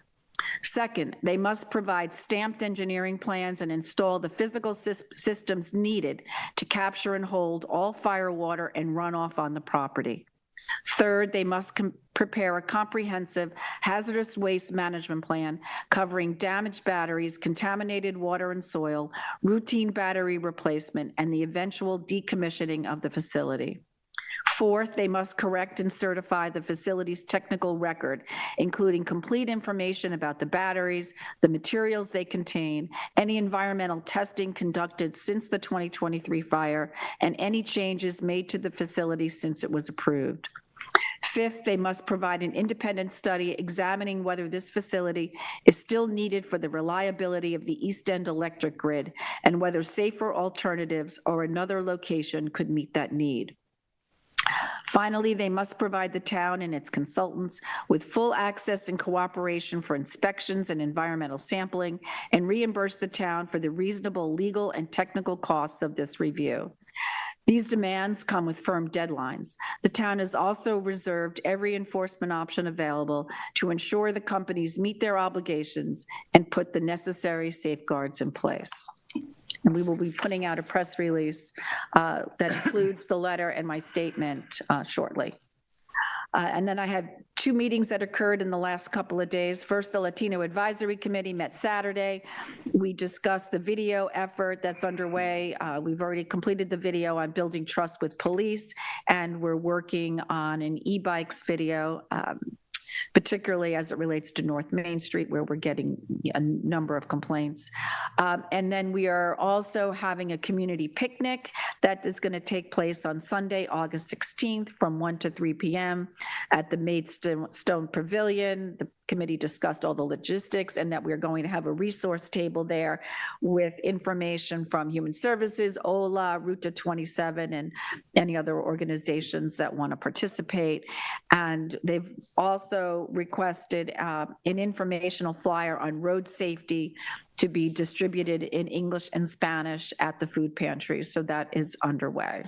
Speaker 2: Second, they must provide stamped engineering plans and install the physical systems needed to capture and hold all fire water and runoff on the property. Third, they must prepare a comprehensive hazardous waste management plan covering damaged batteries, contaminated water and soil, routine battery replacement, and the eventual decommissioning of the facility. Fourth, they must correct and certify the facility's technical record, including complete information about the batteries, the materials they contain, any environmental testing conducted since the 2023 fire, and any changes made to the facility since it was approved. Fifth, they must provide an independent study examining whether this facility is still needed for the reliability of the East End electric grid and whether safer alternatives or another location could meet that need. Finally, they must provide the town and its consultants with full access and cooperation for inspections and environmental sampling and reimburse the town for the reasonable legal and technical costs of this review. These demands come with firm deadlines. The town has also reserved every enforcement option available to ensure the companies meet their obligations and put the necessary safeguards in place. And we will be putting out a press release that includes the letter and my statement shortly. And then I had two meetings that occurred in the last couple of days. First, the Latino Advisory Committee met Saturday. We discussed the video effort that's underway. We've already completed the video on building trust with police, and we're working on an e-bikes video, particularly as it relates to North Main Street, where we're getting a number of complaints. And then we are also having a community picnic that is going to take place on Sunday, August 16th from 1 to 3 p.m. at the Maidstone Pavilion. The committee discussed all the logistics and that we're going to have a resource table there with information from Human Services, OLA, Route 27, and any other organizations that want to participate. And they've also requested an informational flyer on road safety to be distributed in English and Spanish at the food pantries. So that is underway.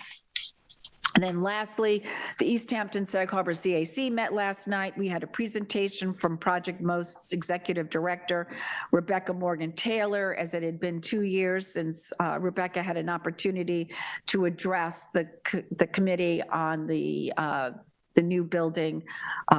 Speaker 2: And then lastly, the East Hampton Sag Harbor CAC met last night. We had a presentation from Project MOST's Executive Director, Rebecca Morgan-Taylor, as it had been 2 years since Rebecca had an opportunity to address the committee on the new building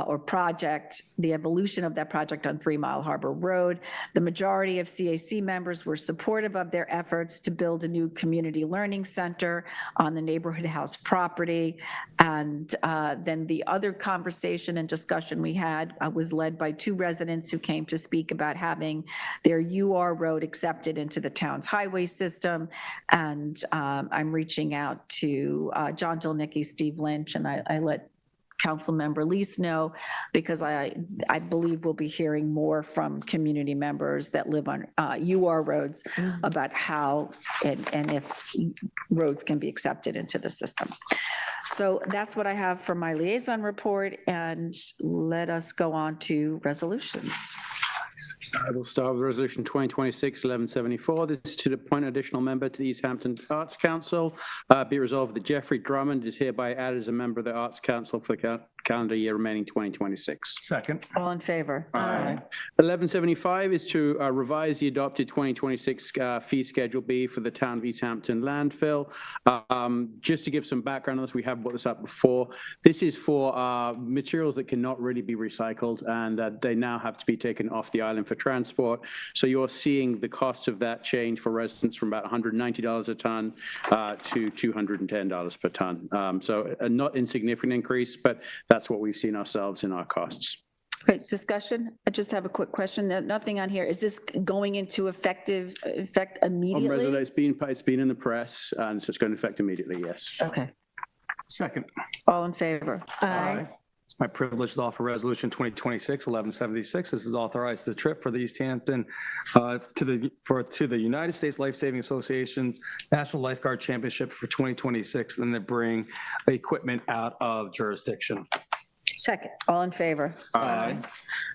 Speaker 2: or project, the evolution of that project on 3 Mile Harbor Road. The majority of CAC members were supportive of their efforts to build a new community learning center on the neighborhood house property. And then the other conversation and discussion we had was led by 2 residents who came to speak about having their UR road accepted into the town's highway system. And I'm reaching out to John Dolnicki, Steve Lynch, and I let Councilmember Lease know, because I believe we'll be hearing more from community members that live on UR roads about how and if roads can be accepted into the system. So that's what I have for my liaison report, and let us go on to resolutions.
Speaker 6: I will start with Resolution 2026-1174. This is to appoint an additional member to the East Hampton Arts Council. Be resolved that Jeffrey Drummond is hereby added as a member of the Arts Council for the calendar year remaining 2026.
Speaker 13: Second.
Speaker 2: All in favor?
Speaker 6: Aye. 1175 is to revise the adopted 2026 fee Schedule B for the town of East Hampton landfill. Just to give some background on this, we have brought this up before. This is for materials that cannot really be recycled and that they now have to be taken off the island for transport. So you're seeing the cost of that change for residents from about $190 a ton to $210 per ton. So a not insignificant increase, but that's what we've seen ourselves in our costs.
Speaker 2: Okay, discussion. I just have a quick question. Nothing on here. Is this going into effect immediately?
Speaker 6: It's been in the press, and so it's going to affect immediately, yes.
Speaker 2: Okay.
Speaker 13: Second.
Speaker 2: All in favor?
Speaker 13: Aye. It's my privilege to offer Resolution 2026-1176. This is authorized the trip for the East Hampton to the United States Life Saving Association's National Lifeguard Championship for 2026, and they bring equipment out of jurisdiction.
Speaker 2: Second. All in favor?
Speaker 13: Aye.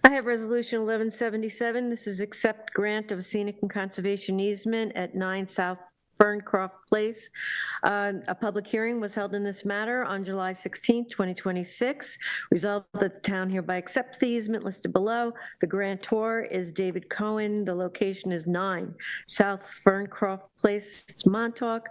Speaker 5: I have Resolution 1177. This is accept grant of scenic and conservation easement at 9 South Ferncroft Place. A public hearing was held in this matter on July 16, 2026. Resolved that the town hereby accepts the easement listed below. The grantor is David Cohen. The location is 9 South Ferncroft Place, it's Montauk.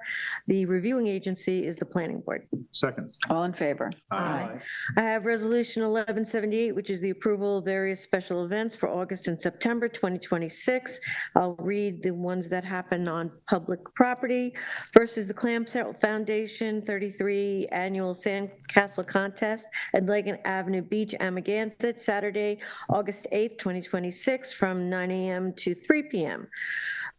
Speaker 5: The reviewing agency is the planning board.
Speaker 14: Second.
Speaker 17: All in favor?
Speaker 5: Aye. I have Resolution 1178, which is the approval of various special events for August and September 2026. I'll read the ones that happen on public property. First is the Clam Foundation 33 Annual Sandcastle Contest at Legan Avenue Beach, Amagansett, Saturday, August 8th, 2026, from 9 a.m. to 3 p.m.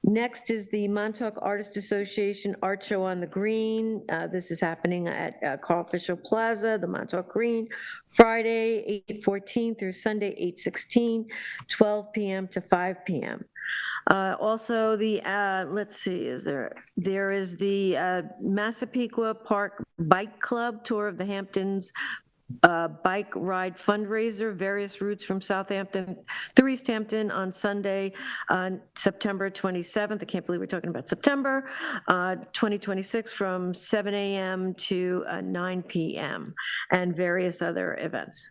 Speaker 5: Next is the Montauk Artist Association Art Show on the Green. This is happening at Carl Fisher Plaza, the Montauk Green, Friday, 8/14 through Sunday, 8/16, 12 p.m. to 5 p.m. Also, the, let's see, there is the Massapequa Park Bike Club Tour of the Hamptons bike ride fundraiser, various routes from Southampton through East Hampton on Sunday, on September 27th. I can't believe we're talking about September 2026, from 7 a.m. to 9 p.m. and various other events.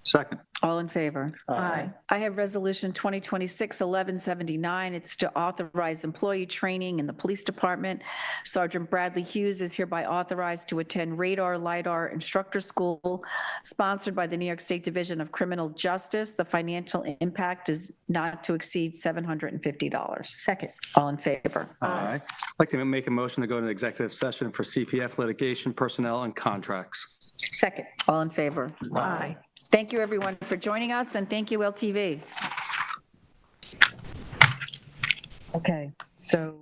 Speaker 14: Second.
Speaker 17: All in favor?
Speaker 5: Aye.
Speaker 17: I have Resolution 2026-1179. It's to authorize employee training in the police department. Sergeant Bradley Hughes is hereby authorized to attend Radar LiDAR Instructor School, sponsored by the New York State Division of Criminal Justice. The financial impact is not to exceed $750.
Speaker 5: Second.
Speaker 17: All in favor?
Speaker 13: I'd like to make a motion to go into executive session for CPF litigation, personnel, and contracts.
Speaker 5: Second.
Speaker 17: All in favor?
Speaker 5: Aye.
Speaker 17: Thank you, everyone, for joining us, and thank you, LTV. Okay, so